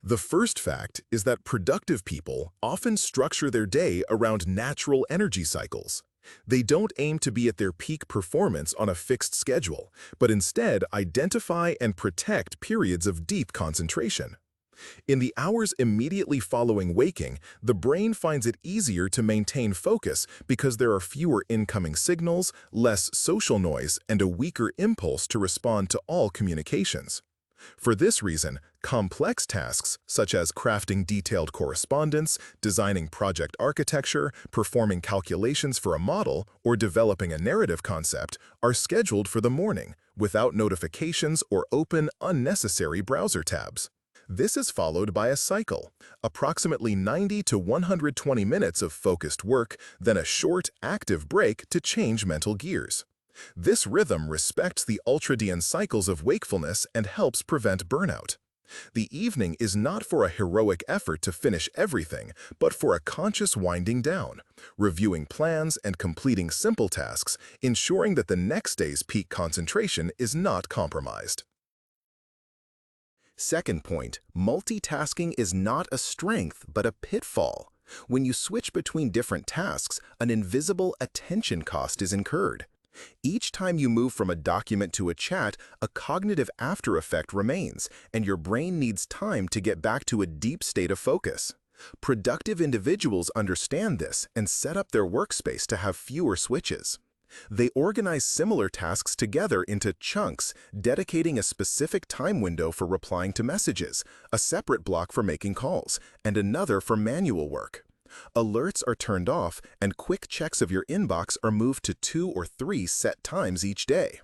The first fact is that productive people often structure their day around natural energy cycles. They don't aim to be at their peak performance on a fixed schedule, but instead identify and protect periods of deep concentration. In the hours immediately following waking, the brain finds it easier to maintain focus because there are fewer incoming signals, less social noise, and a weaker impulse to respond to all communications. For this reason, complex tasks such as crafting detailed correspondence, designing project architecture, performing calculations for a model, or developing a narrative concept are scheduled for the morning without notifications or open unnecessary browser tabs. This is followed by a cycle, approximately 90 to 120 minutes of focused work, then a short, active break to change mental gears. This rhythm respects the ultradian cycles of wakefulness and helps prevent burnout. The evening is not for a heroic effort to finish everything, but for a conscious winding down, reviewing plans and completing simple tasks, ensuring that the next day's peak concentration is not compromised. Second point, multitasking is not a strength but a pitfall. When you switch between different tasks, an invisible attention cost is incurred. Each time you move from a document to a chat, a cognitive after effect remains, and your brain needs time to get back to a deep state of focus. Productive individuals understand this and set up their workspace to have fewer switches. They organize similar tasks together into chunks, dedicating a specific time window for replying to messages, a separate block for making calls, and another for manual work. Alerts are turned off, and quick checks of your inbox are moved to 2 or 3 set times each day.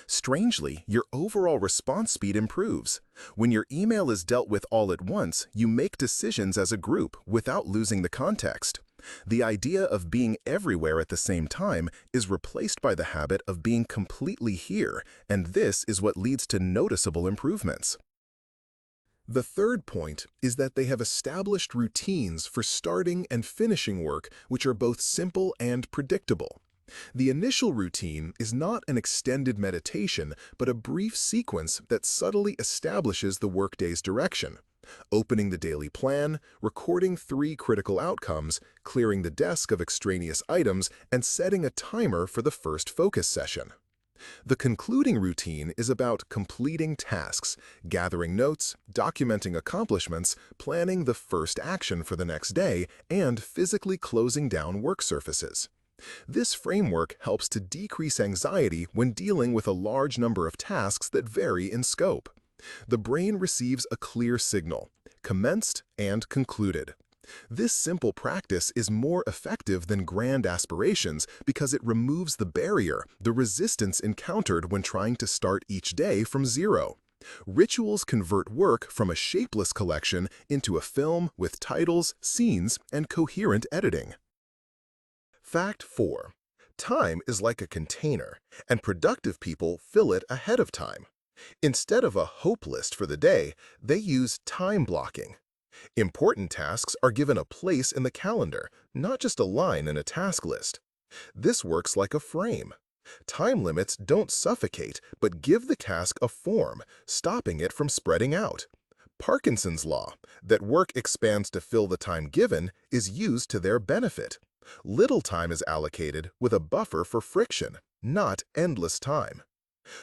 Strangely, your overall response speed improves. When your email is dealt with all at once, you make decisions as a group without losing the context. The idea of being everywhere at the same time is replaced by the habit of being completely here, and this is what leads to noticeable improvements. The third point is that they have established routines for starting and finishing work which are both simple and predictable. The initial routine is not an extended meditation, but a brief sequence that subtly establishes the workday's direction. Opening the daily plan, recording 3 critical outcomes, clearing the desk of extraneous items, and setting a timer for the first focus session. The concluding routine is about completing tasks, gathering notes, documenting accomplishments, planning the first action for the next day, and physically closing down work surfaces. This framework helps to decrease anxiety when dealing with a large number of tasks that vary in scope. The brain receives a clear signal, commenced and concluded. This simple practice is more effective than grand aspirations because it removes the barrier, the resistance encountered when trying to start each day from zero. Rituals convert work from a shapeless collection into a film with titles, scenes, and coherent editing. Fact 4. Time is like a container, and productive people fill it ahead of time. Instead of a hope list for the day, they use time blocking. Important tasks are given a place in the calendar, not just a line in a task list. This works like a frame. Time limits don't suffocate, but give the task a form, stopping it from spreading out. Parkinson's law, that work expands to fill the time given, is used to their benefit. Little time is allocated with a buffer for friction, not endless time.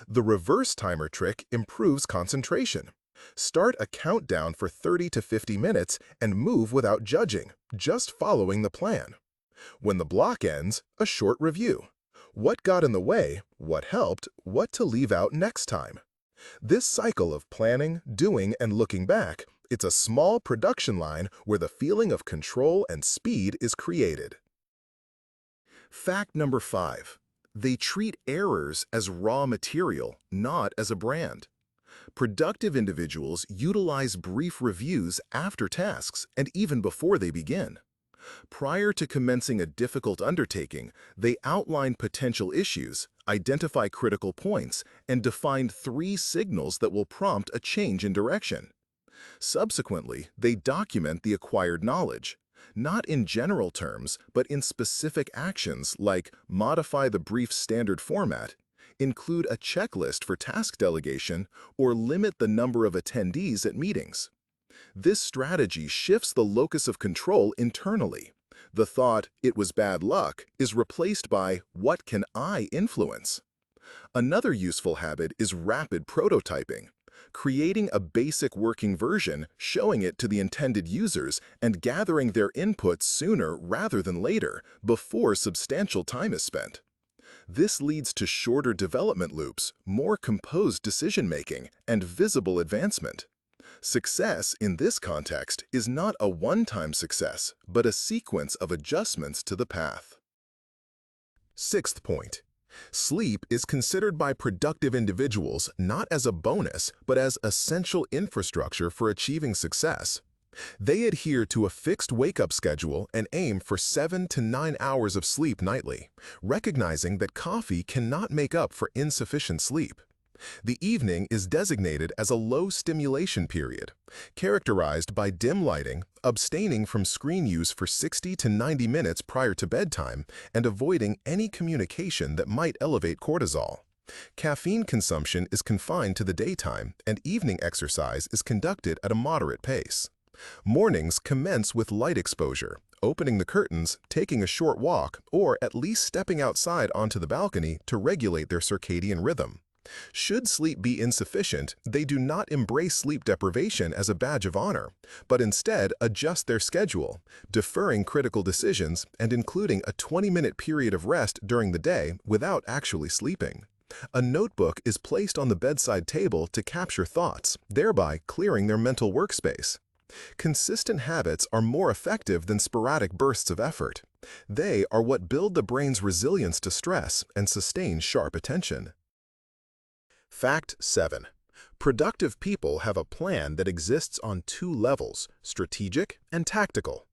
The reverse timer trick improves concentration. Start a countdown for 30 to 50 minutes and move without judging, just following the plan. When the block ends, a short review. What got in the way, what helped, what to leave out next time. This cycle of planning, doing, and looking back, it's a small production line where the feeling of control and speed is created. Fact number 5. They treat errors as raw material, not as a brand. Productive individuals utilize brief reviews after tasks and even before they begin. Prior to commencing a difficult undertaking, they outline potential issues, identify critical points, and define 3 signals that will prompt a change in direction. Subsequently, they document the acquired knowledge, not in general terms, but in specific actions like modify the brief standard format, include a checklist for task delegation, or limit the number of attendees at meetings. This strategy shifts the locus of control internally. The thought, "it was bad luck," is replaced by, "what can I influence?" Another useful habit is rapid prototyping, creating a basic working version, showing it to the intended users, and gathering their input sooner rather than later, before substantial time is spent. This leads to shorter development loops, more composed decision-making, and visible advancement. Success in this context is not a one-time success, but a sequence of adjustments to the path. Sixth point. Sleep is considered by productive individuals not as a bonus, but as essential infrastructure for achieving success. They adhere to a fixed wake-up schedule and aim for 7 to 9 hours of sleep nightly, recognizing that coffee cannot make up for insufficient sleep. The evening is designated as a low-stimulation period, characterized by dim lighting, abstaining from screen use for 60 to 90 minutes prior to bedtime, and avoiding any communication that might elevate cortisol. Caffeine consumption is confined to the daytime, and evening exercise is conducted at a moderate pace. Mornings commence with light exposure, opening the curtains, taking a short walk, or at least stepping outside onto the balcony to regulate their circadian rhythm. Should sleep be insufficient, they do not embrace sleep deprivation as a badge of honor, but instead adjust their schedule, deferring critical decisions and including a 20-minute period of rest during the day without actually sleeping. A notebook is placed on the bedside table to capture thoughts, thereby clearing their mental workspace. Consistent habits are more effective than sporadic bursts of effort. They are what build the brain's resilience to stress and sustain sharp attention. Fact 7. Productive people have a plan that exists on two levels, strategic and tactical.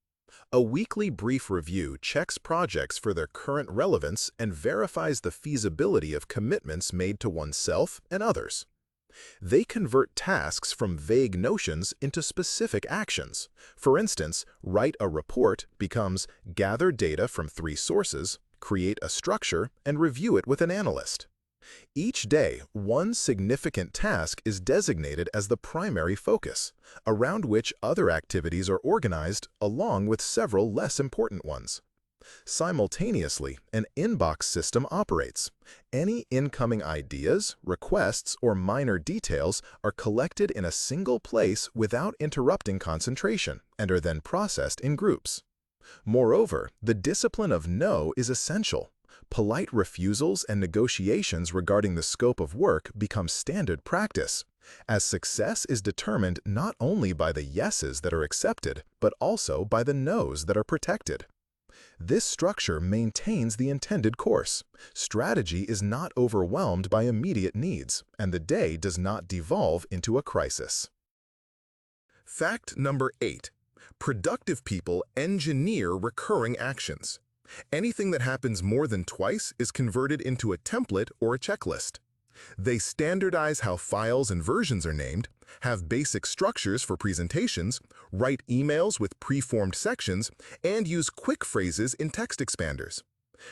A weekly brief review checks projects for their current relevance and verifies the feasibility of commitments made to oneself and others. They convert tasks from vague notions into specific actions. For instance, write a report becomes gather data from 3 sources, create a structure, and review it with an analyst. Each day, one significant task is designated as the primary focus, around which other activities are organized along with several less important ones. Simultaneously, an inbox system operates. Any incoming ideas, requests, or minor details are collected in a single place without interrupting concentration and are then processed in groups. Moreover, the discipline of no is essential. Polite refusals and negotiations regarding the scope of work become standard practice, as success is determined not only by the yeses that are accepted, but also by the nos that are protected. This structure maintains the intended course. Strategy is not overwhelmed by immediate needs, and the day does not devolve into a crisis. Fact number 8. Productive people engineer recurring actions. Anything that happens more than twice is converted into a template or a checklist. They standardize how files and versions are named, have basic structures for presentations, write emails with preformed sections, and use quick phrases in text expanders.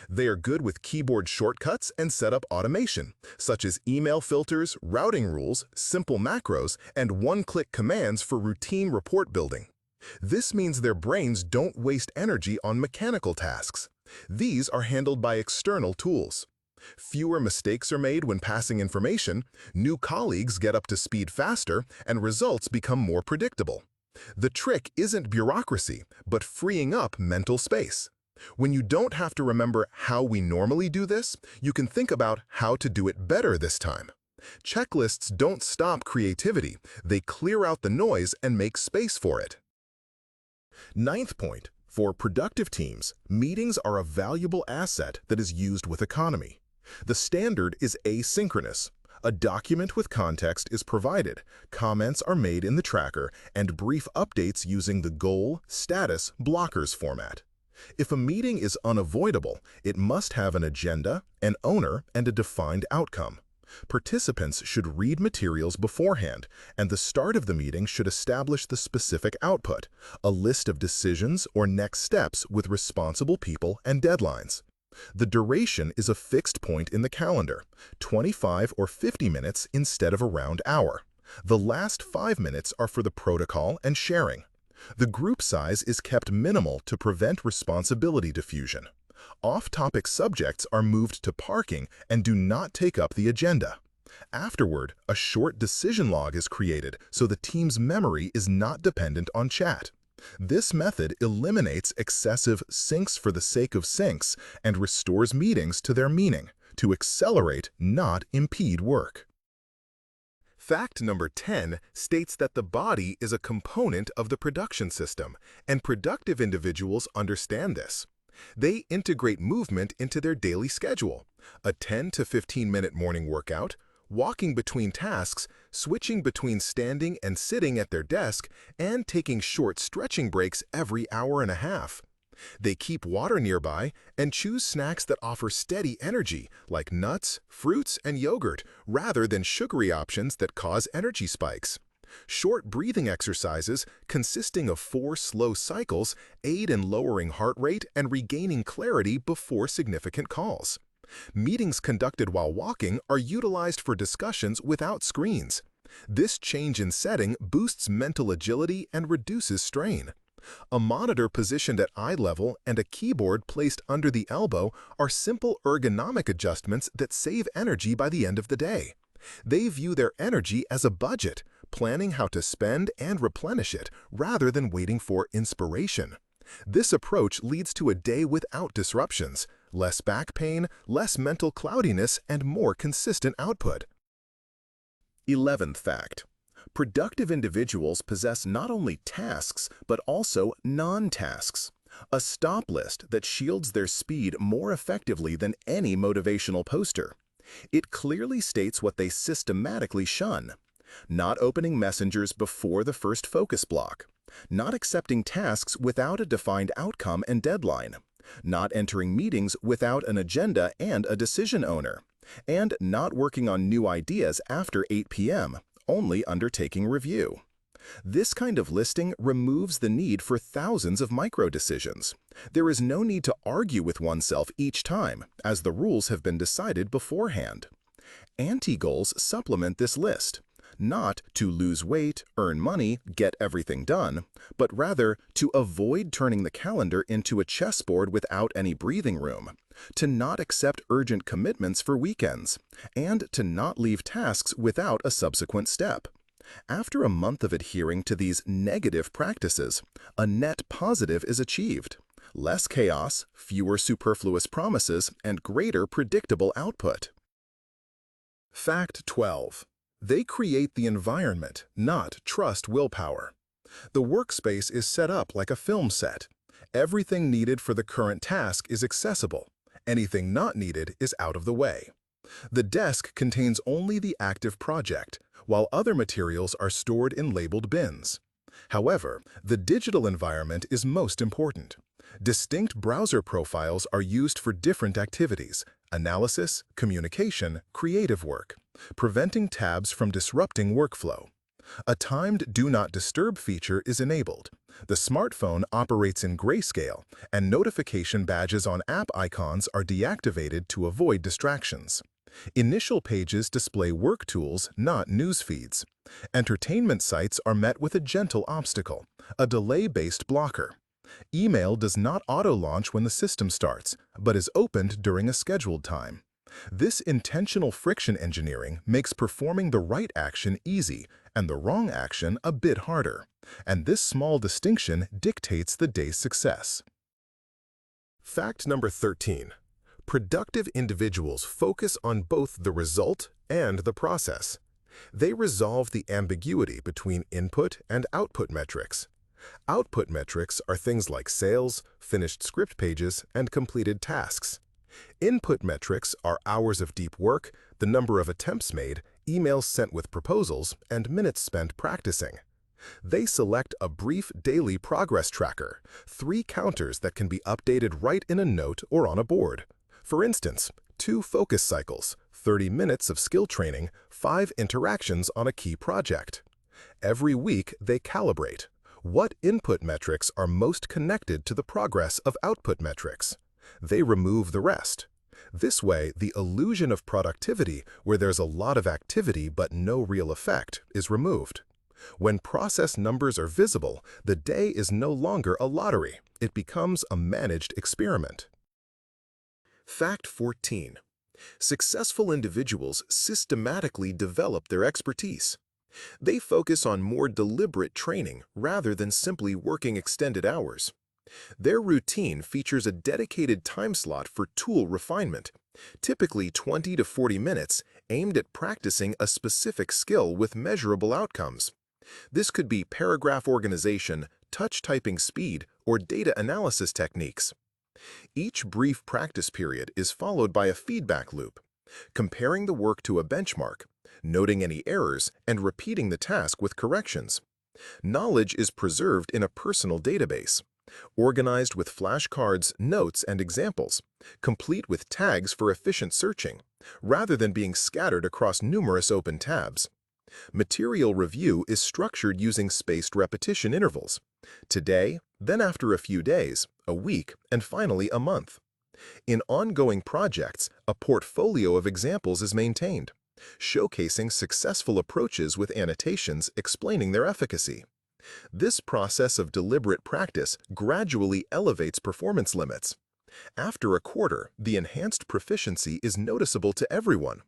They are good with keyboard shortcuts and setup automation, such as email filters, routing rules, simple macros, and one-click commands for routine report building. This means their brains don't waste energy on mechanical tasks. These are handled by external tools. Fewer mistakes are made when passing information, new colleagues get up to speed faster, and results become more predictable. The trick isn't bureaucracy, but freeing up mental space. When you don't have to remember how we normally do this, you can think about how to do it better this time. Checklists don't stop creativity, they clear out the noise and make space for it. Ninth point, for productive teams, meetings are a valuable asset that is used with economy. The standard is asynchronous. A document with context is provided, comments are made in the tracker, and brief updates using the goal, status, blockers format. If a meeting is unavoidable, it must have an agenda, an owner, and a defined outcome. Participants should read materials beforehand, and the start of the meeting should establish the specific output, a list of decisions or next steps with responsible people and deadlines. The duration is a fixed point in the calendar, 25 or 50 minutes instead of a round hour. The last 5 minutes are for the protocol and sharing. The group size is kept minimal to prevent responsibility diffusion. Off-topic subjects are moved to parking and do not take up the agenda. Afterward, a short decision log is created so the team's memory is not dependent on chat. This method eliminates excessive syncs for the sake of syncs and restores meetings to their meaning, to accelerate, not impede work. Fact number 10 states that the body is a component of the production system, and productive individuals understand this. They integrate movement into their daily schedule, a 10 to 15-minute morning workout, walking between tasks, switching between standing and sitting at their desk, and taking short stretching breaks every hour and a half. They keep water nearby and choose snacks that offer steady energy, like nuts, fruits, and yogurt, rather than sugary options that cause energy spikes. Short breathing exercises, consisting of 4 slow cycles, aid in lowering heart rate and regaining clarity before significant calls. Meetings conducted while walking are utilized for discussions without screens. This change in setting boosts mental agility and reduces strain. A monitor positioned at eye level and a keyboard placed under the elbow are simple ergonomic adjustments that save energy by the end of the day. They view their energy as a budget, planning how to spend and replenish it rather than waiting for inspiration. This approach leads to a day without disruptions, less back pain, less mental cloudiness, and more consistent output. 11th fact. Productive individuals possess not only tasks, but also non-tasks, a stop list that shields their speed more effectively than any motivational poster. It clearly states what they systematically shun: not opening messengers before the first focus block, not accepting tasks without a defined outcome and deadline, not entering meetings without an agenda and a decision owner, and not working on new ideas after 8 p.m., only undertaking review. This kind of listing removes the need for thousands of micro-decisions. There is no need to argue with oneself each time, as the rules have been decided beforehand. Anti-goals supplement this list, not to lose weight, earn money, get everything done, but rather to avoid turning the calendar into a chessboard without any breathing room, to not accept urgent commitments for weekends, and to not leave tasks without a subsequent step. After a month of adhering to these negative practices, a net positive is achieved: less chaos, fewer superfluous promises, and greater predictable output. Fact 12. They create the environment, not trust willpower. The workspace is set up like a film set. Everything needed for the current task is accessible. Anything not needed is out of the way. The desk contains only the active project, while other materials are stored in labeled bins. However, the digital environment is most important. Distinct browser profiles are used for different activities: analysis, communication, creative work, preventing tabs from disrupting workflow. A timed Do Not Disturb feature is enabled. The smartphone operates in grayscale, and notification badges on app icons are deactivated to avoid distractions. Initial pages display work tools, not news feeds. Entertainment sites are met with a gentle obstacle, a delay-based blocker. Email does not auto-launch when the system starts, but is opened during a scheduled time. This intentional friction engineering makes performing the right action easy and the wrong action a bit harder, and this small distinction dictates the day's success. Fact number 13. Productive individuals focus on both the result and the process. They resolve the ambiguity between input and output metrics. Output metrics are things like sales, finished script pages, and completed tasks. Input metrics are hours of deep work, the number of attempts made, emails sent with proposals, and minutes spent practicing. They select a brief daily progress tracker, 3 counters that can be updated right in a note or on a board. For instance, 2 focus cycles, 30 minutes of skill training, 5 interactions on a key project. Every week, they calibrate. What input metrics are most connected to the progress of output metrics? They remove the rest. This way, the illusion of productivity, where there's a lot of activity but no real effect, is removed. When process numbers are visible, the day is no longer a lottery. It becomes a managed experiment. Fact 14. Successful individuals systematically develop their expertise. They focus on more deliberate training rather than simply working extended hours. Their routine features a dedicated time slot for tool refinement, typically 20 to 40 minutes, aimed at practicing a specific skill with measurable outcomes. This could be paragraph organization, touch typing speed, or data analysis techniques. Each brief practice period is followed by a feedback loop, comparing the work to a benchmark, noting any errors, and repeating the task with corrections. Knowledge is preserved in a personal database, organized with flashcards, notes, and examples, complete with tags for efficient searching, rather than being scattered across numerous open tabs. Material review is structured using spaced repetition intervals. Today, then after a few days, a week, and finally a month. In ongoing projects, a portfolio of examples is maintained, showcasing successful approaches with annotations explaining their efficacy. This process of deliberate practice gradually elevates performance limits. After a quarter, the enhanced proficiency is noticeable to everyone.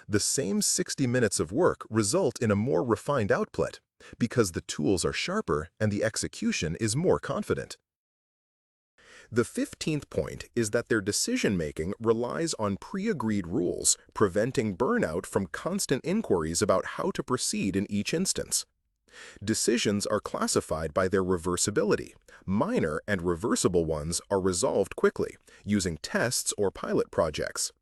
The same 60 minutes of work result in a more refined output because the tools are sharper and the execution is more confident. The 15th point is that their decision-making relies on pre-agreed rules, preventing burnout from constant inquiries about how to proceed in each instance. Decisions are classified by their reversibility. Minor and reversible ones are resolved quickly, using tests or pilot projects.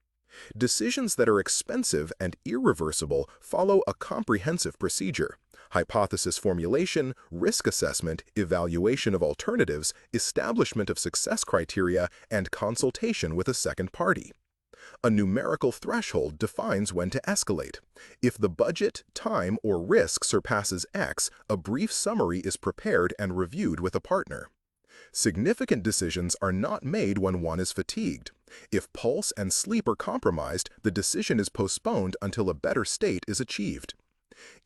Decisions that are expensive and irreversible follow a comprehensive procedure: hypothesis formulation, risk assessment, evaluation of alternatives, establishment of success criteria, and consultation with a second party. A numerical threshold defines when to escalate. If the budget, time, or risk surpasses X, a brief summary is prepared and reviewed with a partner. Significant decisions are not made when one is fatigued. If pulse and sleep are compromised, the decision is postponed until a better state is achieved.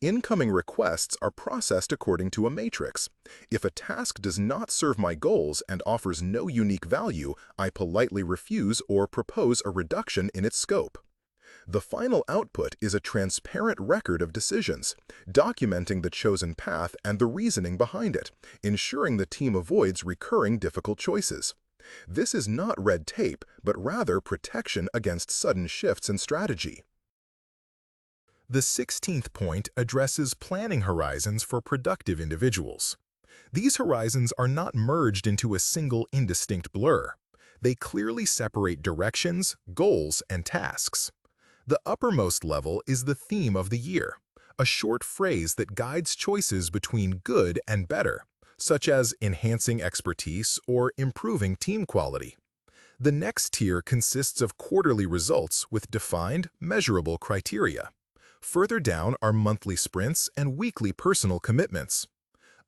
Incoming requests are processed according to a matrix. If a task does not serve my goals and offers no unique value, I politely refuse or propose a reduction in its scope. The final output is a transparent record of decisions, documenting the chosen path and the reasoning behind it, ensuring the team avoids recurring difficult choices. This is not red tape, but rather protection against sudden shifts in strategy. The 16th point addresses planning horizons for productive individuals. These horizons are not merged into a single indistinct blur. They clearly separate directions, goals, and tasks. The uppermost level is the theme of the year, a short phrase that guides choices between good and better, such as enhancing expertise or improving team quality. The next tier consists of quarterly results with defined, measurable criteria. Further down are monthly sprints and weekly personal commitments.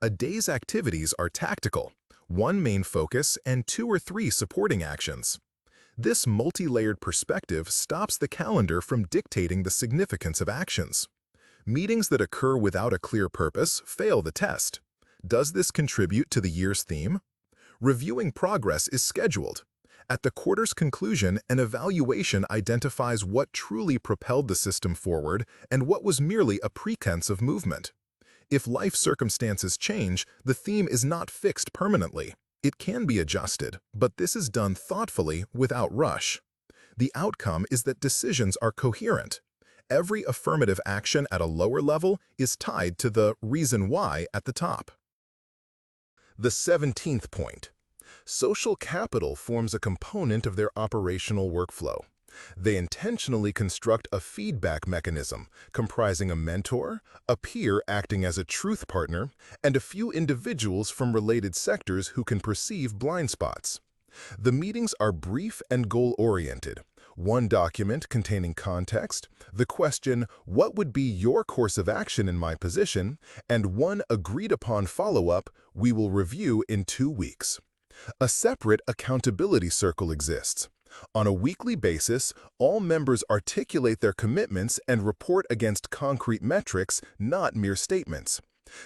A day's activities are tactical, one main focus and 2 or 3 supporting actions. This multi-layered perspective stops the calendar from dictating the significance of actions. Meetings that occur without a clear purpose fail the test. Does this contribute to the year's theme? Reviewing progress is scheduled. At the quarter's conclusion, an evaluation identifies what truly propelled the system forward and what was merely a pretense of movement. If life circumstances change, the theme is not fixed permanently. It can be adjusted, but this is done thoughtfully without rush. The outcome is that decisions are coherent. Every affirmative action at a lower level is tied to the reason why at the top. The 17th point. Social capital forms a component of their operational workflow. They intentionally construct a feedback mechanism comprising a mentor, a peer acting as a truth partner, and a few individuals from related sectors who can perceive blind spots. The meetings are brief and goal-oriented. One document containing context, the question, "What would be your course of action in my position?" and one agreed-upon follow-up, "We will review in 2 weeks." A separate accountability circle exists. On a weekly basis, all members articulate their commitments and report against concrete metrics, not mere statements.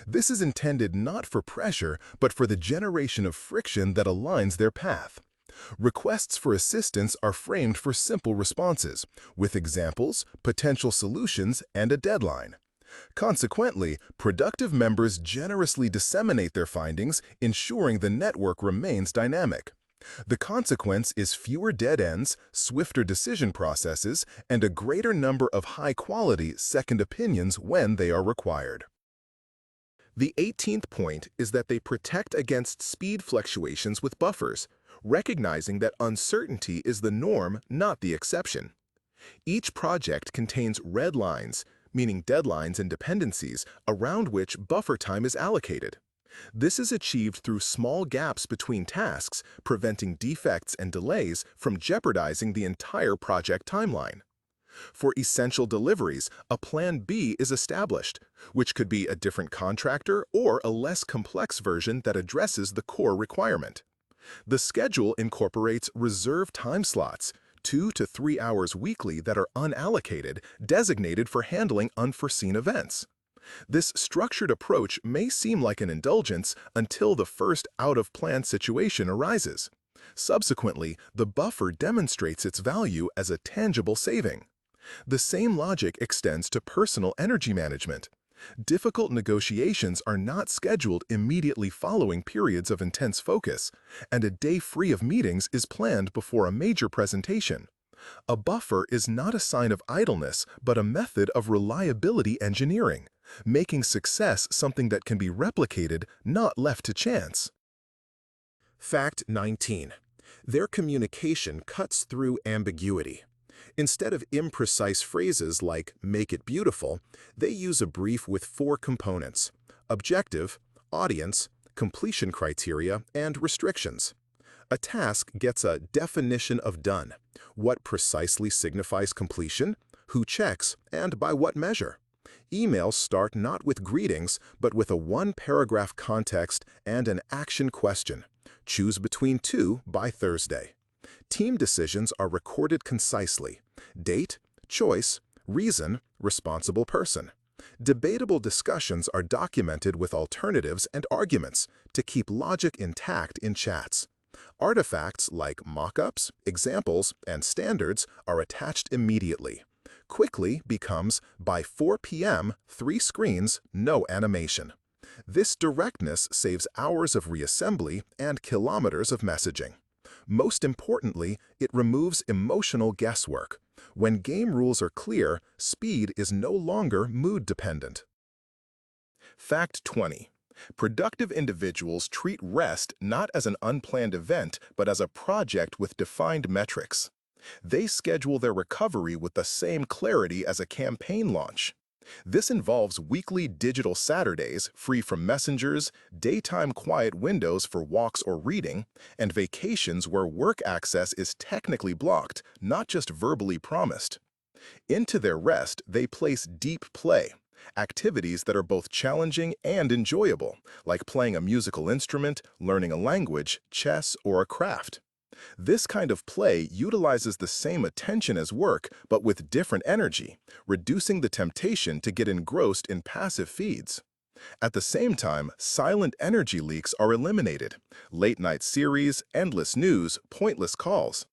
This is intended not for pressure, but for the generation of friction that aligns their path. Requests for assistance are framed for simple responses, with examples, potential solutions, and a deadline. Consequently, productive members generously disseminate their findings, ensuring the network remains dynamic. The consequence is fewer dead ends, swifter decision processes, and a greater number of high-quality second opinions when they are required. The 18th point is that they protect against speed fluctuations with buffers, recognizing that uncertainty is the norm, not the exception. Each project contains red lines, meaning deadlines and dependencies, around which buffer time is allocated. This is achieved through small gaps between tasks, preventing defects and delays from jeopardizing the entire project timeline. For essential deliveries, a Plan B is established, which could be a different contractor or a less complex version that addresses the core requirement. The schedule incorporates reserved time slots, 2 to 3 hours weekly that are unallocated, designated for handling unforeseen events. This structured approach may seem like an indulgence until the first out-of-plan situation arises. Subsequently, the buffer demonstrates its value as a tangible saving. The same logic extends to personal energy management. Difficult negotiations are not scheduled immediately following periods of intense focus, and a day free of meetings is planned before a major presentation. A buffer is not a sign of idleness, but a method of reliability engineering, making success something that can be replicated, not left to chance. Fact 19. Their communication cuts through ambiguity. Instead of imprecise phrases like "make it beautiful," they use a brief with 4 components: objective, audience, completion criteria, and restrictions. A task gets a definition of done, what precisely signifies completion, who checks, and by what measure. Emails start not with greetings, but with a 1-paragraph context and an action question. Choose between 2 by Thursday. Team decisions are recorded concisely: date, choice, reason, responsible person. Debatable discussions are documented with alternatives and arguments to keep logic intact in chats. Artifacts like mock-ups, examples, and standards are attached immediately. Quickly becomes by 4 p.m., 3 screens, no animation. This directness saves hours of reassembly and kilometers of messaging. Most importantly, it removes emotional guesswork. When game rules are clear, speed is no longer mood-dependent. Fact 20. Productive individuals treat rest not as an unplanned event, but as a project with defined metrics. They schedule their recovery with the same clarity as a campaign launch. This involves weekly digital Saturdays free from messengers, daytime quiet windows for walks or reading, and vacations where work access is technically blocked, not just verbally promised. Into their rest, they place deep play, activities that are both challenging and enjoyable, like playing a musical instrument, learning a language, chess, or a craft. This kind of play utilizes the same attention as work, but with different energy, reducing the temptation to get engrossed in passive feeds. At the same time, silent energy leaks are eliminated: late-night series, endless news, pointless calls.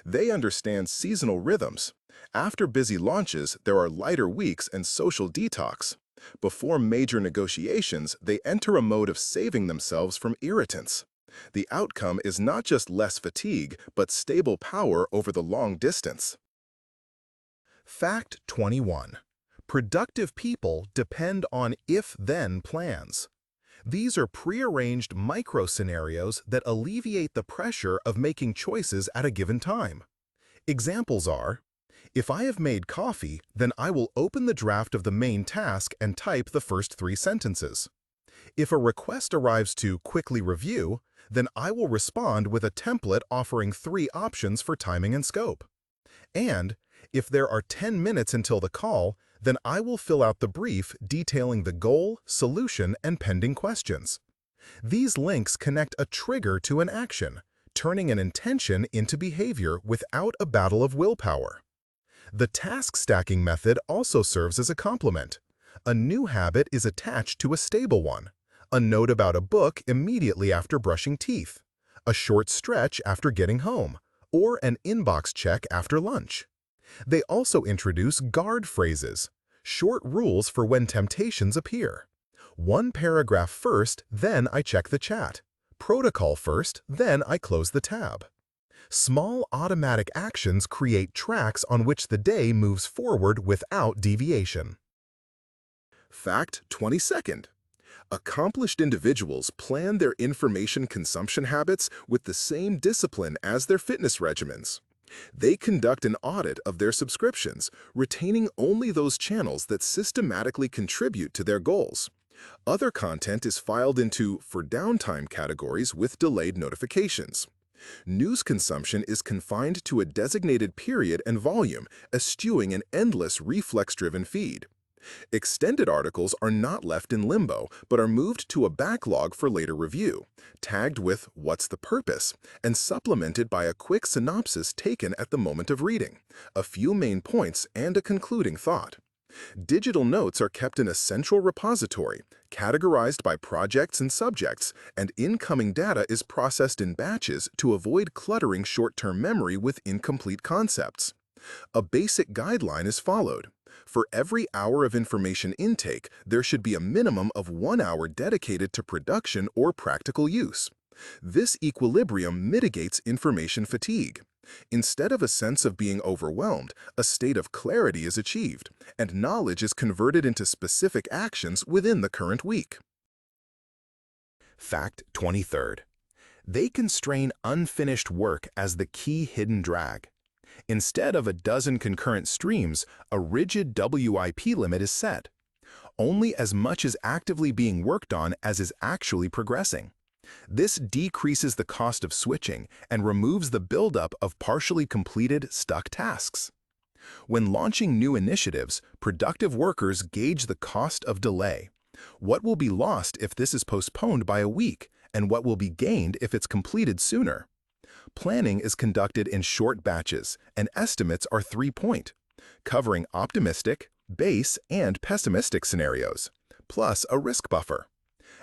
They understand seasonal rhythms. After busy launches, there are lighter weeks and social detox. Before major negotiations, they enter a mode of saving themselves from irritants. The outcome is not just less fatigue, but stable power over the long distance. Fact 21. Productive people depend on if-then plans. These are prearranged micro-scenarios that alleviate the pressure of making choices at a given time. Examples are: if I have made coffee, then I will open the draft of the main task and type the first 3 sentences. If a request arrives to quickly review, then I will respond with a template offering 3 options for timing and scope. And if there are 10 minutes until the call, then I will fill out the brief detailing the goal, solution, and pending questions. These links connect a trigger to an action, turning an intention into behavior without a battle of willpower. The task stacking method also serves as a complement. A new habit is attached to a stable one. A note about a book immediately after brushing teeth, a short stretch after getting home, or an inbox check after lunch. They also introduce guard phrases, short rules for when temptations appear. One paragraph first, then I check the chat. Protocol first, then I close the tab. Small automatic actions create tracks on which the day moves forward without deviation. Fact 22nd. Accomplished individuals plan their information consumption habits with the same discipline as their fitness regimens. They conduct an audit of their subscriptions, retaining only those channels that systematically contribute to their goals. Other content is filed into "for downtime" categories with delayed notifications. News consumption is confined to a designated period and volume, eschewing an endless reflex-driven feed. Extended articles are not left in limbo, but are moved to a backlog for later review, tagged with "What's the purpose?" and supplemented by a quick synopsis taken at the moment of reading, a few main points, and a concluding thought. Digital notes are kept in a central repository, categorized by projects and subjects, and incoming data is processed in batches to avoid cluttering short-term memory with incomplete concepts. A basic guideline is followed. For every hour of information intake, there should be a minimum of 1 hour dedicated to production or practical use. This equilibrium mitigates information fatigue. Instead of a sense of being overwhelmed, a state of clarity is achieved, and knowledge is converted into specific actions within the current week. Fact 23rd. They constrain unfinished work as the key hidden drag. Instead of a dozen concurrent streams, a rigid WIP limit is set. Only as much is actively being worked on as is actually progressing. This decreases the cost of switching and removes the buildup of partially completed, stuck tasks. When launching new initiatives, productive workers gauge the cost of delay. What will be lost if this is postponed by a week, and what will be gained if it's completed sooner? Planning is conducted in short batches, and estimates are 3-point, covering optimistic, base, and pessimistic scenarios, plus a risk buffer.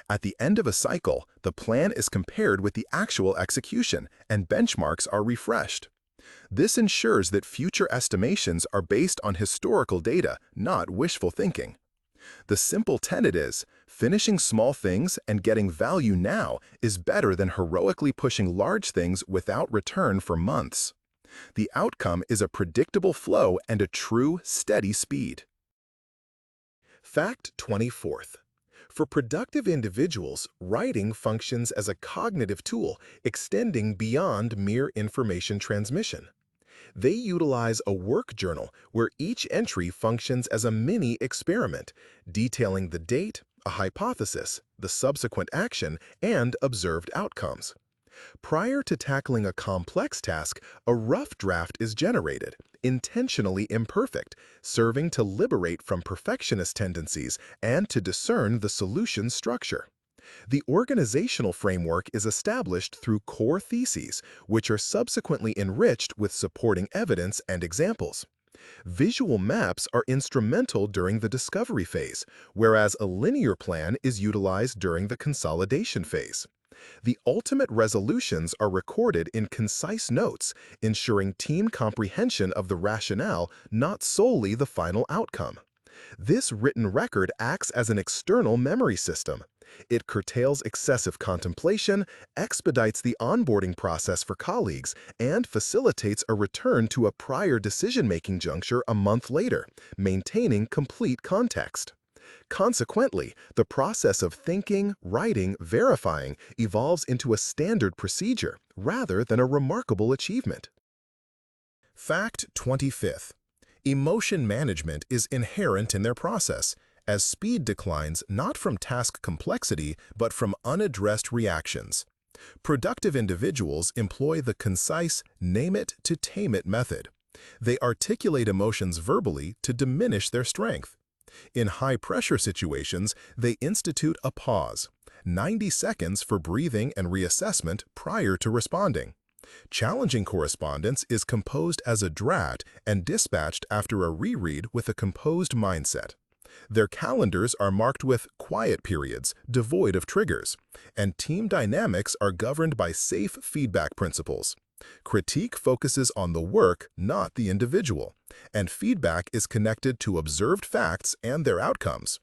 At the end of a cycle, the plan is compared with the actual execution, and benchmarks are refreshed. This ensures that future estimations are based on historical data, not wishful thinking. The simple tenet is, finishing small things and getting value now is better than heroically pushing large things without return for months. The outcome is a predictable flow and a true, steady speed. Fact 24th. For productive individuals, writing functions as a cognitive tool extending beyond mere information transmission. They utilize a work journal where each entry functions as a mini experiment, detailing the date, a hypothesis, the subsequent action, and observed outcomes. Prior to tackling a complex task, a rough draft is generated, intentionally imperfect, serving to liberate from perfectionist tendencies and to discern the solution structure. The organizational framework is established through core theses, which are subsequently enriched with supporting evidence and examples. Visual maps are instrumental during the discovery phase, whereas a linear plan is utilized during the consolidation phase. The ultimate resolutions are recorded in concise notes, ensuring team comprehension of the rationale, not solely the final outcome. This written record acts as an external memory system. It curtails excessive contemplation, expedites the onboarding process for colleagues, and facilitates a return to a prior decision-making juncture a month later, maintaining complete context. Consequently, the process of thinking, writing, verifying evolves into a standard procedure rather than a remarkable achievement. Fact 25th. Emotion management is inherent in their process, as speed declines not from task complexity but from unaddressed reactions. Productive individuals employ the concise name it to tame it method. They articulate emotions verbally to diminish their strength. In high-pressure situations, they institute a pause, 90 seconds for breathing and reassessment prior to responding. Challenging correspondence is composed as a DRAT and dispatched after a reread with a composed mindset. Their calendars are marked with quiet periods, devoid of triggers, and team dynamics are governed by safe feedback principles. Critique focuses on the work, not the individual, and feedback is connected to observed facts and their outcomes.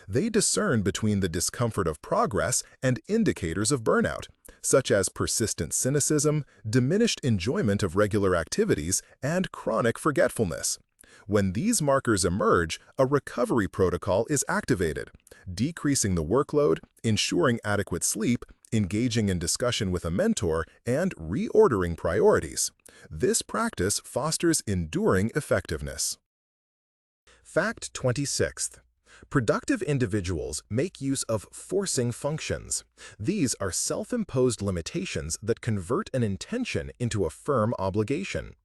They discern between the discomfort of progress and indicators of burnout, such as persistent cynicism, diminished enjoyment of regular activities, and chronic forgetfulness. When these markers emerge, a recovery protocol is activated, decreasing the workload, ensuring adequate sleep, engaging in discussion with a mentor, and reordering priorities. This practice fosters enduring effectiveness. Fact 26. Productive individuals make use of forcing functions. These are self-imposed limitations that convert an intention into a firm obligation.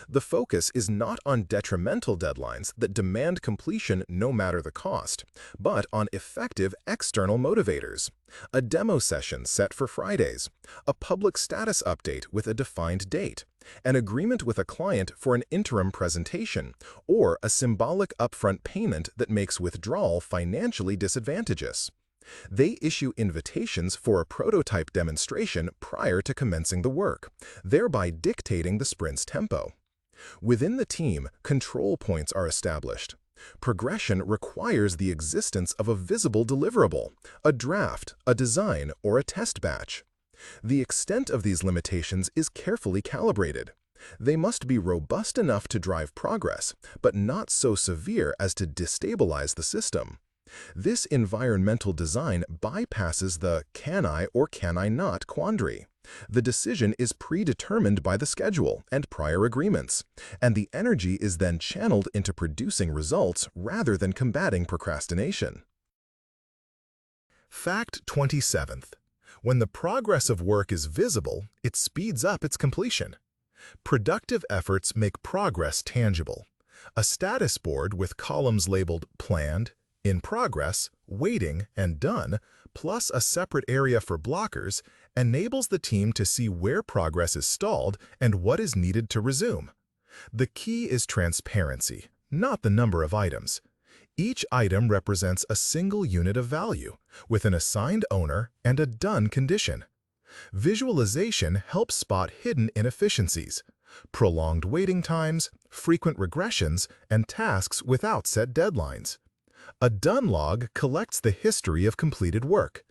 The focus is not on detrimental deadlines that demand completion no matter the cost, but on effective external motivators. A demo session set for Fridays, a public status update with a defined date, an agreement with a client for an interim presentation, or a symbolic upfront payment that makes withdrawal financially disadvantageous. They issue invitations for a prototype demonstration prior to commencing the work, thereby dictating the sprint's tempo. Within the team, control points are established. Progression requires the existence of a visible deliverable, a draft, a design, or a test batch. The extent of these limitations is carefully calibrated. They must be robust enough to drive progress, but not so severe as to destabilize the system. This environmental design bypasses the "can I or can I not" quandary. The decision is predetermined by the schedule and prior agreements, and the energy is then channeled into producing results rather than combating procrastination. Fact 27. When the progress of work is visible, it speeds up its completion. Productive efforts make progress tangible. A status board with columns labeled "planned," "in progress," "waiting," and "done," plus a separate area for blockers, enables the team to see where progress is stalled and what is needed to resume. The key is transparency, not the number of items. Each item represents a single unit of value, with an assigned owner and a done condition. Visualization helps spot hidden inefficiencies, prolonged waiting times, frequent regressions, and tasks without set deadlines. A done log collects the history of completed work,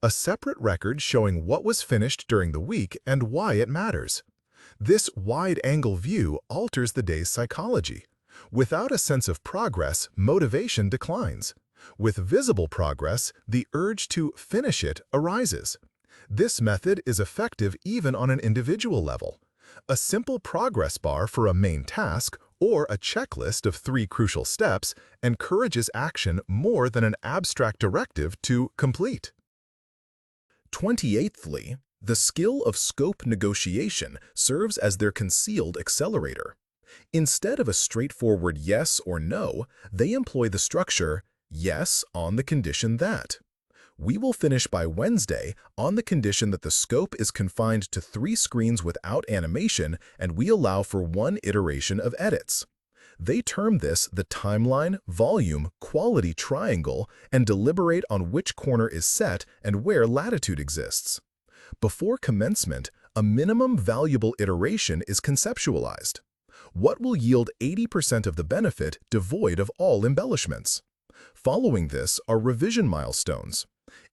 a separate record showing what was finished during the week and why it matters. This wide-angle view alters the day's psychology. Without a sense of progress, motivation declines. With visible progress, the urge to finish it arises. This method is effective even on an individual level. A simple progress bar for a main task or a checklist of 3 crucial steps encourages action more than an abstract directive to complete. 28thly, the skill of scope negotiation serves as their concealed accelerator. Instead of a straightforward yes or no, they employ the structure yes on the condition that. We will finish by Wednesday on the condition that the scope is confined to 3 screens without animation and we allow for 1 iteration of edits. They term this the timeline, volume, quality triangle and deliberate on which corner is set and where latitude exists. Before commencement, a minimum valuable iteration is conceptualized. What will yield 80% of the benefit devoid of all embellishments? Following this are revision milestones.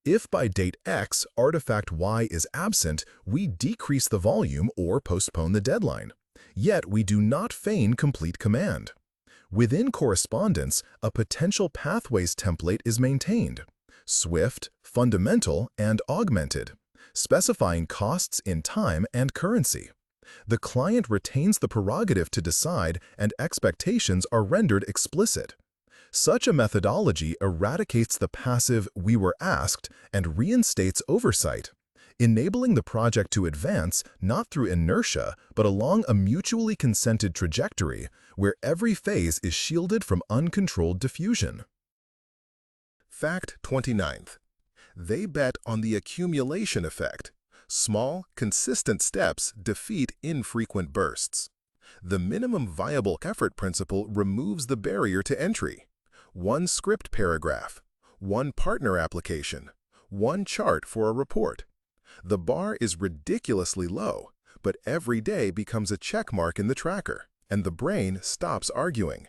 If by date X, artifact Y is absent, we decrease the volume or postpone the deadline. Yet we do not feign complete command. Within correspondence, a potential pathways template is maintained: swift, fundamental, and augmented, specifying costs in time and currency. The client retains the prerogative to decide and expectations are rendered explicit. Such a methodology eradicates the passive "we were asked" and reinstates oversight, enabling the project to advance not through inertia but along a mutually consented trajectory where every phase is shielded from uncontrolled diffusion. Fact 29. They bet on the accumulation effect. Small, consistent steps defeat infrequent bursts. The minimum viable effort principle removes the barrier to entry. One script paragraph, one partner application, one chart for a report. The bar is ridiculously low, but every day becomes a check mark in the tracker, and the brain stops arguing.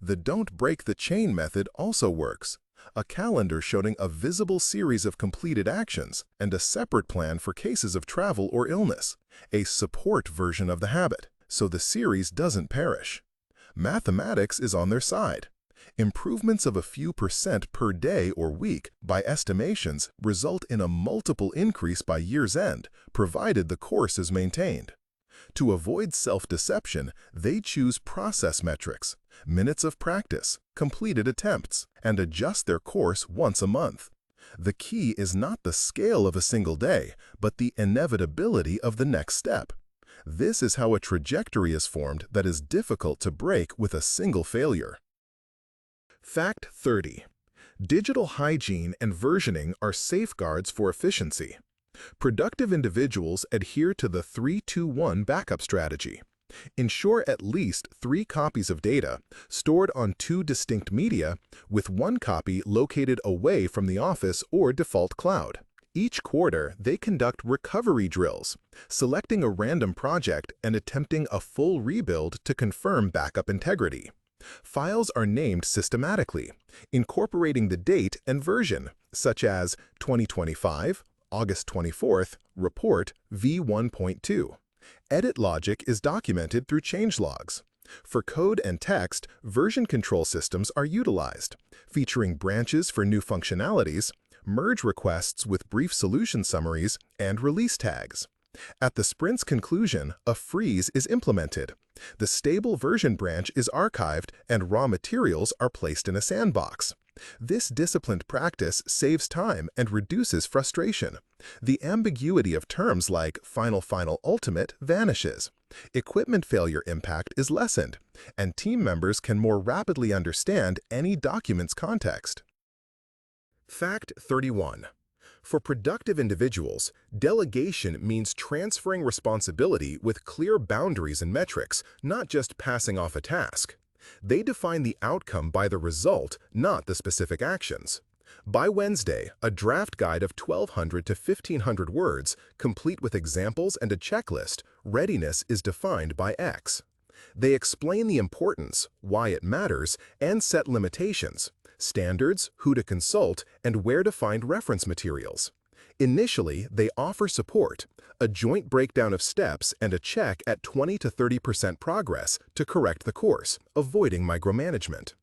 The don't break the chain method also works. A calendar showing a visible series of completed actions and a separate plan for cases of travel or illness, a support version of the habit, so the series doesn't perish. Mathematics is on their side. Improvements of a few percent per day or week by estimations result in a multiple increase by year's end, provided the course is maintained. To avoid self-deception, they choose process metrics, minutes of practice, completed attempts, and adjust their course once a month. The key is not the scale of a single day, but the inevitability of the next step. This is how a trajectory is formed that is difficult to break with a single failure. Fact 30. Digital hygiene and versioning are safeguards for efficiency. Productive individuals adhere to the 3-2-1 backup strategy. Ensure at least 3 copies of data stored on 2 distinct media, with 1 copy located away from the office or default cloud. Each quarter, they conduct recovery drills, selecting a random project and attempting a full rebuild to confirm backup integrity. Files are named systematically, incorporating the date and version, such as 2025, August 24th, report v1.2. Edit logic is documented through changelogs. For code and text, version control systems are utilized, featuring branches for new functionalities, merge requests with brief solution summaries, and release tags. At the sprint's conclusion, a freeze is implemented. The stable version branch is archived and raw materials are placed in a sandbox. This disciplined practice saves time and reduces frustration. The ambiguity of terms like final, ultimate vanishes. Equipment failure impact is lessened, and team members can more rapidly understand any document's context. Fact 31. For productive individuals, delegation means transferring responsibility with clear boundaries and metrics, not just passing off a task. They define the outcome by the result, not the specific actions. By Wednesday, a draft guide of 1,200 to 1,500 words, complete with examples and a checklist, readiness is defined by X. They explain the importance, why it matters, and set limitations, standards, who to consult, and where to find reference materials. Initially, they offer support, a joint breakdown of steps and a check at 20 to 30% progress to correct the course, avoiding micromanagement.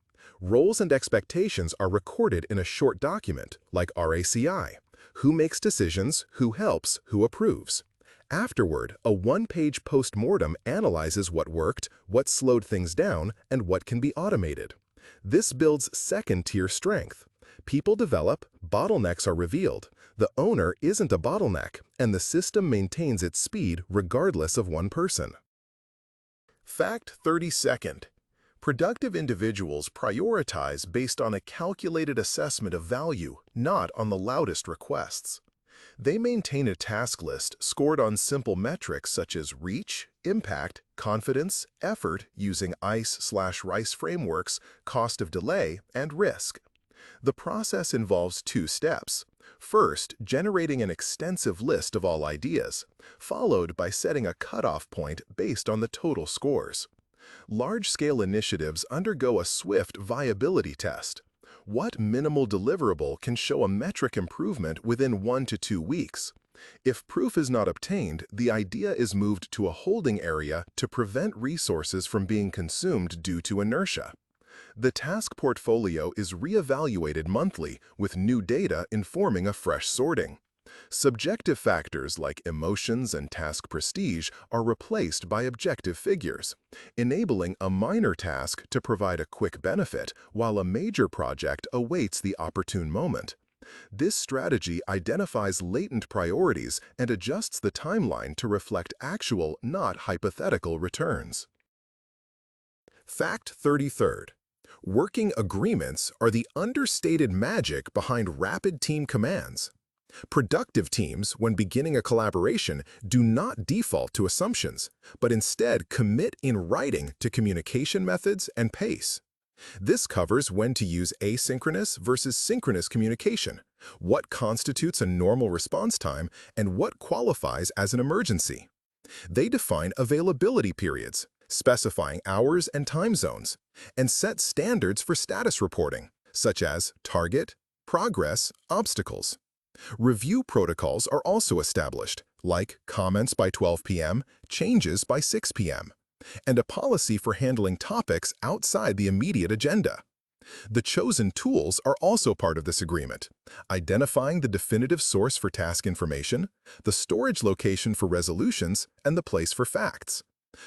Roles and expectations are recorded in a short document, like RACI. Who makes decisions, who helps, who approves. Afterward, a one-page post-mortem analyzes what worked, what slowed things down, and what can be automated. This builds second-tier strength. People develop, bottlenecks are revealed. The owner isn't a bottleneck, and the system maintains its speed regardless of one person. Fact 32nd. Productive individuals prioritize based on a calculated assessment of value, not on the loudest requests. They maintain a task list scored on simple metrics such as reach, impact, confidence, effort using ICE/RICE frameworks, cost of delay, and risk. The process involves 2 steps. First, generating an extensive list of all ideas, followed by setting a cutoff point based on the total scores. Large-scale initiatives undergo a swift viability test. What minimal deliverable can show a metric improvement within 1 to 2 weeks? If proof is not obtained, the idea is moved to a holding area to prevent resources from being consumed due to inertia. The task portfolio is reevaluated monthly, with new data informing a fresh sorting. Subjective factors like emotions and task prestige are replaced by objective figures, enabling a minor task to provide a quick benefit while a major project awaits the opportune moment. This strategy identifies latent priorities and adjusts the timeline to reflect actual, not hypothetical returns. Fact 33rd. Working agreements are the understated magic behind rapid team commands. Productive teams, when beginning a collaboration, do not default to assumptions, but instead commit in writing to communication methods and pace. This covers when to use asynchronous versus synchronous communication, what constitutes a normal response time, and what qualifies as an emergency. They define availability periods, specifying hours and time zones, and set standards for status reporting, such as target, progress, obstacles. Review protocols are also established, like comments by 12 p.m., changes by 6 p.m., and a policy for handling topics outside the immediate agenda. The chosen tools are also part of this agreement, identifying the definitive source for task information, the storage location for resolutions, and the place for facts.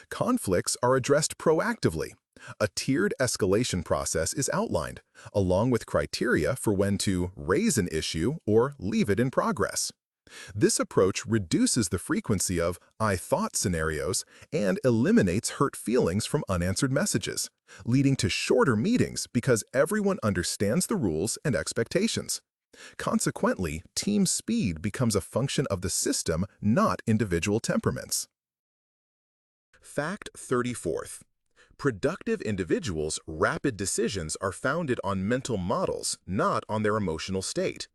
Conflicts are addressed proactively. A tiered escalation process is outlined, along with criteria for when to raise an issue or leave it in progress. This approach reduces the frequency of "I thought" scenarios and eliminates hurt feelings from unanswered messages, leading to shorter meetings because everyone understands the rules and expectations. Consequently, team speed becomes a function of the system, not individual temperaments. Fact 34th. Productive individuals' rapid decisions are founded on mental models, not on their emotional state.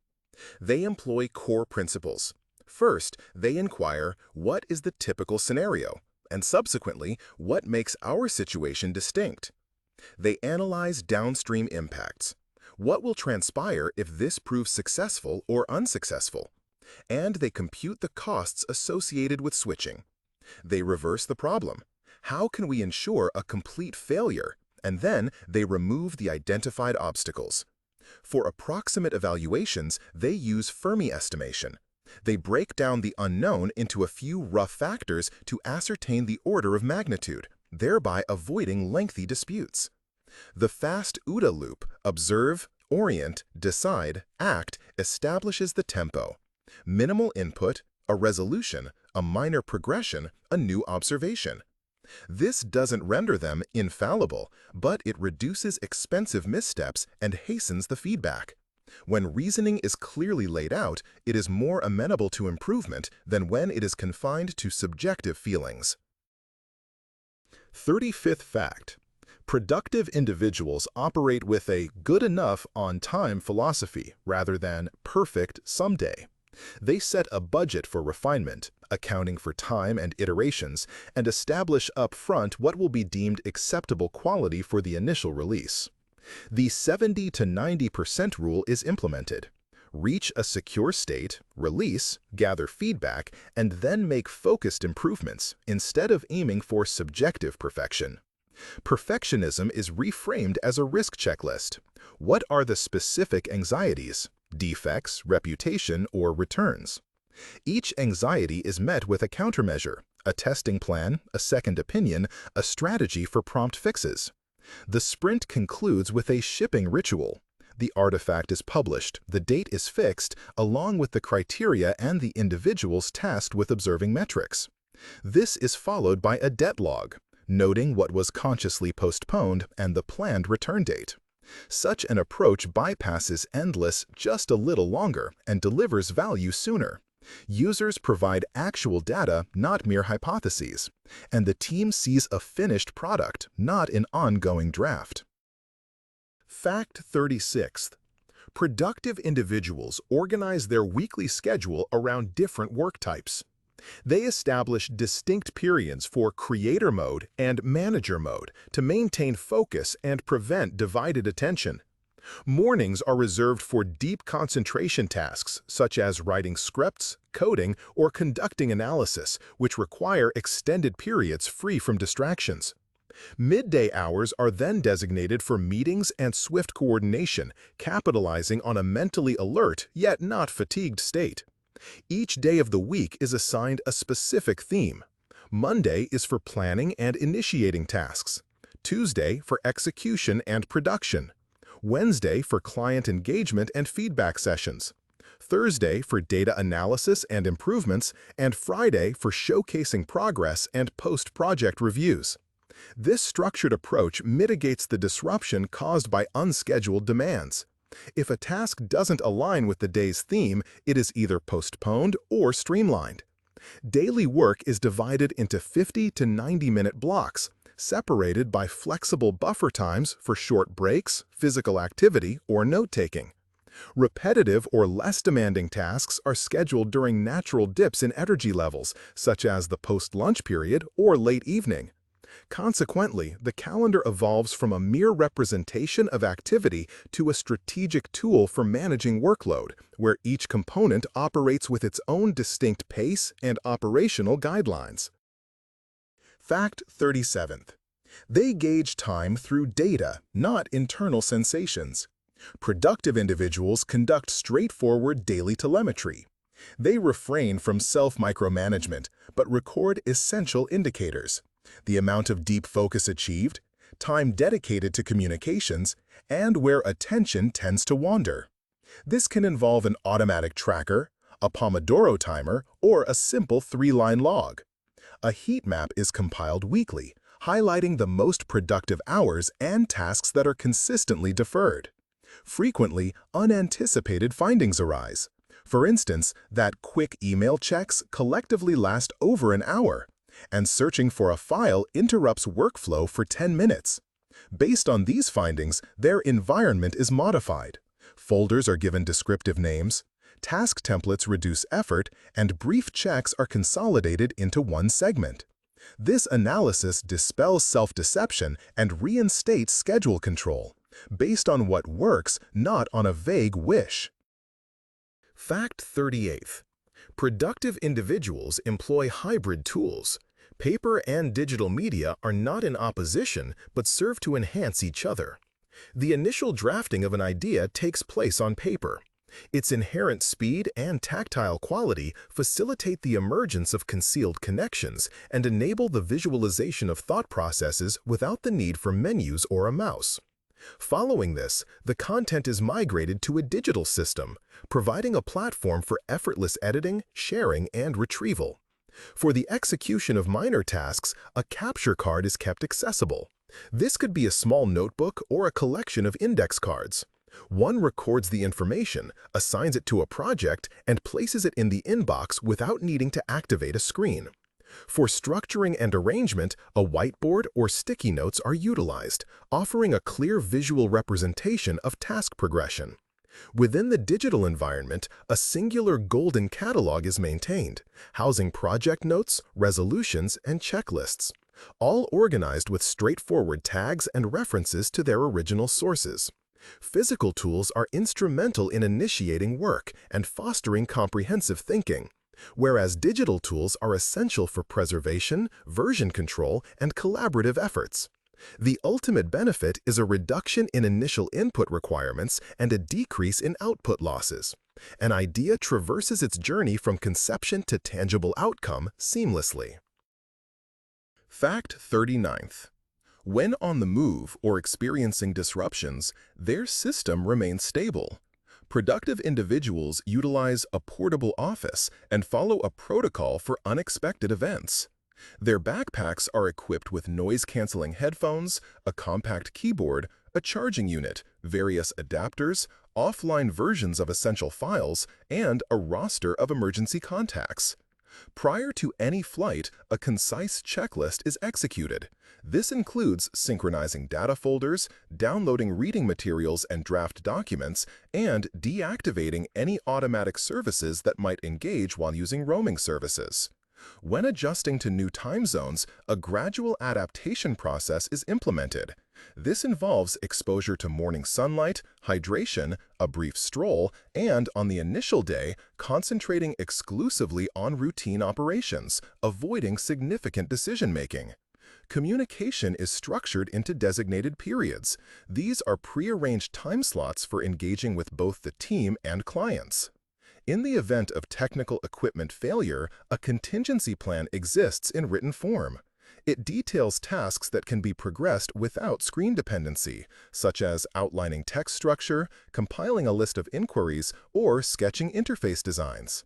They employ core principles. First, they inquire, what is the typical scenario? And subsequently, what makes our situation distinct? They analyze downstream impacts. What will transpire if this proves successful or unsuccessful? And they compute the costs associated with switching. They reverse the problem. How can we ensure a complete failure? And then they remove the identified obstacles. For approximate evaluations, they use Fermi estimation. They break down the unknown into a few rough factors to ascertain the order of magnitude, thereby avoiding lengthy disputes. The fast OODA loop, observe, orient, decide, act, establishes the tempo. Minimal input, a resolution, a minor progression, a new observation. This doesn't render them infallible, but it reduces expensive missteps and hastens the feedback. When reasoning is clearly laid out, it is more amenable to improvement than when it is confined to subjective feelings. 35th fact. Productive individuals operate with a good enough on time philosophy rather than perfect someday. They set a budget for refinement, accounting for time and iterations, and establish up front what will be deemed acceptable quality for the initial release. The 70 to 90% rule is implemented. Reach a secure state, release, gather feedback, and then make focused improvements instead of aiming for subjective perfection. Perfectionism is reframed as a risk checklist. What are the specific anxieties? Defects, reputation, or returns? Each anxiety is met with a countermeasure, a testing plan, a second opinion, a strategy for prompt fixes. The sprint concludes with a shipping ritual. The artifact is published, the date is fixed, along with the criteria and the individuals tasked with observing metrics. This is followed by a debt log, noting what was consciously postponed and the planned return date. Such an approach bypasses endless just a little longer and delivers value sooner. Users provide actual data, not mere hypotheses, and the team sees a finished product, not an ongoing draft. Fact 36th. Productive individuals organize their weekly schedule around different work types. They establish distinct periods for creator mode and manager mode to maintain focus and prevent divided attention. Mornings are reserved for deep concentration tasks such as writing scripts, coding, or conducting analysis, which require extended periods free from distractions. Midday hours are then designated for meetings and swift coordination, capitalizing on a mentally alert yet not fatigued state. Each day of the week is assigned a specific theme. Monday is for planning and initiating tasks. Tuesday for execution and production. Wednesday for client engagement and feedback sessions. Thursday for data analysis and improvements, and Friday for showcasing progress and post-project reviews. This structured approach mitigates the disruption caused by unscheduled demands. If a task doesn't align with the day's theme, it is either postponed or streamlined. Daily work is divided into 50 to 90-minute blocks, separated by flexible buffer times for short breaks, physical activity, or note-taking. Repetitive or less demanding tasks are scheduled during natural dips in energy levels, such as the post-lunch period or late evening. Consequently, the calendar evolves from a mere representation of activity to a strategic tool for managing workload, where each component operates with its own distinct pace and operational guidelines. Fact 37. They gauge time through data, not internal sensations. Productive individuals conduct straightforward daily telemetry. They refrain from self-micromanagement, but record essential indicators: the amount of deep focus achieved, time dedicated to communications, and where attention tends to wander. This can involve an automatic tracker, a Pomodoro timer, or a simple 3-line log. A heat map is compiled weekly, highlighting the most productive hours and tasks that are consistently deferred. Frequently, unanticipated findings arise. For instance, that quick email checks collectively last over an hour, and searching for a file interrupts workflow for 10 minutes. Based on these findings, their environment is modified. Folders are given descriptive names, task templates reduce effort, and brief checks are consolidated into one segment. This analysis dispels self-deception and reinstates schedule control, based on what works, not on a vague wish. Fact 38. Productive individuals employ hybrid tools. Paper and digital media are not in opposition, but serve to enhance each other. The initial drafting of an idea takes place on paper. Its inherent speed and tactile quality facilitate the emergence of concealed connections and enable the visualization of thought processes without the need for menus or a mouse. Following this, the content is migrated to a digital system, providing a platform for effortless editing, sharing, and retrieval. For the execution of minor tasks, a capture card is kept accessible. This could be a small notebook or a collection of index cards. One records the information, assigns it to a project, and places it in the inbox without needing to activate a screen. For structuring and arrangement, a whiteboard or sticky notes are utilized, offering a clear visual representation of task progression. Within the digital environment, a singular golden catalog is maintained, housing project notes, resolutions, and checklists, all organized with straightforward tags and references to their original sources. Physical tools are instrumental in initiating work and fostering comprehensive thinking, whereas digital tools are essential for preservation, version control, and collaborative efforts. The ultimate benefit is a reduction in initial input requirements and a decrease in output losses. An idea traverses its journey from conception to tangible outcome seamlessly. Fact 39th. When on the move or experiencing disruptions, their system remains stable. Productive individuals utilize a portable office and follow a protocol for unexpected events. Their backpacks are equipped with noise-canceling headphones, a compact keyboard, a charging unit, various adapters, offline versions of essential files, and a roster of emergency contacts. Prior to any flight, a concise checklist is executed. This includes synchronizing data folders, downloading reading materials and draft documents, and deactivating any automatic services that might engage while using roaming services. When adjusting to new time zones, a gradual adaptation process is implemented. This involves exposure to morning sunlight, hydration, a brief stroll, and, on the initial day, concentrating exclusively on routine operations, avoiding significant decision-making. Communication is structured into designated periods. These are prearranged time slots for engaging with both the team and clients. In the event of technical equipment failure, a contingency plan exists in written form. It details tasks that can be progressed without screen dependency, such as outlining text structure, compiling a list of inquiries, or sketching interface designs.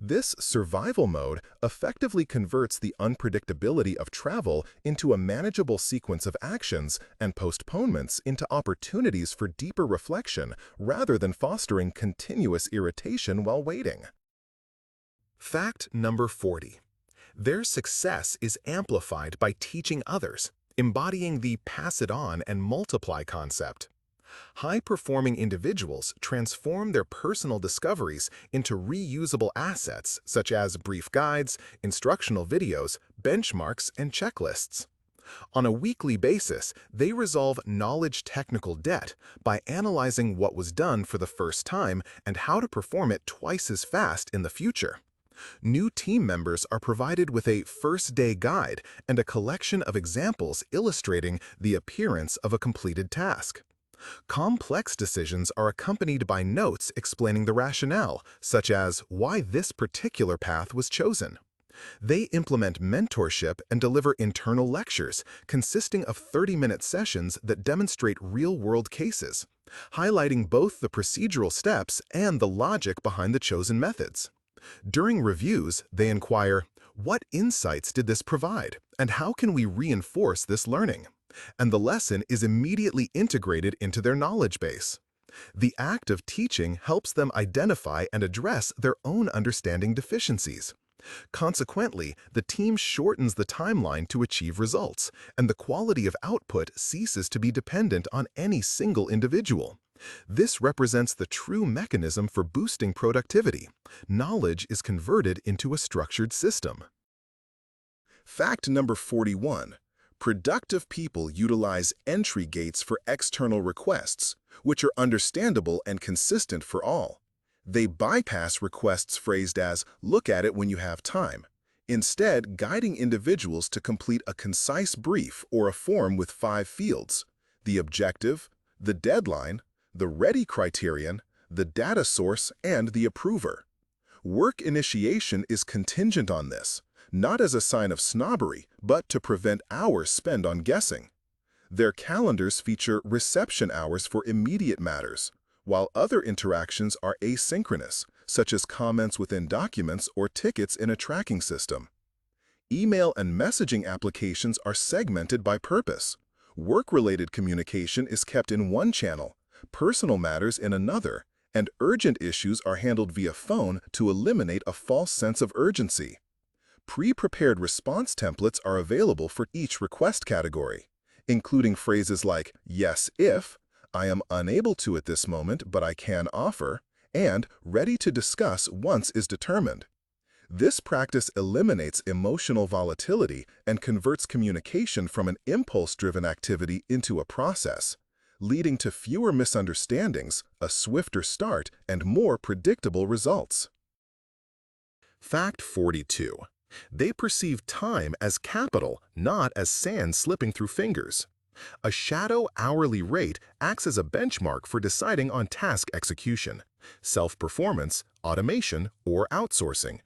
This survival mode effectively converts the unpredictability of travel into a manageable sequence of actions and postponements into opportunities for deeper reflection rather than fostering continuous irritation while waiting. Fact number 40. Their success is amplified by teaching others, embodying the pass it on and multiply concept. High-performing individuals transform their personal discoveries into reusable assets such as brief guides, instructional videos, benchmarks, and checklists. On a weekly basis, they resolve knowledge technical debt by analyzing what was done for the first time and how to perform it twice as fast in the future. New team members are provided with a first-day guide and a collection of examples illustrating the appearance of a completed task. Complex decisions are accompanied by notes explaining the rationale, such as why this particular path was chosen. They implement mentorship and deliver internal lectures consisting of 30-minute sessions that demonstrate real-world cases, highlighting both the procedural steps and the logic behind the chosen methods. During reviews, they inquire, what insights did this provide, and how can we reinforce this learning? And the lesson is immediately integrated into their knowledge base. The act of teaching helps them identify and address their own understanding deficiencies. Consequently, the team shortens the timeline to achieve results, and the quality of output ceases to be dependent on any single individual. This represents the true mechanism for boosting productivity. Knowledge is converted into a structured system. Fact number 41. Productive people utilize entry gates for external requests, which are understandable and consistent for all. They bypass requests phrased as, look at it when you have time, instead guiding individuals to complete a concise brief or a form with 5 fields: the objective, the deadline, the ready criterion, the data source, and the approver. Work initiation is contingent on this, not as a sign of snobbery, but to prevent hours spent on guessing. Their calendars feature reception hours for immediate matters, while other interactions are asynchronous, such as comments within documents or tickets in a tracking system. Email and messaging applications are segmented by purpose. Work-related communication is kept in one channel, personal matters in another, and urgent issues are handled via phone to eliminate a false sense of urgency. Pre-prepared response templates are available for each request category, including phrases like, yes if, I am unable to at this moment but I can offer, and ready to discuss once is determined. This practice eliminates emotional volatility and converts communication from an impulse-driven activity into a process, leading to fewer misunderstandings, a swifter start, and more predictable results. Fact 42. They perceive time as capital, not as sand slipping through fingers. A shadow hourly rate acts as a benchmark for deciding on task execution, self-performance, automation, or outsourcing.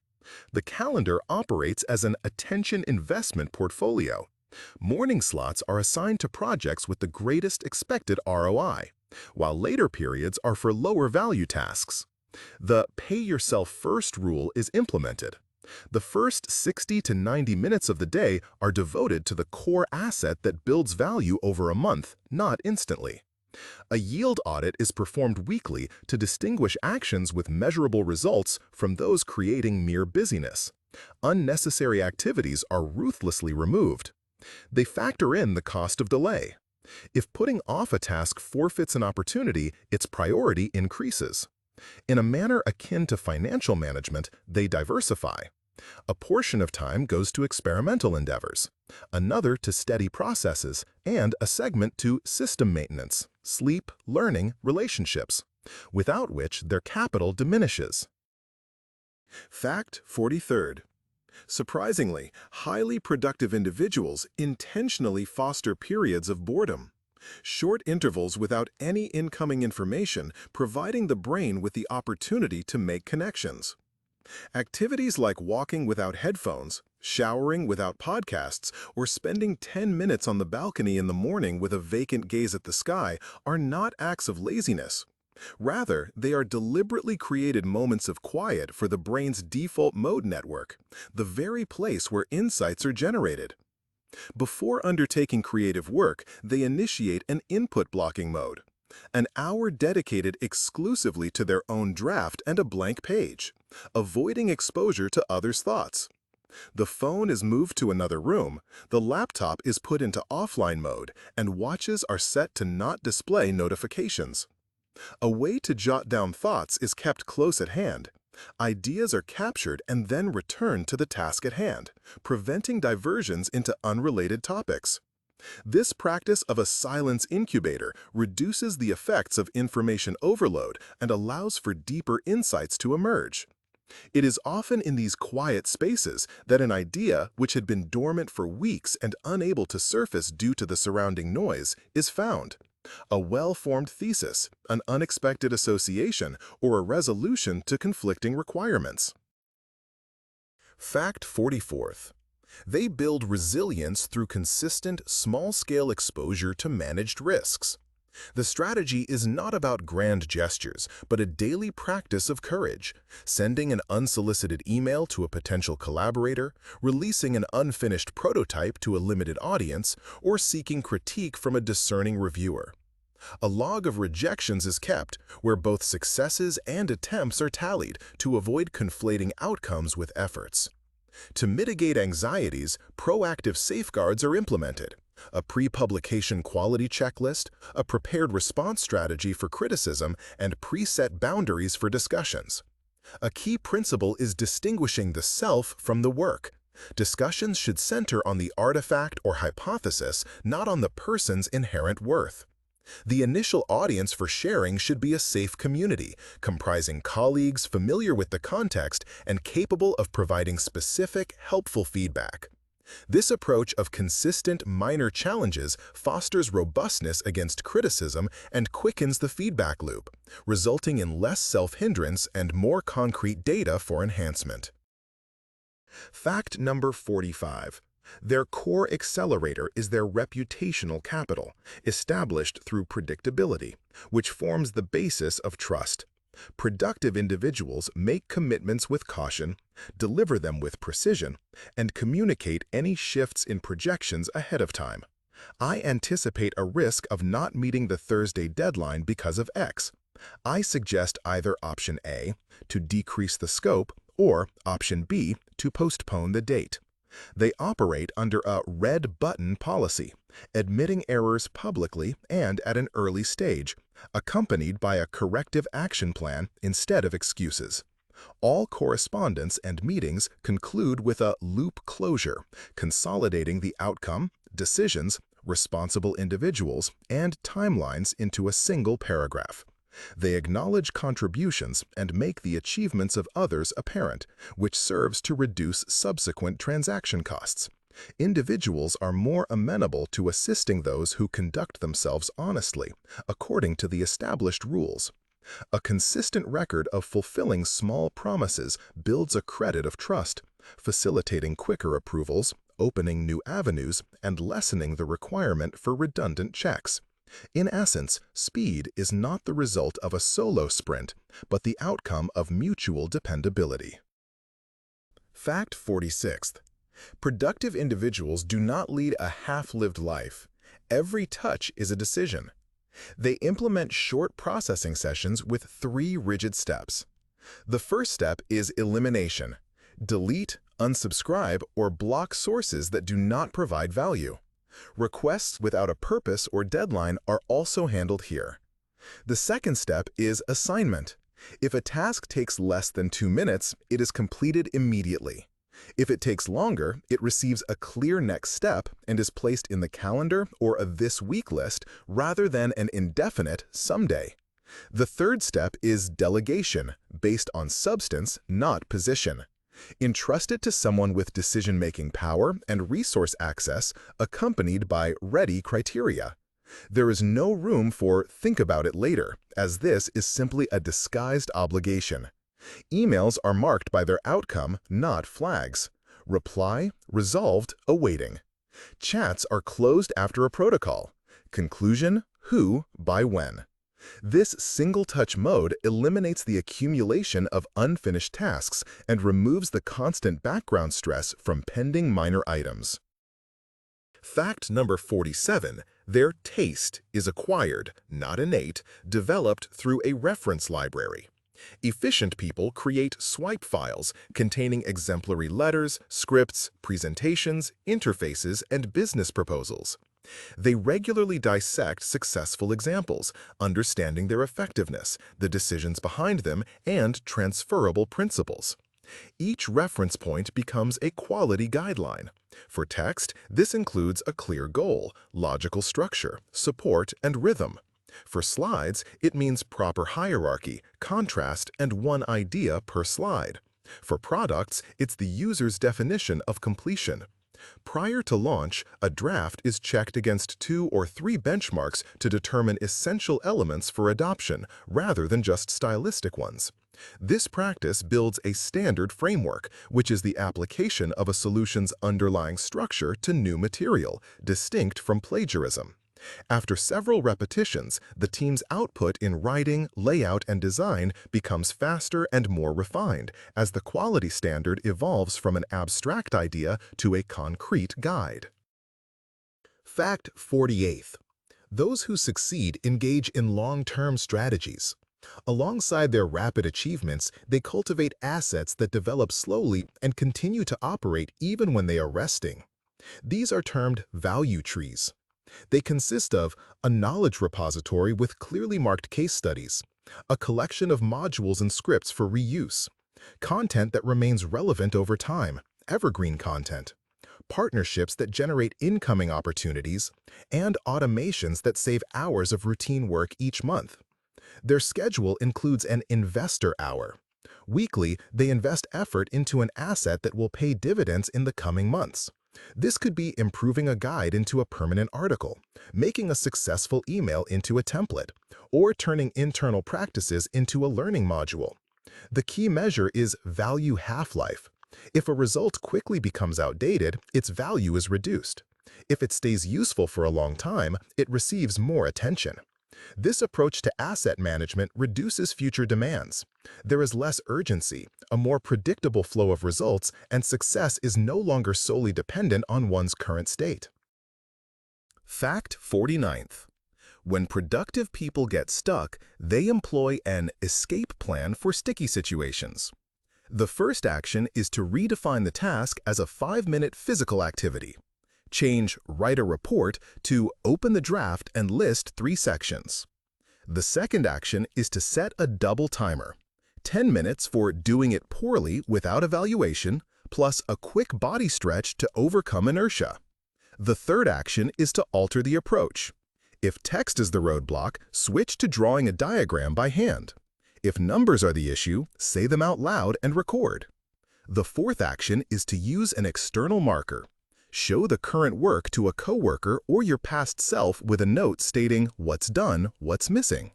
The calendar operates as an attention investment portfolio. Morning slots are assigned to projects with the greatest expected ROI, while later periods are for lower value tasks. The pay yourself first rule is implemented. The first 60 to 90 minutes of the day are devoted to the core asset that builds value over a month, not instantly. A yield audit is performed weekly to distinguish actions with measurable results from those creating mere busyness. Unnecessary activities are ruthlessly removed. They factor in the cost of delay. If putting off a task forfeits an opportunity, its priority increases. In a manner akin to financial management, they diversify. A portion of time goes to experimental endeavors, another to steady processes, and a segment to system maintenance, sleep, learning, relationships, without which their capital diminishes. Fact 43. Surprisingly, highly productive individuals intentionally foster periods of boredom. Short intervals without any incoming information, providing the brain with the opportunity to make connections. Activities like walking without headphones, showering without podcasts, or spending 10 minutes on the balcony in the morning with a vacant gaze at the sky are not acts of laziness. Rather, they are deliberately created moments of quiet for the brain's default mode network, the very place where insights are generated. Before undertaking creative work, they initiate an input blocking mode, an hour dedicated exclusively to their own draft and a blank page, avoiding exposure to others' thoughts. The phone is moved to another room, the laptop is put into offline mode, and watches are set to not display notifications. A way to jot down thoughts is kept close at hand. Ideas are captured and then returned to the task at hand, preventing diversions into unrelated topics. This practice of a silence incubator reduces the effects of information overload and allows for deeper insights to emerge. It is often in these quiet spaces that an idea, which had been dormant for weeks and unable to surface due to the surrounding noise, is found. A well-formed thesis, an unexpected association, or a resolution to conflicting requirements. Fact 44th. They build resilience through consistent, small-scale exposure to managed risks. The strategy is not about grand gestures, but a daily practice of courage, sending an unsolicited email to a potential collaborator, releasing an unfinished prototype to a limited audience, or seeking critique from a discerning reviewer. A log of rejections is kept, where both successes and attempts are tallied to avoid conflating outcomes with efforts. To mitigate anxieties, proactive safeguards are implemented. A pre-publication quality checklist, a prepared response strategy for criticism, and preset boundaries for discussions. A key principle is distinguishing the self from the work. Discussions should center on the artifact or hypothesis, not on the person's inherent worth. The initial audience for sharing should be a safe community, comprising colleagues familiar with the context and capable of providing specific, helpful feedback. This approach of consistent minor challenges fosters robustness against criticism and quickens the feedback loop, resulting in less self-hindrance and more concrete data for enhancement. Fact number 45. Their core accelerator is their reputational capital, established through predictability, which forms the basis of trust. Productive individuals make commitments with caution, deliver them with precision, and communicate any shifts in projections ahead of time. I anticipate a risk of not meeting the Thursday deadline because of X. I suggest either option A, to decrease the scope, or option B, to postpone the date. They operate under a red button policy, admitting errors publicly and at an early stage, accompanied by a corrective action plan instead of excuses. All correspondence and meetings conclude with a loop closure, consolidating the outcome, decisions, responsible individuals, and timelines into a single paragraph. They acknowledge contributions and make the achievements of others apparent, which serves to reduce subsequent transaction costs. Individuals are more amenable to assisting those who conduct themselves honestly, according to the established rules. A consistent record of fulfilling small promises builds a credit of trust, facilitating quicker approvals, opening new avenues, and lessening the requirement for redundant checks. In essence, speed is not the result of a solo sprint, but the outcome of mutual dependability. Fact 46. Productive individuals do not lead a half-lived life. Every touch is a decision. They implement short processing sessions with 3 rigid steps. The first step is elimination. Delete, unsubscribe, or block sources that do not provide value. Requests without a purpose or deadline are also handled here. The second step is assignment. If a task takes less than 2 minutes, it is completed immediately. If it takes longer, it receives a clear next step and is placed in the calendar or a this week list rather than an indefinite someday. The third step is delegation, based on substance, not position. Entrust it to someone with decision-making power and resource access, accompanied by ready criteria. There is no room for think about it later, as this is simply a disguised obligation. Emails are marked by their outcome, not flags. Reply, resolved, awaiting. Chats are closed after a protocol. Conclusion, who, by when. This single-touch mode eliminates the accumulation of unfinished tasks and removes the constant background stress from pending minor items. Fact number 47, their taste is acquired, not innate, developed through a reference library. Efficient people create swipe files containing exemplary letters, scripts, presentations, interfaces, and business proposals. They regularly dissect successful examples, understanding their effectiveness, the decisions behind them, and transferable principles. Each reference point becomes a quality guideline. For text, this includes a clear goal, logical structure, support, and rhythm. For slides, it means proper hierarchy, contrast, and one idea per slide. For products, it's the user's definition of completion. Prior to launch, a draft is checked against 2 or 3 benchmarks to determine essential elements for adoption, rather than just stylistic ones. This practice builds a standard framework, which is the application of a solution's underlying structure to new material, distinct from plagiarism. After several repetitions, the team's output in writing, layout, and design becomes faster and more refined as the quality standard evolves from an abstract idea to a concrete guide. Fact 48. Those who succeed engage in long-term strategies. Alongside their rapid achievements, they cultivate assets that develop slowly and continue to operate even when they are resting. These are termed value trees. They consist of a knowledge repository with clearly marked case studies, a collection of modules and scripts for reuse, content that remains relevant over time, evergreen content, partnerships that generate incoming opportunities, and automations that save hours of routine work each month. Their schedule includes an investor hour. Weekly, they invest effort into an asset that will pay dividends in the coming months. This could be improving a guide into a permanent article, making a successful email into a template, or turning internal practices into a learning module. The key measure is value half-life. If a result quickly becomes outdated, its value is reduced. If it stays useful for a long time, it receives more attention. This approach to asset management reduces future demands. There is less urgency, a more predictable flow of results, and success is no longer solely dependent on one's current state. Fact 49th. When productive people get stuck, they employ an escape plan for sticky situations. The first action is to redefine the task as a 5-minute physical activity. Change "write a report" to "open the draft and list 3 sections." The second action is to set a double timer, 10 minutes for doing it poorly without evaluation, plus a quick body stretch to overcome inertia. The third action is to alter the approach. If text is the roadblock, switch to drawing a diagram by hand. If numbers are the issue, say them out loud and record. The fourth action is to use an external marker. Show the current work to a coworker or your past self with a note stating what's done, what's missing.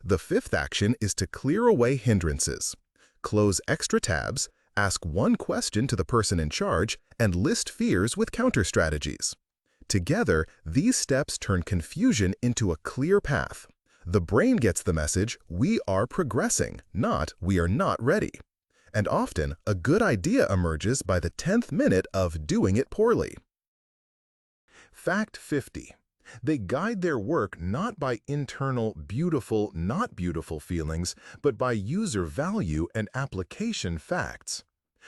The fifth action is to clear away hindrances. Close extra tabs, ask one question to the person in charge, and list fears with counter strategies. Together, these steps turn confusion into a clear path. The brain gets the message, "We are progressing," not "We are not ready." And often, a good idea emerges by the 10th minute of doing it poorly. Fact 50. They guide their work not by internal beautiful, not beautiful feelings, but by user value and application facts.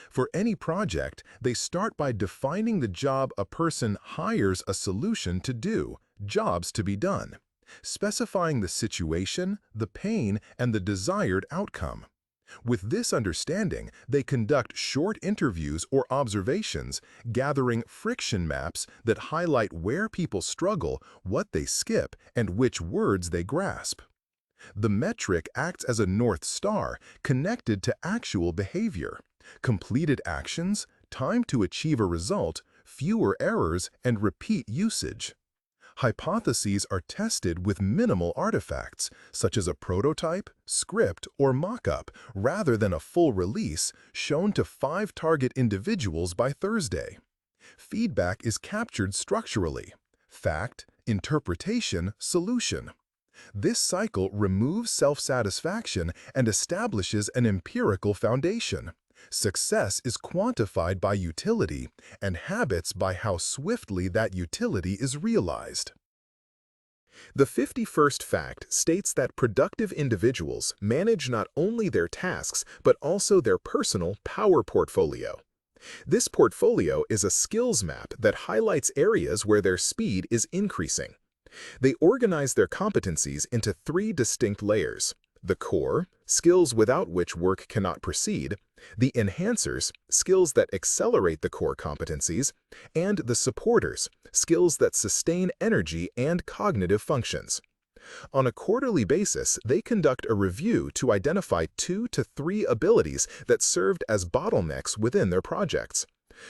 For any project, they start by defining the job a person hires a solution to do, jobs to be done, specifying the situation, the pain, and the desired outcome. With this understanding, they conduct short interviews or observations, gathering friction maps that highlight where people struggle, what they skip, and which words they grasp. The metric acts as a North Star connected to actual behavior, completed actions, time to achieve a result, fewer errors, and repeat usage. Hypotheses are tested with minimal artifacts, such as a prototype, script, or mock-up, rather than a full release shown to 5 target individuals by Thursday. Feedback is captured structurally: fact, interpretation, solution. This cycle removes self-satisfaction and establishes an empirical foundation. Success is quantified by utility, and habits by how swiftly that utility is realized. The 51st fact states that productive individuals manage not only their tasks but also their personal power portfolio. This portfolio is a skills map that highlights areas where their speed is increasing. They organize their competencies into three distinct layers: the core, skills without which work cannot proceed; the enhancers, skills that accelerate the core competencies; and the supporters, skills that sustain energy and cognitive functions. On a quarterly basis, they conduct a review to identify 2 to 3 abilities that served as bottlenecks within their projects.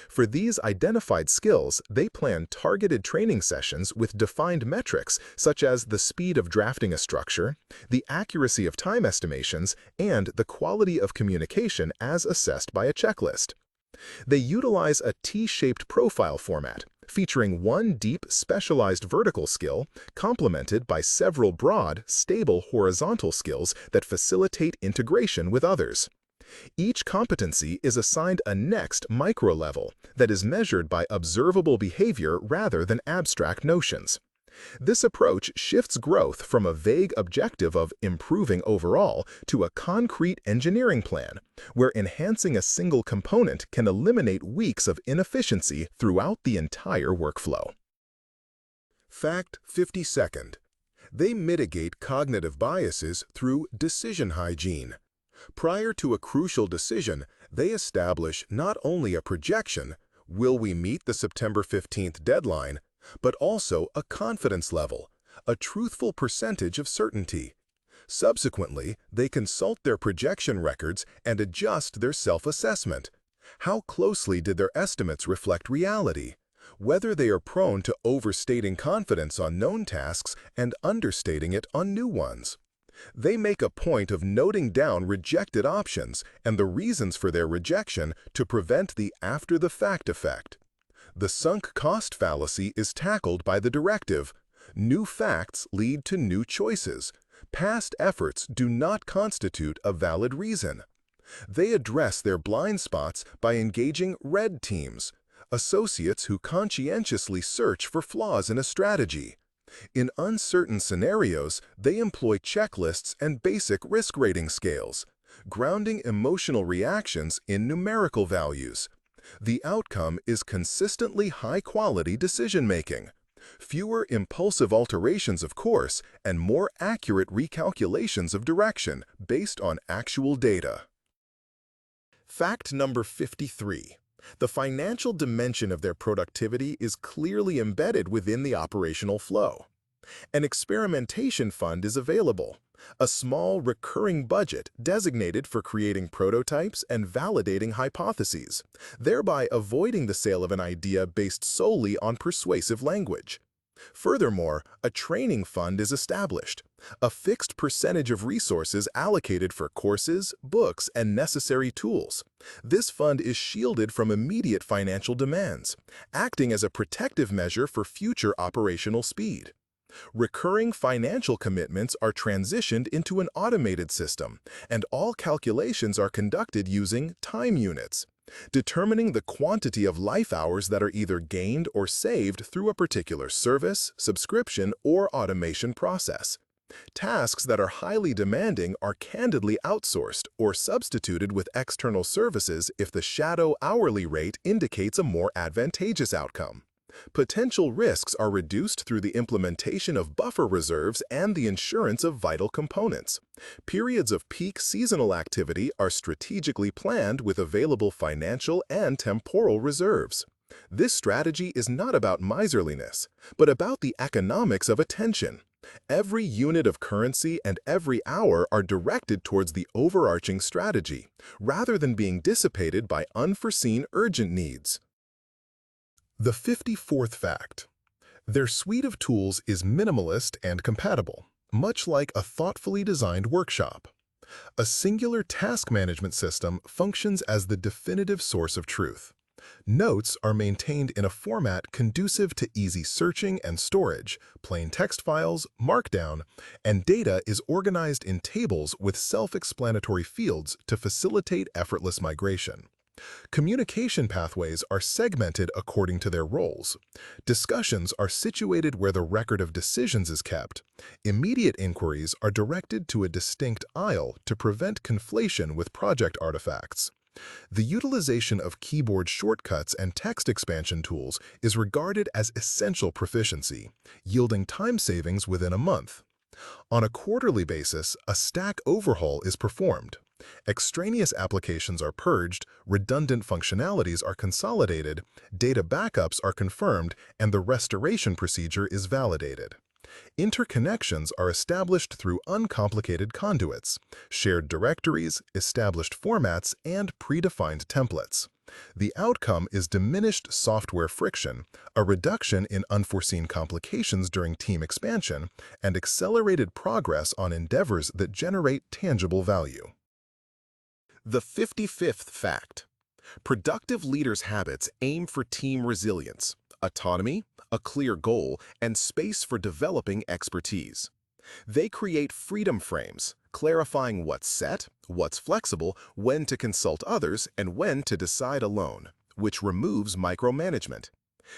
For these identified skills, they plan targeted training sessions with defined metrics such as the speed of drafting a structure, the accuracy of time estimations, and the quality of communication as assessed by a checklist. They utilize a T-shaped profile format, featuring one deep, specialized vertical skill, complemented by several broad, stable horizontal skills that facilitate integration with others. Each competency is assigned a next micro-level that is measured by observable behavior rather than abstract notions. This approach shifts growth from a vague objective of improving overall to a concrete engineering plan, where enhancing a single component can eliminate weeks of inefficiency throughout the entire workflow. Fact 52nd. They mitigate cognitive biases through decision hygiene. Prior to a crucial decision, they establish not only a projection, will we meet the September 15th deadline, but also a confidence level, a truthful percentage of certainty. Subsequently, they consult their projection records and adjust their self-assessment. How closely did their estimates reflect reality? Whether they are prone to overstating confidence on known tasks and understating it on new ones. They make a point of noting down rejected options and the reasons for their rejection to prevent the after-the-fact effect. The sunk cost fallacy is tackled by the directive: new facts lead to new choices. Past efforts do not constitute a valid reason. They address their blind spots by engaging red teams, associates who conscientiously search for flaws in a strategy. In uncertain scenarios, they employ checklists and basic risk rating scales, grounding emotional reactions in numerical values. The outcome is consistently high-quality decision-making, fewer impulsive alterations of course, and more accurate recalculations of direction based on actual data. Fact number 53. The financial dimension of their productivity is clearly embedded within the operational flow. An experimentation fund is available, a small recurring budget designated for creating prototypes and validating hypotheses, thereby avoiding the sale of an idea based solely on persuasive language. Furthermore, a training fund is established, a fixed percentage of resources allocated for courses, books, and necessary tools. This fund is shielded from immediate financial demands, acting as a protective measure for future operational speed. Recurring financial commitments are transitioned into an automated system, and all calculations are conducted using time units, determining the quantity of life hours that are either gained or saved through a particular service, subscription, or automation process. Tasks that are highly demanding are candidly outsourced or substituted with external services if the shadow hourly rate indicates a more advantageous outcome. Potential risks are reduced through the implementation of buffer reserves and the insurance of vital components. Periods of peak seasonal activity are strategically planned with available financial and temporal reserves. This strategy is not about miserliness, but about the economics of attention. Every unit of currency and every hour are directed towards the overarching strategy, rather than being dissipated by unforeseen urgent needs. The 54th fact. Their suite of tools is minimalist and compatible, much like a thoughtfully designed workshop. A singular task management system functions as the definitive source of truth. Notes are maintained in a format conducive to easy searching and storage, plain text files, Markdown, and data is organized in tables with self-explanatory fields to facilitate effortless migration. Communication pathways are segmented according to their roles. Discussions are situated where the record of decisions is kept. Immediate inquiries are directed to a distinct aisle to prevent conflation with project artifacts. The utilization of keyboard shortcuts and text expansion tools is regarded as essential proficiency, yielding time savings within a month. On a quarterly basis, a stack overhaul is performed. Extraneous applications are purged, redundant functionalities are consolidated, data backups are confirmed, and the restoration procedure is validated. Interconnections are established through uncomplicated conduits, shared directories, established formats, and predefined templates. The outcome is diminished software friction, a reduction in unforeseen complications during team expansion, and accelerated progress on endeavors that generate tangible value. The 55th fact: productive leaders' habits aim for team resilience, autonomy, a clear goal, and space for developing expertise. They create freedom frames, clarifying what's set, what's flexible, when to consult others, and when to decide alone, which removes micromanagement.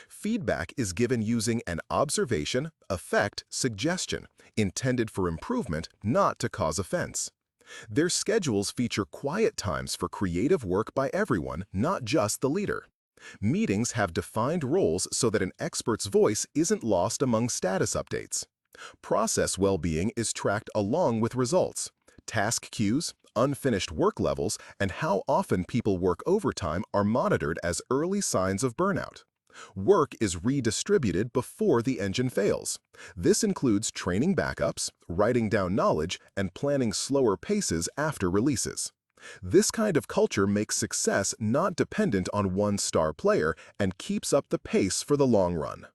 Feedback is given using an observation, effect, suggestion, intended for improvement, not to cause offense. Their schedules feature quiet times for creative work by everyone, not just the leader. Meetings have defined roles so that an expert's voice isn't lost among status updates. Process well-being is tracked along with results. Task queues, unfinished work levels, and how often people work overtime are monitored as early signs of burnout. Work is redistributed before the engine fails. This includes training backups, writing down knowledge, and planning slower paces after releases. This kind of culture makes success not dependent on one star player and keeps up the pace for the long run.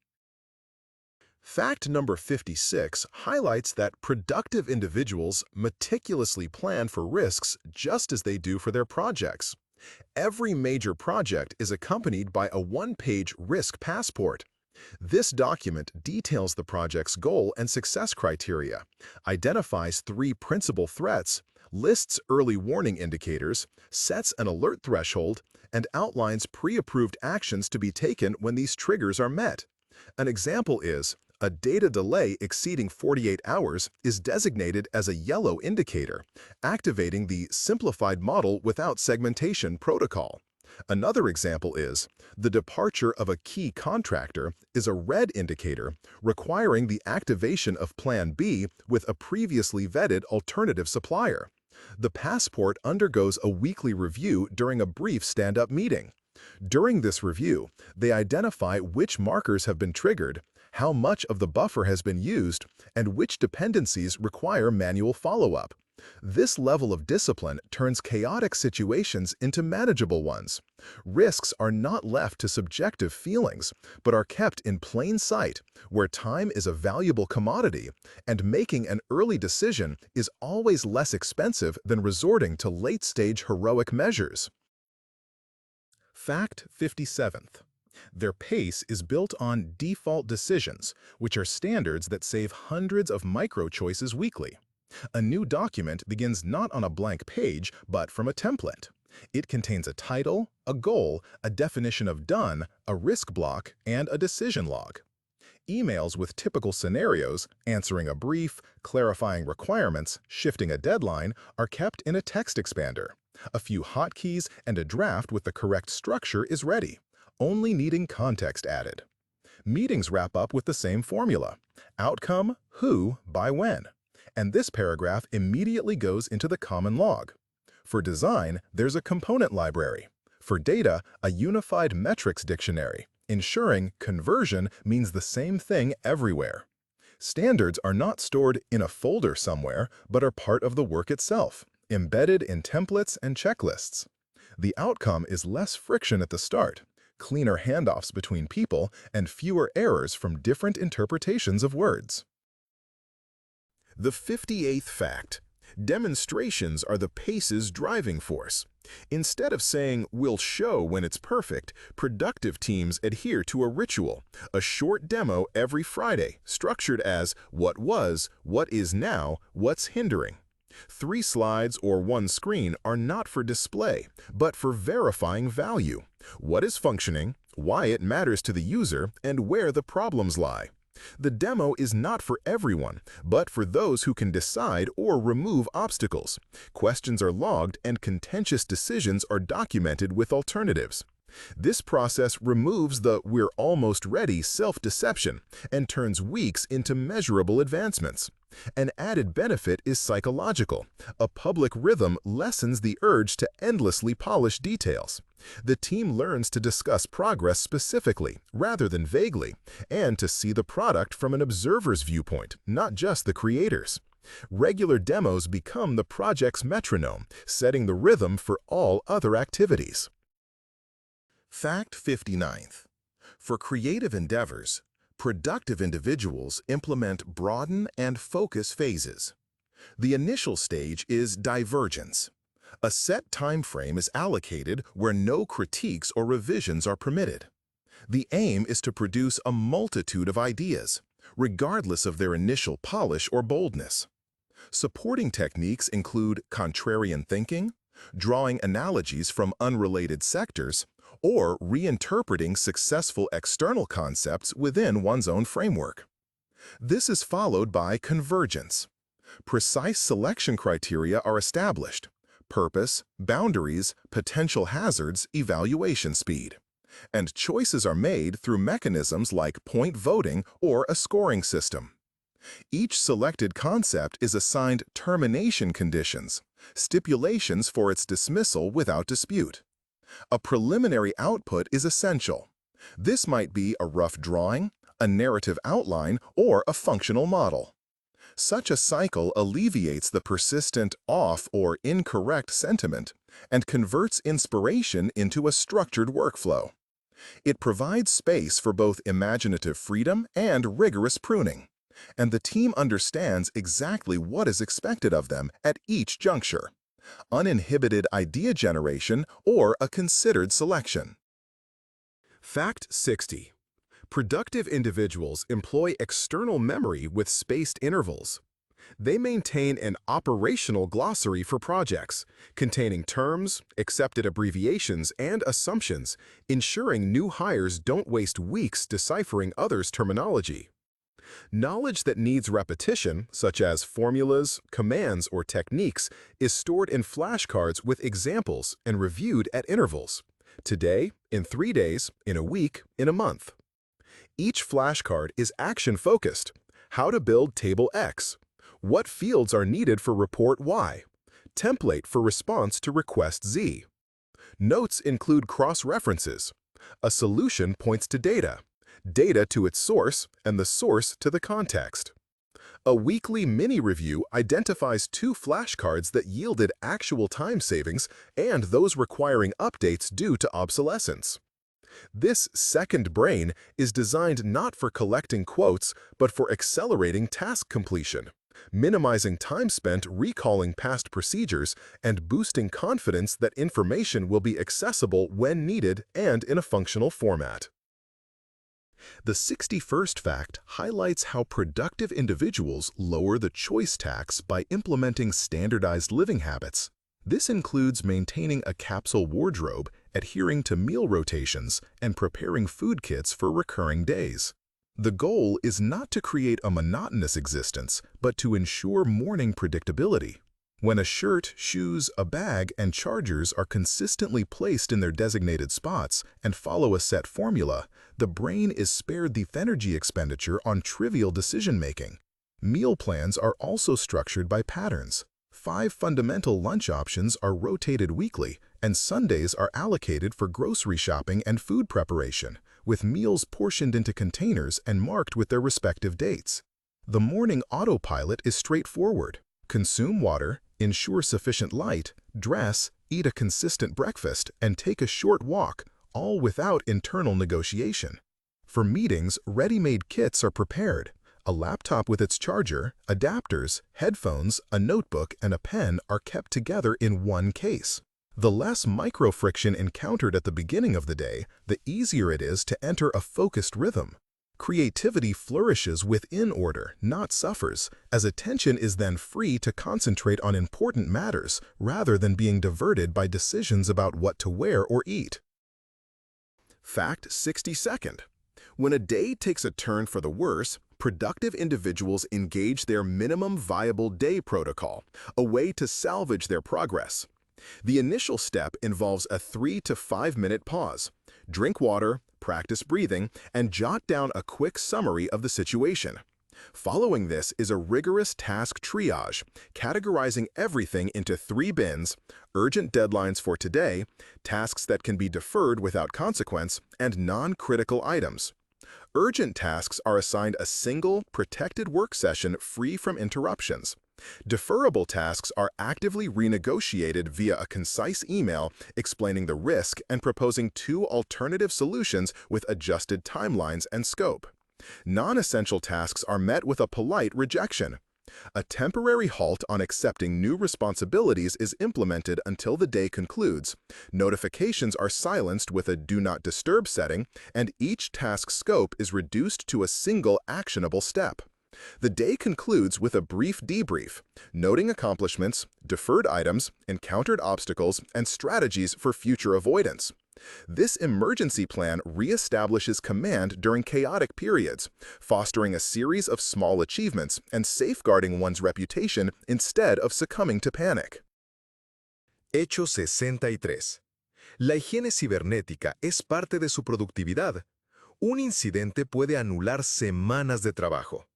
Fact number 56 highlights that productive individuals meticulously plan for risks just as they do for their projects. Every major project is accompanied by a one-page risk passport. This document details the project's goal and success criteria, identifies 3 principal threats, lists early warning indicators, sets an alert threshold, and outlines pre-approved actions to be taken when these triggers are met. An example is, a data delay exceeding 48 hours is designated as a yellow indicator, activating the simplified model without segmentation protocol. Another example is, the departure of a key contractor is a red indicator, requiring the activation of Plan B with a previously vetted alternative supplier. The passport undergoes a weekly review during a brief stand-up meeting. During this review, they identify which markers have been triggered, how much of the buffer has been used, and which dependencies require manual follow-up. This level of discipline turns chaotic situations into manageable ones. Risks are not left to subjective feelings, but are kept in plain sight, where time is a valuable commodity, and making an early decision is always less expensive than resorting to late-stage heroic measures. Fact 57th. Their pace is built on default decisions, which are standards that save hundreds of micro-choices weekly. A new document begins not on a blank page, but from a template. It contains a title, a goal, a definition of done, a risk block, and a decision log. Emails with typical scenarios, answering a brief, clarifying requirements, shifting a deadline, are kept in a text expander. A few hotkeys and a draft with the correct structure is ready, only needing context added. Meetings wrap up with the same formula: outcome, who, by when. And this paragraph immediately goes into the common log. For design, there's a component library. For data, a unified metrics dictionary, ensuring conversion means the same thing everywhere. Standards are not stored in a folder somewhere, but are part of the work itself, embedded in templates and checklists. The outcome is less friction at the start, cleaner handoffs between people, and fewer errors from different interpretations of words. The 58th fact: Demonstrations are the pace's driving force. Instead of saying, "we'll show when it's perfect," productive teams adhere to a ritual, a short demo every Friday, structured as what was, what is now, what's hindering. 3 slides or 1 screen are not for display, but for verifying value. What is functioning, why it matters to the user, and where the problems lie. The demo is not for everyone, but for those who can decide or remove obstacles. Questions are logged and contentious decisions are documented with alternatives. This process removes the "we're almost ready" self-deception and turns weeks into measurable advancements. An added benefit is psychological. A public rhythm lessens the urge to endlessly polish details. The team learns to discuss progress specifically, rather than vaguely, and to see the product from an observer's viewpoint, not just the creator's. Regular demos become the project's metronome, setting the rhythm for all other activities. Fact 59th. For creative endeavors, productive individuals implement broaden and focus phases. The initial stage is divergence. A set time frame is allocated where no critiques or revisions are permitted. The aim is to produce a multitude of ideas, regardless of their initial polish or boldness. Supporting techniques include contrarian thinking, drawing analogies from unrelated sectors, or reinterpreting successful external concepts within one's own framework. This is followed by convergence. Precise selection criteria are established: purpose, boundaries, potential hazards, evaluation speed. And choices are made through mechanisms like point voting or a scoring system. Each selected concept is assigned termination conditions, stipulations for its dismissal without dispute. A preliminary output is essential. This might be a rough drawing, a narrative outline, or a functional model. Such a cycle alleviates the persistent off or incorrect sentiment and converts inspiration into a structured workflow. It provides space for both imaginative freedom and rigorous pruning, and the team understands exactly what is expected of them at each juncture: uninhibited idea generation or a considered selection. Fact 60. Productive individuals employ external memory with spaced intervals. They maintain an operational glossary for projects, containing terms, accepted abbreviations, and assumptions, ensuring new hires don't waste weeks deciphering others' terminology. Knowledge that needs repetition, such as formulas, commands, or techniques, is stored in flashcards with examples and reviewed at intervals: today, in 3 days, in a week, in a month. Each flashcard is action-focused: how to build table X, what fields are needed for report Y, template for response to request Z. Notes include cross-references. A solution points to data, data to its source, and the source to the context. A weekly mini-review identifies 2 flashcards that yielded actual time savings and those requiring updates due to obsolescence. This second brain is designed not for collecting quotes, but for accelerating task completion, minimizing time spent recalling past procedures, and boosting confidence that information will be accessible when needed and in a functional format. The 61st fact highlights how productive individuals lower the choice tax by implementing standardized living habits. This includes maintaining a capsule wardrobe, adhering to meal rotations, and preparing food kits for recurring days. The goal is not to create a monotonous existence, but to ensure morning predictability. When a shirt, shoes, a bag, and chargers are consistently placed in their designated spots and follow a set formula, the brain is spared the energy expenditure on trivial decision-making. Meal plans are also structured by patterns. 5 fundamental lunch options are rotated weekly, and Sundays are allocated for grocery shopping and food preparation, with meals portioned into containers and marked with their respective dates. The morning autopilot is straightforward: consume water, ensure sufficient light, dress, eat a consistent breakfast, and take a short walk, all without internal negotiation. For meetings, ready-made kits are prepared. A laptop with its charger, adapters, headphones, a notebook, and a pen are kept together in one case. The less micro-friction encountered at the beginning of the day, the easier it is to enter a focused rhythm. Creativity flourishes within order, not suffers, as attention is then free to concentrate on important matters rather than being diverted by decisions about what to wear or eat. Fact 62nd. When a day takes a turn for the worse, productive individuals engage their minimum viable day protocol, a way to salvage their progress. The initial step involves a 3 to 5 minute pause. Drink water, practice breathing, and jot down a quick summary of the situation. Following this is a rigorous task triage, categorizing everything into 3 bins: urgent deadlines for today, tasks that can be deferred without consequence, and non-critical items. Urgent tasks are assigned a single, protected work session free from interruptions. Deferrable tasks are actively renegotiated via a concise email explaining the risk and proposing 2 alternative solutions with adjusted timelines and scope. Non-essential tasks are met with a polite rejection. A temporary halt on accepting new responsibilities is implemented until the day concludes. Notifications are silenced with a Do Not Disturb setting, and each task scope is reduced to a single actionable step. The day concludes with a brief debrief, noting accomplishments, deferred items, encountered obstacles, and strategies for future avoidance. This emergency plan reestablishes command during chaotic periods, fostering a series of small achievements and safeguarding one's reputation instead of succumbing to panic. Hecho 63. La higiene cibernética es parte de su productividad. Un incidente puede anular semanas de trabajo.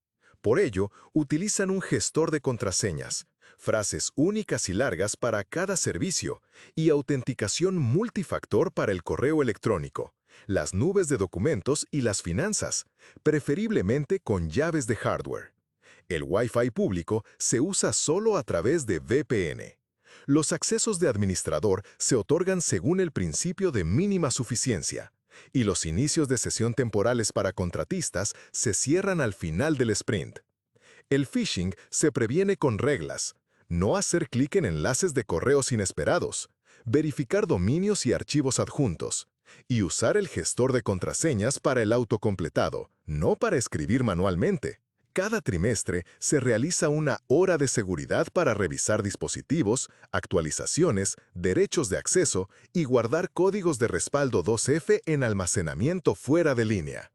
Por ello, utilizan un gestor de contraseñas, frases únicas y largas para cada servicio y autenticación multifactor para el correo electrónico, las nubes de documentos y las finanzas, preferiblemente con llaves de hardware. El Wi-Fi público se usa solo a través de VPN. Los accesos de administrador se otorgan según el principio de mínima suficiencia, y los inicios de sesión temporales para contratistas se cierran al final del sprint. El phishing se previene con reglas: no hacer clic en enlaces de correos inesperados, verificar dominios y archivos adjuntos, y usar el gestor de contraseñas para el autocompletado, no para escribir manualmente. Cada trimestre se realiza una hora de seguridad para revisar dispositivos, actualizaciones, derechos de acceso y guardar códigos de respaldo 2F en almacenamiento fuera de línea.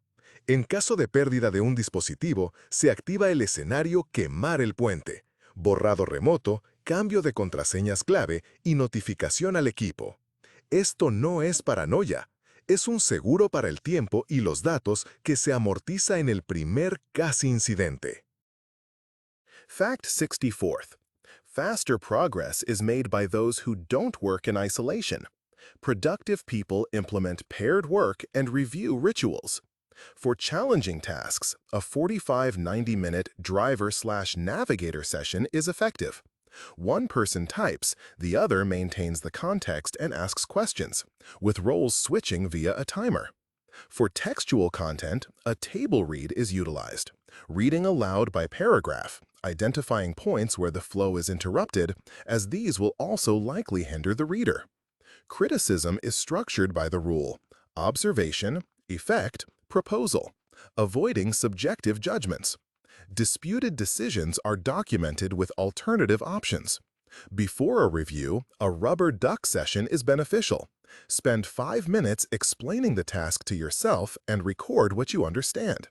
En caso de pérdida de un dispositivo, se activa el escenario Quemar el puente, borrado remoto, cambio de contraseñas clave y notificación al equipo. Esto no es paranoia. Es un seguro para el tiempo y los datos que se amortiza en el primer casi incidente. Fact 64th. Faster progress is made by those who don't work in isolation. Productive people implement paired work and review rituals. For challenging tasks, a 45-90-minute driver/navigator session is effective. One person types, the other maintains the context and asks questions, with roles switching via a timer. For textual content, a table read is utilized, reading aloud by paragraph, identifying points where the flow is interrupted, as these will also likely hinder the reader. Criticism is structured by the rule: observation, effect, proposal, avoiding subjective judgments. Disputed decisions are documented with alternative options. Before a review, a rubber duck session is beneficial. Spend 5 minutes explaining the task to yourself and record what you understand.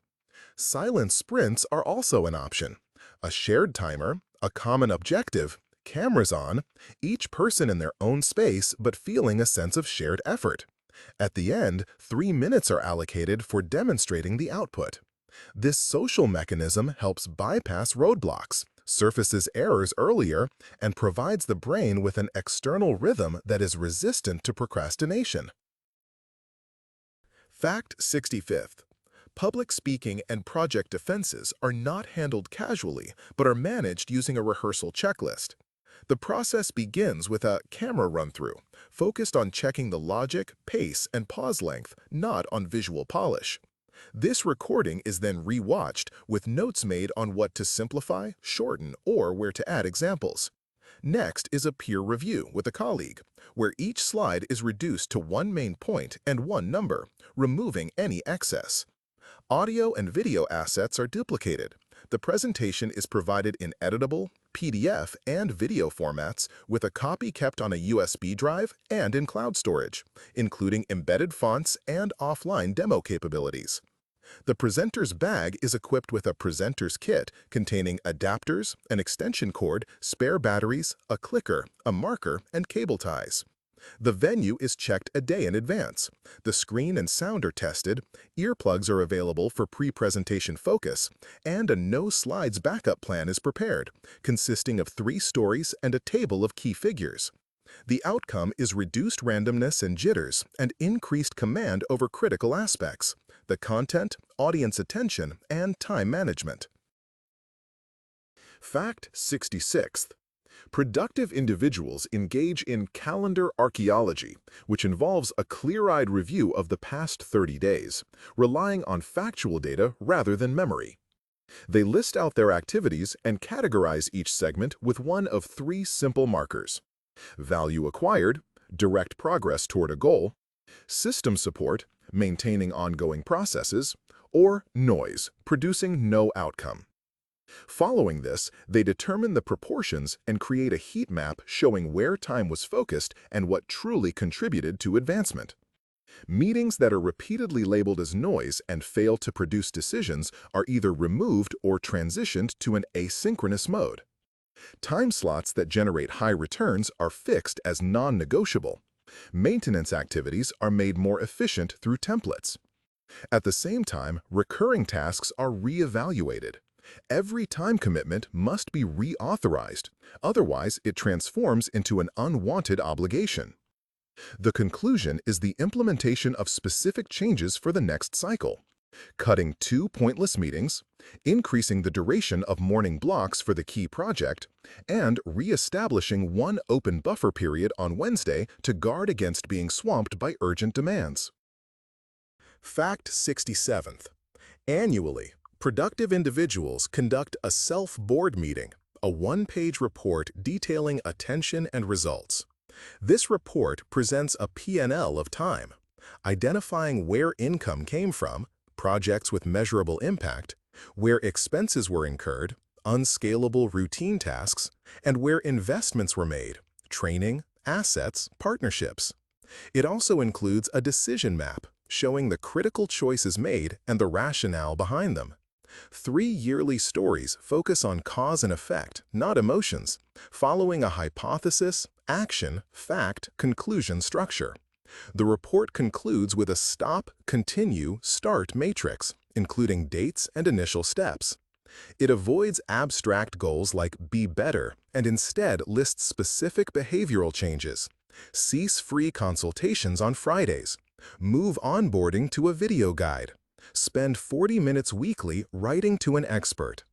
Silent sprints are also an option. A shared timer, a common objective, cameras on, each person in their own space but feeling a sense of shared effort. At the end, 3 minutes are allocated for demonstrating the output. This social mechanism helps bypass roadblocks, surfaces errors earlier, and provides the brain with an external rhythm that is resistant to procrastination. Fact 65th. Public speaking and project defenses are not handled casually, but are managed using a rehearsal checklist. The process begins with a camera run-through, focused on checking the logic, pace, and pause length, not on visual polish. This recording is then re-watched with notes made on what to simplify, shorten, or where to add examples. Next is a peer review with a colleague, where each slide is reduced to one main point and one number, removing any excess. Audio and video assets are duplicated. The presentation is provided in editable, PDF, and video formats with a copy kept on a USB drive and in cloud storage, including embedded fonts and offline demo capabilities. The presenter's bag is equipped with a presenter's kit containing adapters, an extension cord, spare batteries, a clicker, a marker, and cable ties. The venue is checked a day in advance. The screen and sound are tested, earplugs are available for pre-presentation focus, and a no-slides backup plan is prepared, consisting of 3 stories and a table of key figures. The outcome is reduced randomness and jitters and increased command over critical aspects: the content, audience attention, and time management. Fact 66th. Productive individuals engage in calendar archaeology, which involves a clear-eyed review of the past 30 days, relying on factual data rather than memory. They list out their activities and categorize each segment with one of 3 simple markers: value acquired, direct progress toward a goal; system support, maintaining ongoing processes; or noise, producing no outcome. Following this, they determine the proportions and create a heat map showing where time was focused and what truly contributed to advancement. Meetings that are repeatedly labeled as noise and fail to produce decisions are either removed or transitioned to an asynchronous mode. Time slots that generate high returns are fixed as non-negotiable. Maintenance activities are made more efficient through templates. At the same time, recurring tasks are re-evaluated. Every time commitment must be reauthorized, otherwise it transforms into an unwanted obligation. The conclusion is the implementation of specific changes for the next cycle: cutting 2 pointless meetings, increasing the duration of morning blocks for the key project, and re-establishing 1 open buffer period on Wednesday to guard against being swamped by urgent demands. Fact 67th. Annually, productive individuals conduct a self-board meeting, a 1-page report detailing attention and results. This report presents a P&L of time, identifying where income came from, projects with measurable impact, where expenses were incurred, unscalable routine tasks, and where investments were made, training, assets, partnerships. It also includes a decision map showing the critical choices made and the rationale behind them. 3 yearly stories focus on cause and effect, not emotions, following a hypothesis, action, fact, conclusion structure. The report concludes with a stop, continue, start matrix, including dates and initial steps. It avoids abstract goals like be better and instead lists specific behavioral changes. Cease free consultations on Fridays. Move onboarding to a video guide. Spend 40 minutes weekly writing to an expert.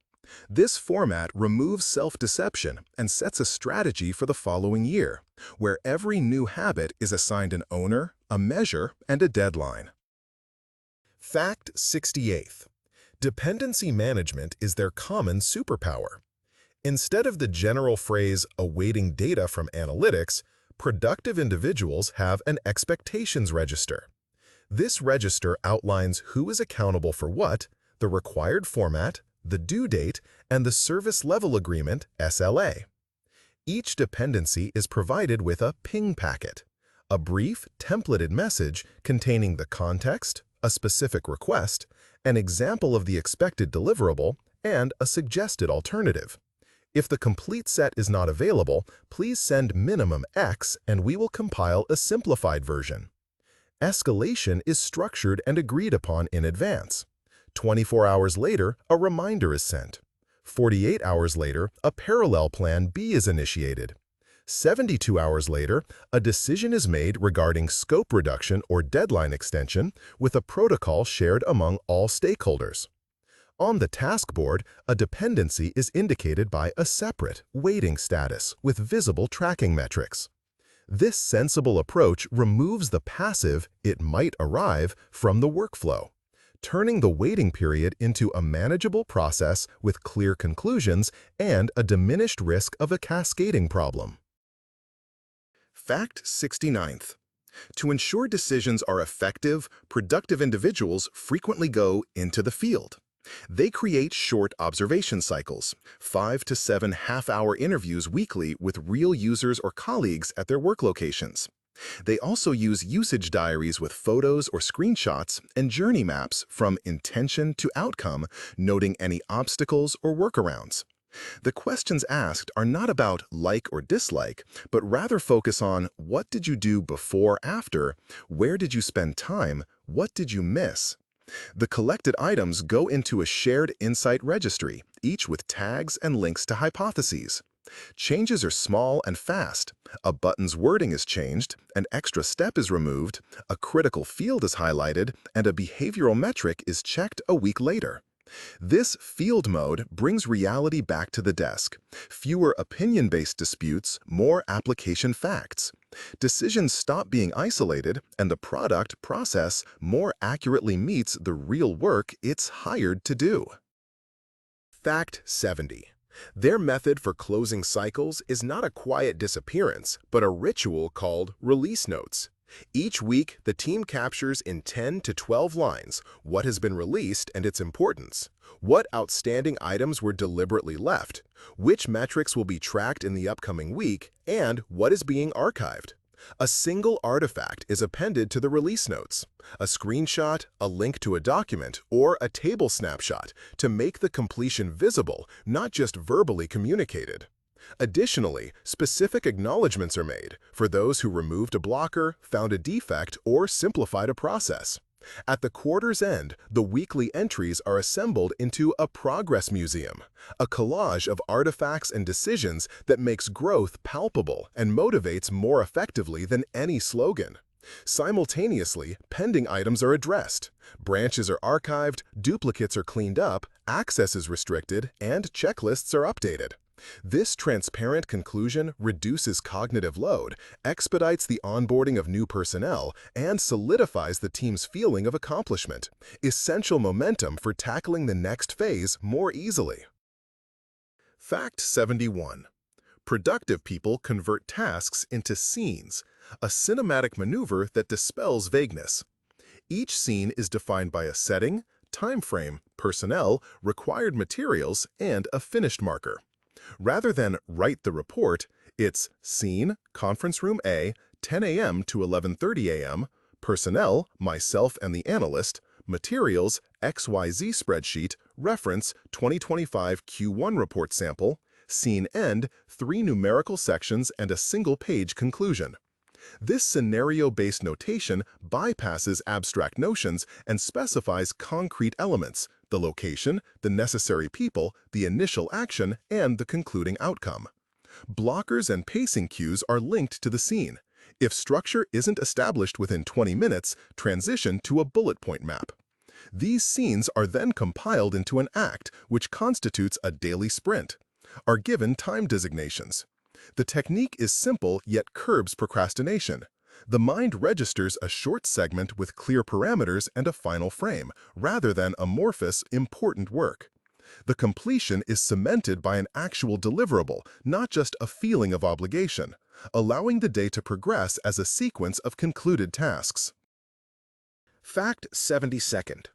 This format removes self-deception and sets a strategy for the following year, where every new habit is assigned an owner, a measure, and a deadline. Fact 68th. Dependency management is their common superpower. Instead of the general phrase awaiting data from analytics, productive individuals have an expectations register. This register outlines who is accountable for what, the required format, the due date, and the service level agreement (SLA). Each dependency is provided with a ping packet, a brief, templated message containing the context, a specific request, an example of the expected deliverable, and a suggested alternative. If the complete set is not available, please send minimum X and we will compile a simplified version. Escalation is structured and agreed upon in advance. 24 hours later, a reminder is sent. 48 hours later, a parallel plan B is initiated. 72 hours later, a decision is made regarding scope reduction or deadline extension with a protocol shared among all stakeholders. On the task board, a dependency is indicated by a separate, waiting status with visible tracking metrics. This sensible approach removes the passive "it might arrive" from the workflow. turning the waiting period into a manageable process with clear conclusions and a diminished risk of a cascading problem. Fact 69th. To ensure decisions are effective, productive individuals frequently go into the field. They create short observation cycles, 5 to 7 half-hour interviews weekly with real users or colleagues at their work locations. They also use usage diaries with photos or screenshots and journey maps from intention to outcome, noting any obstacles or workarounds. The questions asked are not about like or dislike, but rather focus on what did you do before, after, where did you spend time, what did you miss. The collected items go into a shared insight registry, each with tags and links to hypotheses. Changes are small and fast. A button's wording is changed, an extra step is removed, a critical field is highlighted, and a behavioral metric is checked a week later. This field mode brings reality back to the desk. Fewer opinion-based disputes, more application facts. Decisions stop being isolated, and the product process more accurately meets the real work it's hired to do. Fact 70. Their method for closing cycles is not a quiet disappearance, but a ritual called release notes. Each week, the team captures in 10 to 12 lines what has been released and its importance, what outstanding items were deliberately left, which metrics will be tracked in the upcoming week, and what is being archived. A single artifact is appended to the release notes, a screenshot, a link to a document, or a table snapshot to make the completion visible, not just verbally communicated. Additionally, specific acknowledgments are made for those who removed a blocker, found a defect, or simplified a process. At the quarter's end, the weekly entries are assembled into a progress museum, a collage of artifacts and decisions that makes growth palpable and motivates more effectively than any slogan. Simultaneously, pending items are addressed, branches are archived, duplicates are cleaned up, access is restricted, and checklists are updated. This transparent conclusion reduces cognitive load, expedites the onboarding of new personnel, and solidifies the team's feeling of accomplishment, essential momentum for tackling the next phase more easily. Fact 71. Productive people convert tasks into scenes, a cinematic maneuver that dispels vagueness. Each scene is defined by a setting, time frame, personnel, required materials, and a finished marker. Rather than write the report, it's scene, conference room A, 10 a.m. to 11:30 a.m., personnel, myself and the analyst, materials, XYZ spreadsheet, reference, 2025 Q1 report sample, scene end, 3 numerical sections and a single-page conclusion. This scenario-based notation bypasses abstract notions and specifies concrete elements, the location, the necessary people, the initial action, and the concluding outcome. Blockers and pacing cues are linked to the scene. If structure isn't established within 20 minutes, transition to a bullet point map. These scenes are then compiled into an act, which constitutes a daily sprint, are given time designations. The technique is simple yet curbs procrastination. The mind registers a short segment with clear parameters and a final frame, rather than amorphous, important work. The completion is cemented by an actual deliverable, not just a feeling of obligation, allowing the day to progress as a sequence of concluded tasks. Fact 72nd.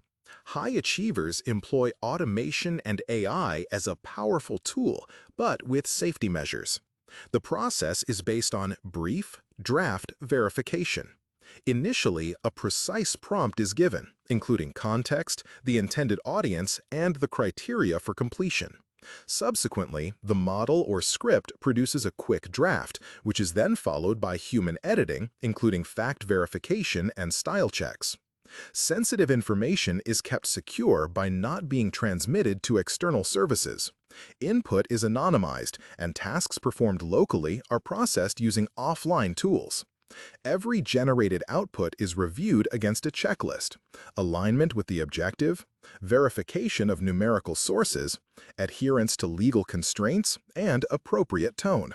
High achievers employ automation and AI as a powerful tool, but with safety measures. The process is based on brief, draft verification. Initially, a precise prompt is given, including context, the intended audience, and the criteria for completion. Subsequently, the model or script produces a quick draft, which is then followed by human editing, including fact verification and style checks. Sensitive information is kept secure by not being transmitted to external services. Input is anonymized, and tasks performed locally are processed using offline tools. Every generated output is reviewed against a checklist: alignment with the objective, verification of numerical sources, adherence to legal constraints, and appropriate tone.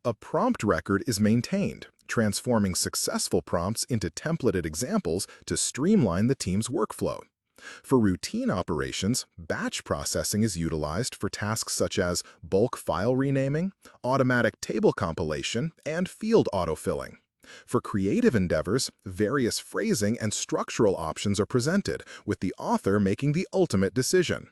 A prompt record is maintained, transforming successful prompts into templated examples to streamline the team's workflow. For routine operations, batch processing is utilized for tasks such as bulk file renaming, automatic table compilation, and field autofilling. For creative endeavors, various phrasing and structural options are presented, with the author making the ultimate decision.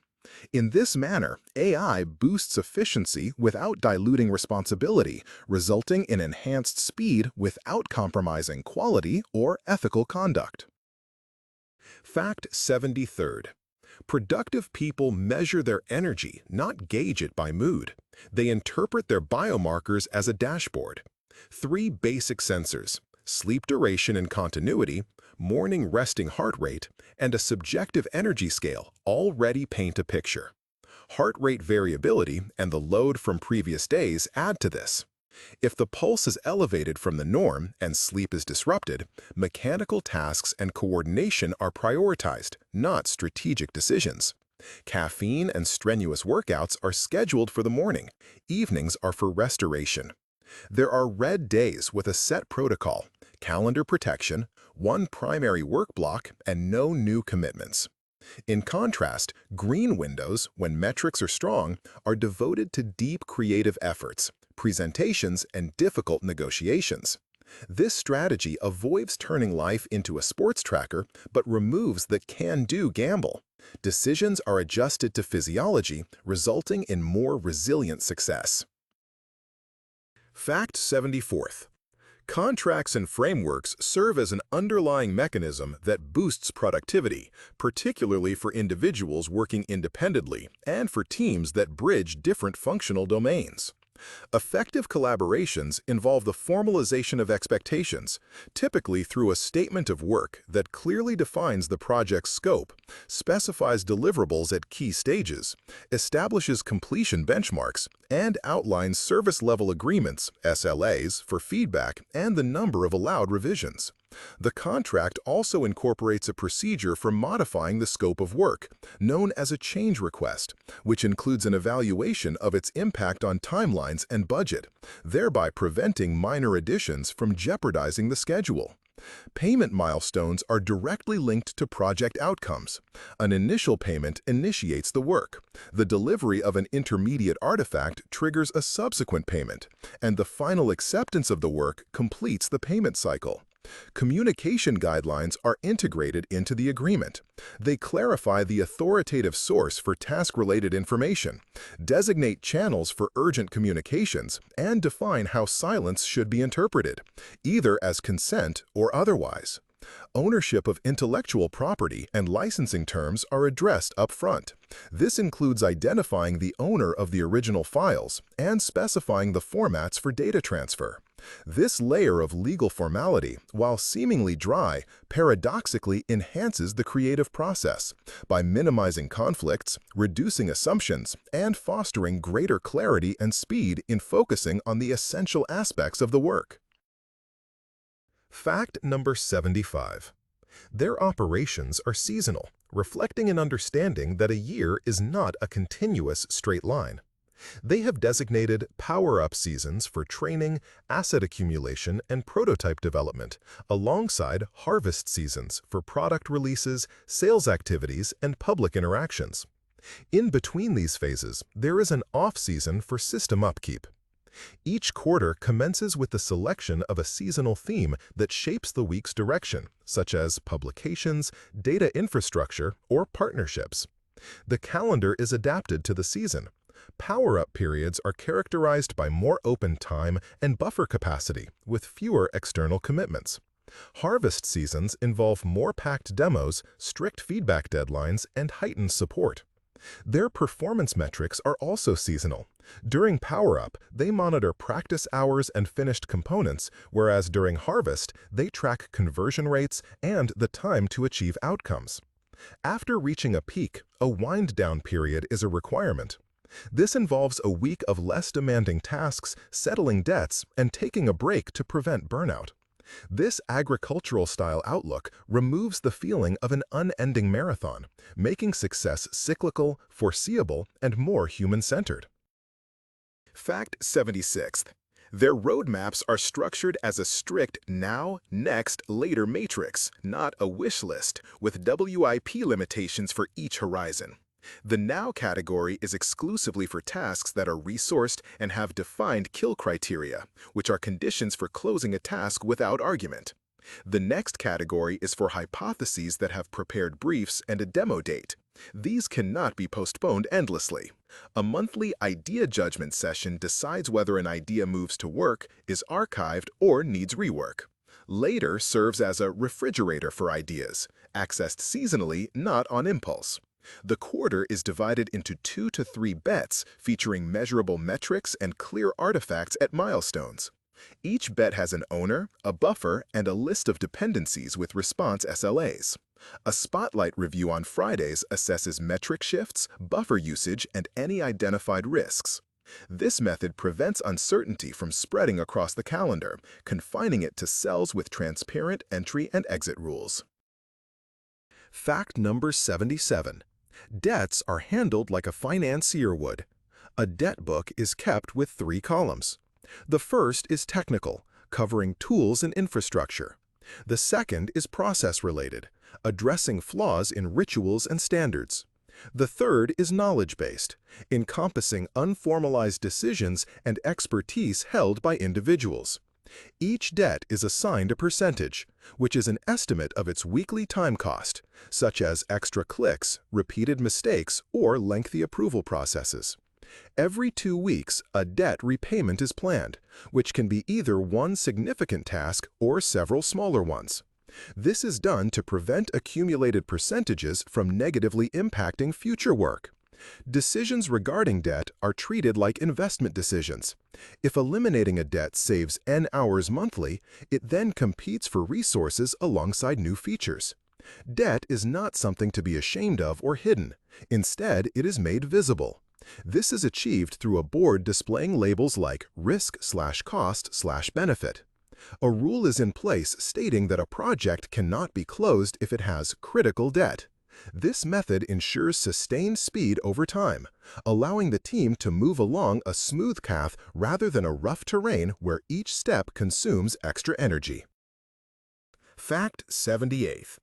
In this manner, AI boosts efficiency without diluting responsibility, resulting in enhanced speed without compromising quality or ethical conduct. Fact 73rd. Productive people measure their energy, not gauge it by mood. They interpret their biomarkers as a dashboard. 3 basic sensors: sleep duration and continuity, morning resting heart rate, and a subjective energy scale already paint a picture. Heart rate variability and the load from previous days add to this. If the pulse is elevated from the norm and sleep is disrupted, mechanical tasks and coordination are prioritized, not strategic decisions. Caffeine and strenuous workouts are scheduled for the morning. Evenings are for restoration. There are red days with a set protocol, calendar protection, one primary work block, and no new commitments. In contrast, green windows, when metrics are strong, are devoted to deep creative efforts, presentations, and difficult negotiations. This strategy avoids turning life into a sports tracker, but removes the can-do gamble. Decisions are adjusted to physiology, resulting in more resilient success. Fact 74th. Contracts and frameworks serve as an underlying mechanism that boosts productivity, particularly for individuals working independently and for teams that bridge different functional domains. Effective collaborations involve the formalization of expectations, typically through a statement of work that clearly defines the project's scope, specifies deliverables at key stages, establishes completion benchmarks, and outlines service-level agreements, SLAs, for feedback and the number of allowed revisions. The contract also incorporates a procedure for modifying the scope of work, known as a change request, which includes an evaluation of its impact on timelines and budget, thereby preventing minor additions from jeopardizing the schedule. Payment milestones are directly linked to project outcomes. An initial payment initiates the work. The delivery of an intermediate artifact triggers a subsequent payment, and the final acceptance of the work completes the payment cycle. Communication guidelines are integrated into the agreement. They clarify the authoritative source for task-related information, designate channels for urgent communications, and define how silence should be interpreted, either as consent or otherwise. Ownership of intellectual property and licensing terms are addressed up front. This includes identifying the owner of the original files and specifying the formats for data transfer. This layer of legal formality, while seemingly dry, paradoxically enhances the creative process by minimizing conflicts, reducing assumptions, and fostering greater clarity and speed in focusing on the essential aspects of the work. Fact number 75. Their operations are seasonal, reflecting an understanding that a year is not a continuous straight line. They have designated power-up seasons for training, asset accumulation, and prototype development, alongside harvest seasons for product releases, sales activities, and public interactions. In between these phases, there is an off-season for system upkeep. Each quarter commences with the selection of a seasonal theme that shapes the week's direction, such as publications, data infrastructure, or partnerships. The calendar is adapted to the season. Power-up periods are characterized by more open time and buffer capacity, with fewer external commitments. Harvest seasons involve more packed demos, strict feedback deadlines, and heightened support. Their performance metrics are also seasonal. During Power-Up, they monitor practice hours and finished components, whereas during Harvest, they track conversion rates and the time to achieve outcomes. After reaching a peak, a wind-down period is a requirement. This involves a week of less demanding tasks, settling debts, and taking a break to prevent burnout. This agricultural-style outlook removes the feeling of an unending marathon, making success cyclical, foreseeable, and more human-centered. Fact 76. Their roadmaps are structured as a strict now, next, later matrix, not a wish list, with WIP limitations for each horizon. The now category is exclusively for tasks that are resourced and have defined kill criteria, which are conditions for closing a task without argument. The next category is for hypotheses that have prepared briefs and a demo date. These cannot be postponed endlessly. A monthly idea judgment session decides whether an idea moves to work, is archived, or needs rework. Later serves as a refrigerator for ideas, accessed seasonally, not on impulse. The quarter is divided into 2 to 3 bets featuring measurable metrics and clear artifacts at milestones. Each bet has an owner, a buffer, and a list of dependencies with response SLAs. A spotlight review on Fridays assesses metric shifts, buffer usage, and any identified risks. This method prevents uncertainty from spreading across the calendar, confining it to cells with transparent entry and exit rules. Fact number 77. Debts are handled like a financier would. A debt book is kept with 3 columns. The first is technical, covering tools and infrastructure. The second is process-related, addressing flaws in rituals and standards. The third is knowledge-based, encompassing unformalized decisions and expertise held by individuals. Each debt is assigned a percentage, which is an estimate of its weekly time cost, such as extra clicks, repeated mistakes, or lengthy approval processes. Every 2 weeks, a debt repayment is planned, which can be either one significant task or several smaller ones. This is done to prevent accumulated percentages from negatively impacting future work. Decisions regarding debt are treated like investment decisions. If eliminating a debt saves N hours monthly, it then competes for resources alongside new features. Debt is not something to be ashamed of or hidden. Instead, it is made visible. This is achieved through a board displaying labels like risk/cost/benefit. A rule is in place stating that a project cannot be closed if it has critical debt. This method ensures sustained speed over time, allowing the team to move along a smooth path rather than a rough terrain where each step consumes extra energy. Fact 78.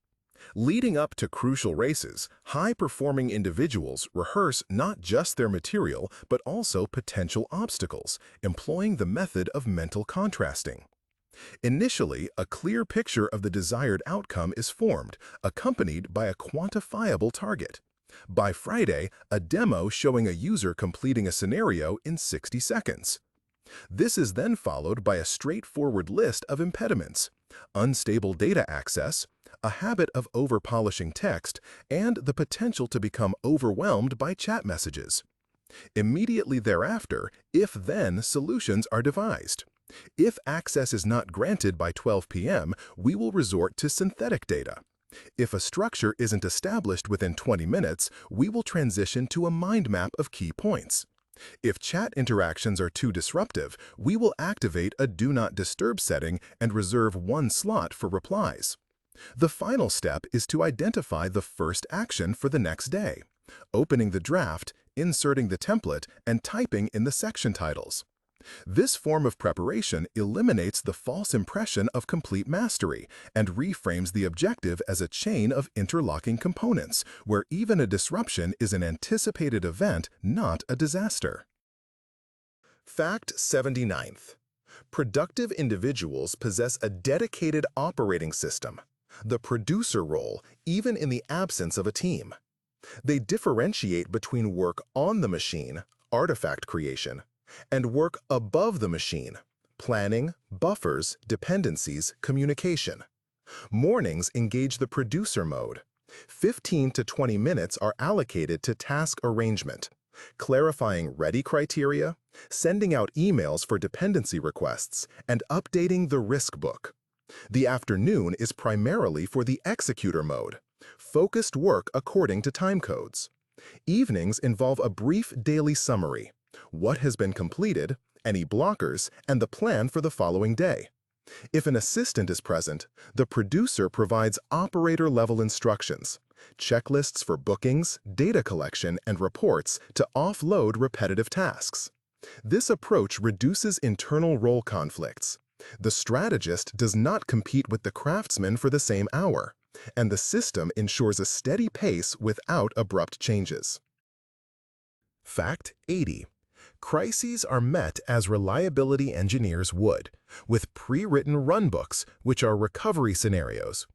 Leading up to crucial races, high-performing individuals rehearse not just their material but also potential obstacles, employing the method of mental contrasting. Initially, a clear picture of the desired outcome is formed, accompanied by a quantifiable target. By Friday, a demo showing a user completing a scenario in 60 seconds. This is then followed by a straightforward list of impediments: unstable data access, a habit of over-polishing text, and the potential to become overwhelmed by chat messages. Immediately thereafter, if-then solutions are devised. If access is not granted by 12 p.m., we will resort to synthetic data. If a structure isn't established within 20 minutes, we will transition to a mind map of key points. If chat interactions are too disruptive, we will activate a Do Not Disturb setting and reserve 1 slot for replies. The final step is to identify the first action for the next day, opening the draft, inserting the template, and typing in the section titles. This form of preparation eliminates the false impression of complete mastery and reframes the objective as a chain of interlocking components, where even a disruption is an anticipated event, not a disaster. Fact 79th. Productive individuals possess a dedicated operating system, the producer role, even in the absence of a team. They differentiate between work on the machine, artifact creation, and work above the machine, planning, buffers, dependencies, communication. Mornings engage the producer mode. 15 to 20 minutes are allocated to task arrangement, clarifying ready criteria, sending out emails for dependency requests, and updating the risk book. The afternoon is primarily for the executor mode, focused work according to timecodes. Evenings involve a brief daily summary, what has been completed, any blockers, and the plan for the following day. If an assistant is present, the producer provides operator-level instructions, checklists for bookings, data collection, and reports to offload repetitive tasks. This approach reduces internal role conflicts. The strategist does not compete with the craftsman for the same hour, and the system ensures a steady pace without abrupt changes. Fact 80. Crises are met as reliability engineers would, with pre-written runbooks, which are recovery scenarios.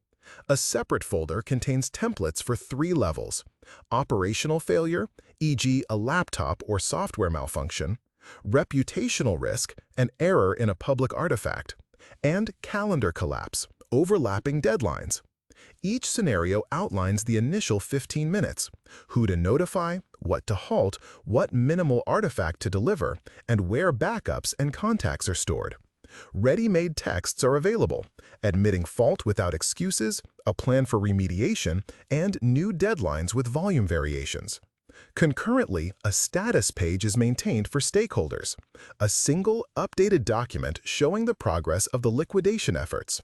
A separate folder contains templates for 3 levels: operational failure, e.g. a laptop or software malfunction; reputational risk, an error in a public artifact; and calendar collapse, overlapping deadlines. Each scenario outlines the initial 15 minutes, who to notify, what to halt, what minimal artifact to deliver, and where backups and contacts are stored. Ready-made texts are available, admitting fault without excuses, a plan for remediation, and new deadlines with volume variations. Concurrently, a status page is maintained for stakeholders, a single, updated document showing the progress of the liquidation efforts.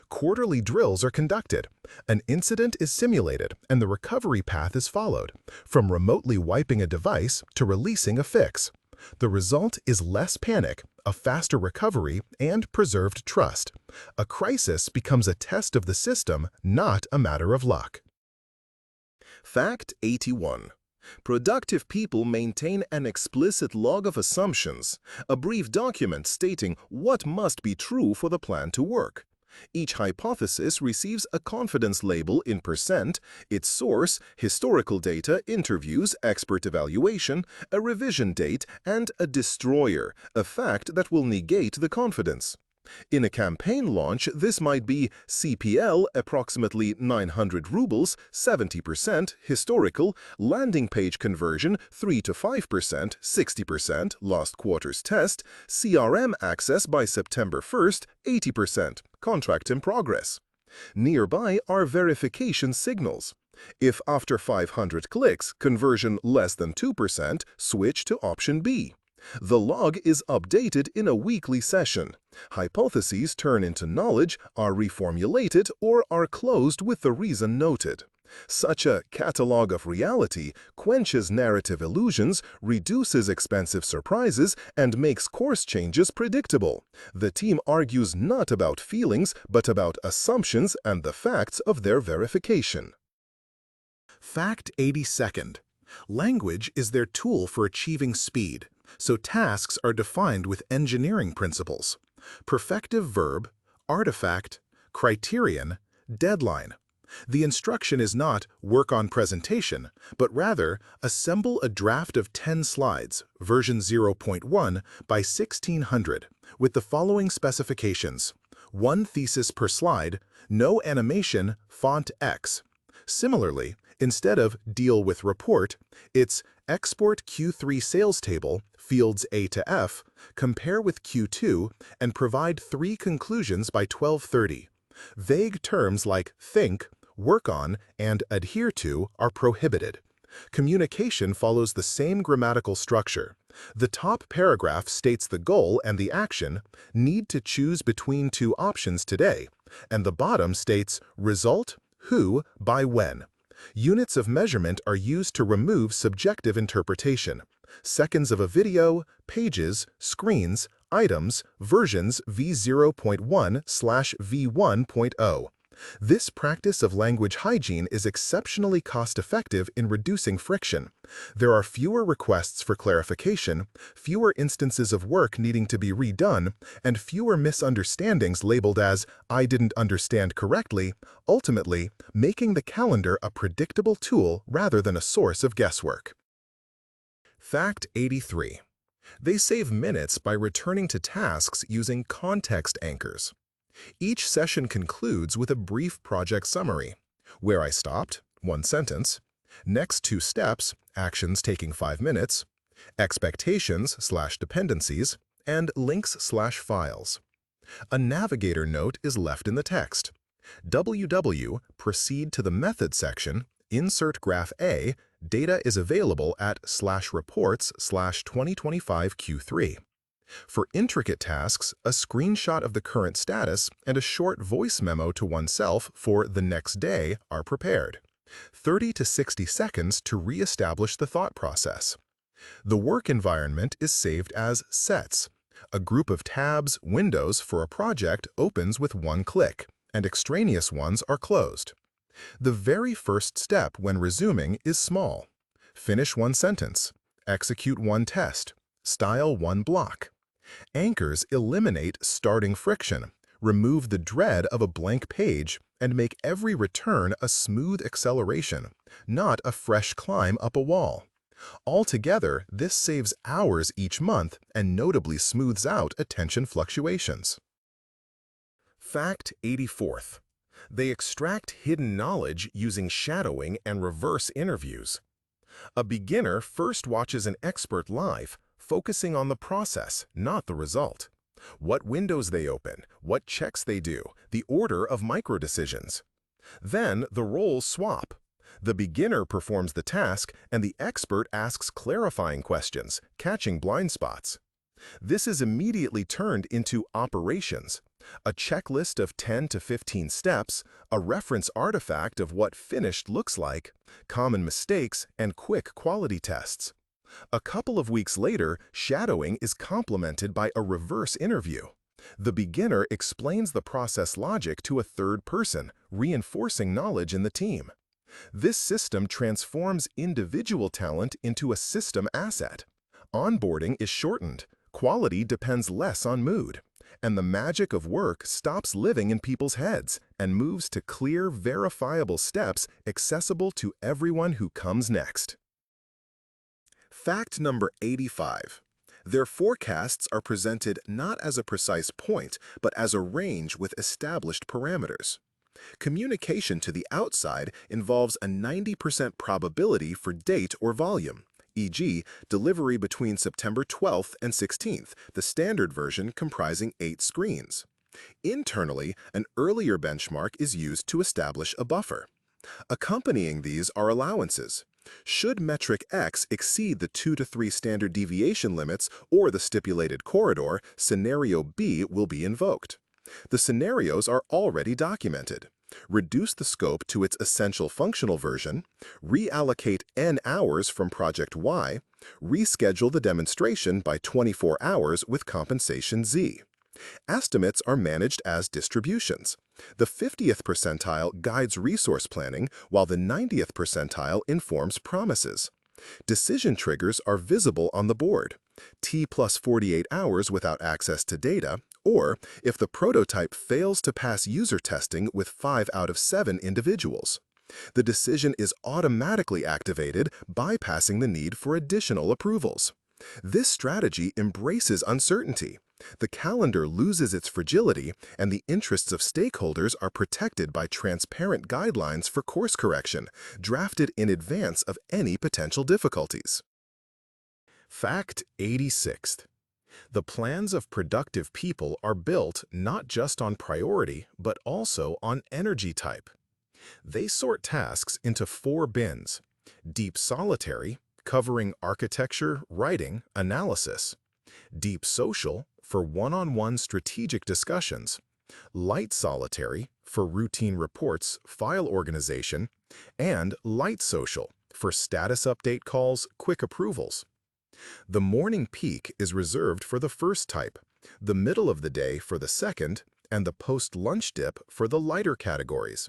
Quarterly drills are conducted, an incident is simulated, and the recovery path is followed, from remotely wiping a device to releasing a fix. The result is less panic, a faster recovery, and preserved trust. A crisis becomes a test of the system, not a matter of luck. Fact 81. Productive people maintain an explicit log of assumptions, a brief document stating what must be true for the plan to work. Each hypothesis receives a confidence label in %, its source, historical data, interviews, expert evaluation, a revision date, and a destroyer, a fact that will negate the confidence. In a campaign launch, this might be CPL approximately 900 rubles, 70%, historical, landing page conversion 3 to 5%, 60%, last quarter's test, CRM access by September 1st, 80%, contract in progress. Nearby are verification signals. If after 500 clicks, conversion less than 2%, switch to option B. The log is updated in a weekly session. Hypotheses turn into knowledge, are reformulated, or are closed with the reason noted. Such a catalog of reality quenches narrative illusions, reduces expensive surprises, and makes course changes predictable. The team argues not about feelings, but about assumptions and the facts of their verification. Fact 82nd. Language is their tool for achieving speed, so tasks are defined with engineering principles: perfective verb, artifact, criterion, deadline. The instruction is not work on presentation, but rather assemble a draft of 10 slides, version 0.1 by 1600, with the following specifications: 1 thesis per slide, no animation, font X. Similarly, instead of deal with report, it's export Q3 sales table, fields A to F, compare with Q2, and provide 3 conclusions by 12:30. Vague terms like think, work on, and adhere to are prohibited. Communication follows the same grammatical structure. The top paragraph states the goal and the action, need to choose between 2 options today, and the bottom states result, who, by when. Units of measurement are used to remove subjective interpretation: seconds of a video, pages, screens, items, versions v0.1/v1.0. This practice of language hygiene is exceptionally cost-effective in reducing friction. There are fewer requests for clarification, fewer instances of work needing to be redone, and fewer misunderstandings labeled as "I didn't understand correctly," ultimately making the calendar a predictable tool rather than a source of guesswork. Fact 83. They save minutes by returning to tasks using context anchors. Each session concludes with a brief project summary: where I stopped, 1 sentence; next 2 steps, actions taking 5 minutes; expectations/dependencies; and links/files. A navigator note is left in the text. WW, proceed to the method section, insert graph A, data is available at /reports/2025 Q3. For intricate tasks, a screenshot of the current status and a short voice memo to oneself for the next day are prepared. 30 to 60 seconds to re-establish the thought process. The work environment is saved as sets. A group of tabs, windows for a project opens with one click, and extraneous ones are closed. The very first step when resuming is small. Finish one sentence, execute one test, style one block. Anchors eliminate starting friction, remove the dread of a blank page, and make every return a smooth acceleration, not a fresh climb up a wall. Altogether, this saves hours each month and notably smooths out attention fluctuations. Fact 84th. They extract hidden knowledge using shadowing and reverse interviews. A beginner first watches an expert live, focusing on the process, not the result. What windows they open, what checks they do, the order of micro-decisions. Then the roles swap. The beginner performs the task and the expert asks clarifying questions, catching blind spots. This is immediately turned into operations, a checklist of 10 to 15 steps, a reference artifact of what finished looks like, common mistakes, and quick quality tests. A couple of weeks later, shadowing is complemented by a reverse interview. The beginner explains the process logic to a third person, reinforcing knowledge in the team. This system transforms individual talent into a system asset. Onboarding is shortened, quality depends less on mood, and the magic of work stops living in people's heads and moves to clear, verifiable steps accessible to everyone who comes next. Fact number 85. Their forecasts are presented not as a precise point, but as a range with established parameters. Communication to the outside involves a 90% probability for date or volume, e.g., delivery between September 12th and 16th, the standard version comprising 8 screens. Internally, an earlier benchmark is used to establish a buffer. Accompanying these are allowances. Should metric X exceed the 2 to 3 standard deviation limits or the stipulated corridor, scenario B will be invoked. The scenarios are already documented. Reduce the scope to its essential functional version, reallocate N hours from Project Y, reschedule the demonstration by 24 hours with compensation Z. Estimates are managed as distributions. The 50th percentile guides resource planning, while the 90th percentile informs promises. Decision triggers are visible on the board. T plus 48 hours without access to data, or if the prototype fails to pass user testing with 5 out of 7 individuals. The decision is automatically activated, bypassing the need for additional approvals. This strategy embraces uncertainty. The calendar loses its fragility, and the interests of stakeholders are protected by transparent guidelines for course correction, drafted in advance of any potential difficulties. Fact 86. The plans of productive people are built not just on priority, but also on energy type. They sort tasks into 4 bins: deep solitary, covering architecture, writing, analysis; deep social, for one-on-one strategic discussions; light solitary, for routine reports, file organization; and light social, for status update calls, quick approvals. The morning peak is reserved for the first type, the middle of the day for the second, and the post-lunch dip for the lighter categories.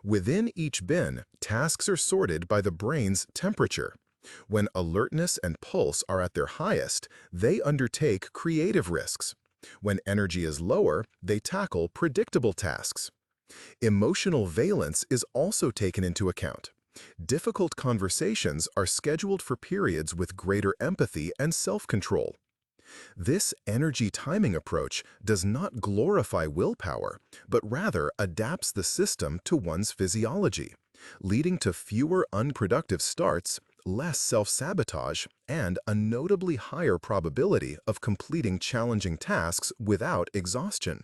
Within each bin, tasks are sorted by the brain's temperature. When alertness and pulse are at their highest, they undertake creative risks. When energy is lower, they tackle predictable tasks. Emotional valence is also taken into account. Difficult conversations are scheduled for periods with greater empathy and self-control. This energy timing approach does not glorify willpower, but rather adapts the system to one's physiology, leading to fewer unproductive starts, less self-sabotage, and a notably higher probability of completing challenging tasks without exhaustion.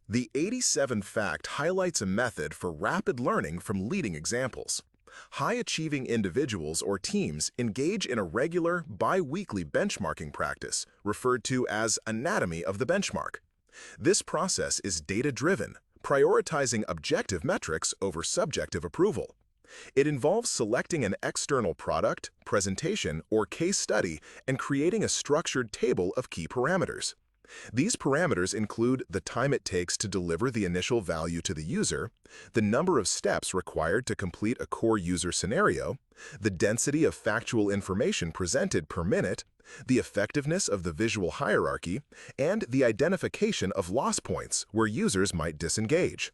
The 87th fact highlights a method for rapid learning from leading examples. High-achieving individuals or teams engage in a regular, bi-weekly benchmarking practice, referred to as anatomy of the benchmark. This process is data-driven, prioritizing objective metrics over subjective approval. It involves selecting an external product, presentation, or case study and creating a structured table of key parameters. These parameters include the time it takes to deliver the initial value to the user, the number of steps required to complete a core user scenario, the density of factual information presented per minute, the effectiveness of the visual hierarchy, and the identification of loss points where users might disengage.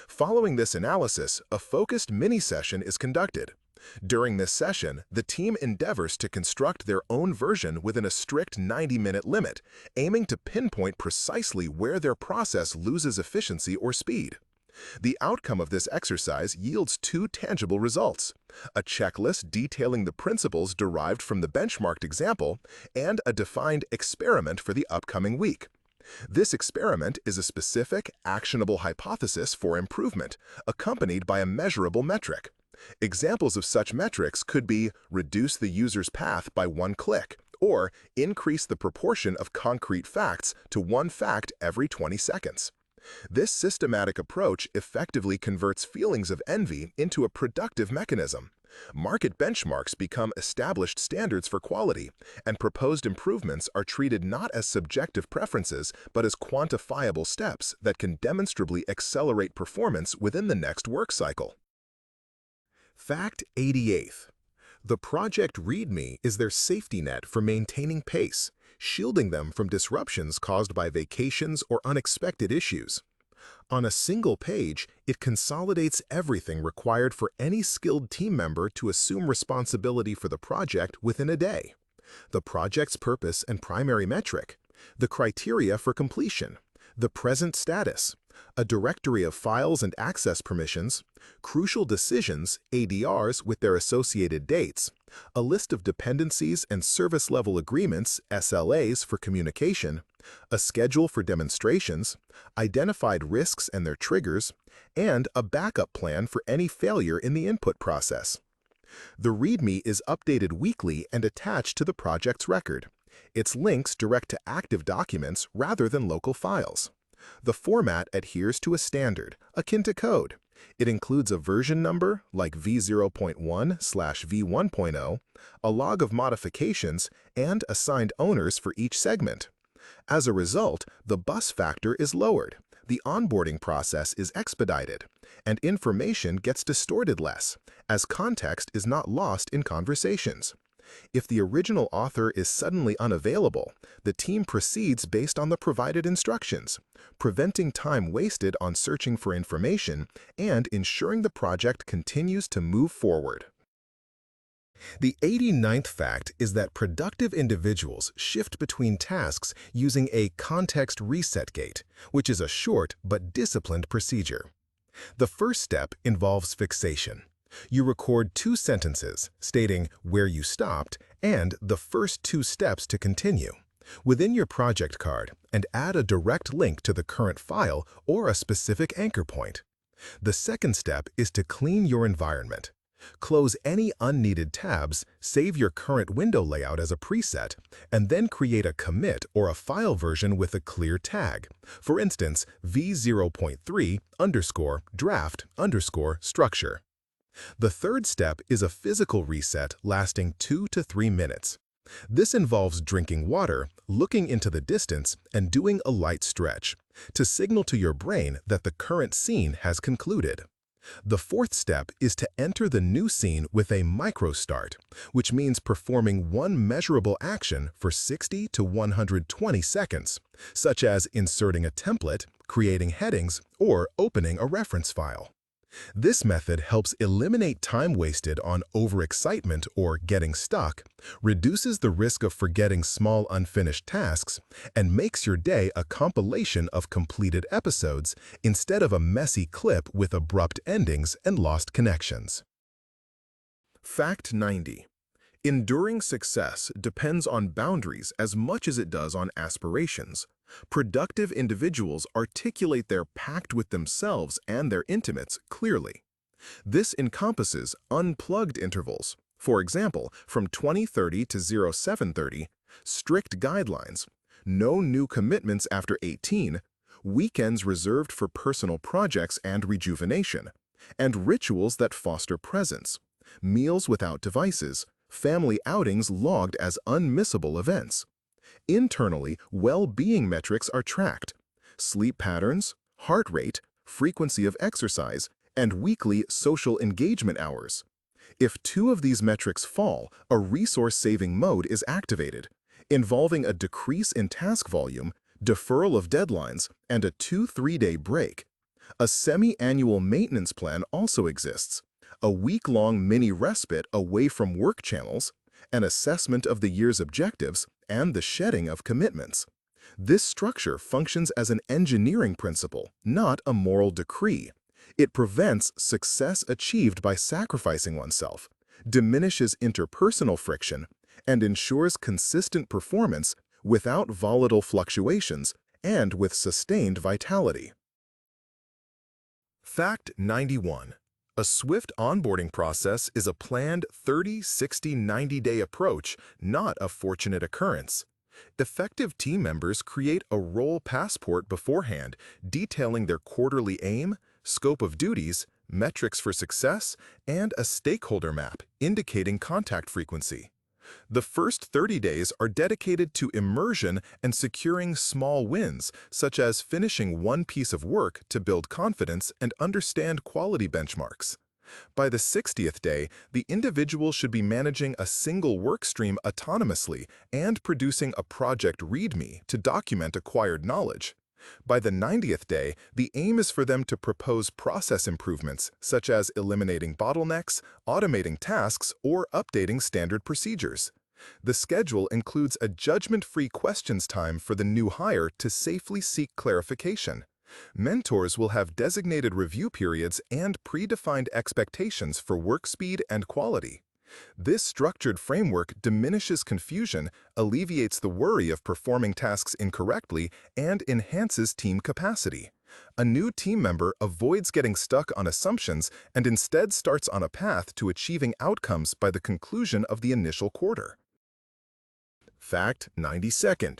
Following this analysis, a focused mini-session is conducted. During this session, the team endeavors to construct their own version within a strict 90-minute limit, aiming to pinpoint precisely where their process loses efficiency or speed. The outcome of this exercise yields two tangible results: a checklist detailing the principles derived from the benchmarked example, and a defined experiment for the upcoming week. This experiment is a specific, actionable hypothesis for improvement, accompanied by a measurable metric. Examples of such metrics could be reduce the user's path by 1 click, or increase the proportion of concrete facts to 1 fact every 20 seconds. This systematic approach effectively converts feelings of envy into a productive mechanism. Market benchmarks become established standards for quality, and proposed improvements are treated not as subjective preferences but as quantifiable steps that can demonstrably accelerate performance within the next work cycle. Fact 88. The project README is their safety net for maintaining pace, shielding them from disruptions caused by vacations or unexpected issues. On a single page, it consolidates everything required for any skilled team member to assume responsibility for the project within a day: the project's purpose and primary metric, the criteria for completion, the present status, a directory of files and access permissions, crucial decisions, ADRs with their associated dates, a list of dependencies and service-level agreements, SLAs for communication, a schedule for demonstrations, identified risks and their triggers, and a backup plan for any failure in the input process. The README is updated weekly and attached to the project's record. Its links direct to active documents rather than local files. The format adheres to a standard, akin to code. It includes a version number, like v0.1/v1.0, a log of modifications, and assigned owners for each segment. As a result, the bus factor is lowered, the onboarding process is expedited, and information gets distorted less, as context is not lost in conversations. If the original author is suddenly unavailable, the team proceeds based on the provided instructions, preventing time wasted on searching for information and ensuring the project continues to move forward. The 89th fact is that productive individuals shift between tasks using a context reset gate, which is a short but disciplined procedure. The first step involves fixation. You record 2 sentences stating where you stopped and the first 2 steps to continue within your project card, and add a direct link to the current file or a specific anchor point. The second step is to clean your environment. Close any unneeded tabs, save your current window layout as a preset, and then create a commit or a file version with a clear tag. For instance, v0.3_draft_structure. The third step is a physical reset lasting 2 to 3 minutes. This involves drinking water, looking into the distance, and doing a light stretch to signal to your brain that the current scene has concluded. The fourth step is to enter the new scene with a micro-start, which means performing one measurable action for 60 to 120 seconds, such as inserting a template, creating headings, or opening a reference file. This method helps eliminate time wasted on overexcitement or getting stuck, reduces the risk of forgetting small unfinished tasks, and makes your day a compilation of completed episodes instead of a messy clip with abrupt endings and lost connections. Fact 90. Enduring success depends on boundaries as much as it does on aspirations. Productive individuals articulate their pact with themselves and their intimates clearly. This encompasses unplugged intervals, for example, from 20:30 to 07:30, strict guidelines, no new commitments after 18, weekends reserved for personal projects and rejuvenation, and rituals that foster presence, meals without devices, family outings logged as unmissable events. Internally, well-being metrics are tracked: sleep patterns, heart rate, frequency of exercise, and weekly social engagement hours. If two of these metrics fall, a resource-saving mode is activated, involving a decrease in task volume, deferral of deadlines, and a 2-3-day break. A semi-annual maintenance plan also exists: a week-long mini respite away from work channels, an assessment of the year's objectives, and the shedding of commitments. This structure functions as an engineering principle, not a moral decree. It prevents success achieved by sacrificing oneself, diminishes interpersonal friction, and ensures consistent performance without volatile fluctuations and with sustained vitality. Fact 91. A swift onboarding process is a planned 30, 60, 90-day approach, not a fortunate occurrence. Effective team members create a role passport beforehand, detailing their quarterly aim, scope of duties, metrics for success, and a stakeholder map indicating contact frequency. The first 30 days are dedicated to immersion and securing small wins, such as finishing one piece of work to build confidence and understand quality benchmarks. By the 60th day, the individual should be managing a single work stream autonomously and producing a project README to document acquired knowledge. By the 90th day, the aim is for them to propose process improvements, such as eliminating bottlenecks, automating tasks, or updating standard procedures. The schedule includes a judgment-free questions time for the new hire to safely seek clarification. Mentors will have designated review periods and predefined expectations for work speed and quality. This structured framework diminishes confusion, alleviates the worry of performing tasks incorrectly, and enhances team capacity. A new team member avoids getting stuck on assumptions and instead starts on a path to achieving outcomes by the conclusion of the initial quarter. Fact 92.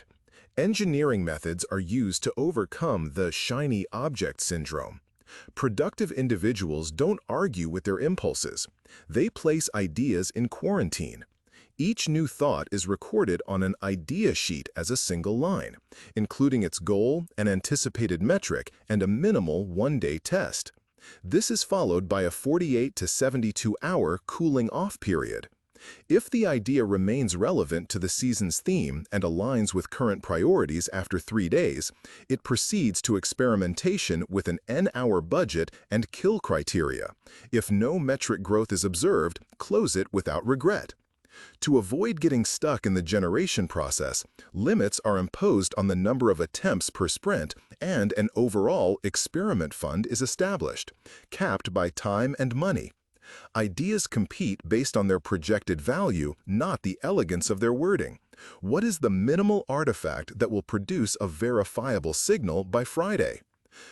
Engineering methods are used to overcome the shiny object syndrome. Productive individuals don't argue with their impulses. They place ideas in quarantine. Each new thought is recorded on an idea sheet as a single line, including its goal, an anticipated metric, and a minimal one-day test. This is followed by a 48 to 72-hour cooling-off period. If the idea remains relevant to the season's theme and aligns with current priorities after 3 days, it proceeds to experimentation with an N-hour budget and kill criteria. If no metric growth is observed, close it without regret. To avoid getting stuck in the generation process, limits are imposed on the number of attempts per sprint, and an overall experiment fund is established, capped by time and money. Ideas compete based on their projected value, not the elegance of their wording. What is the minimal artifact that will produce a verifiable signal by Friday?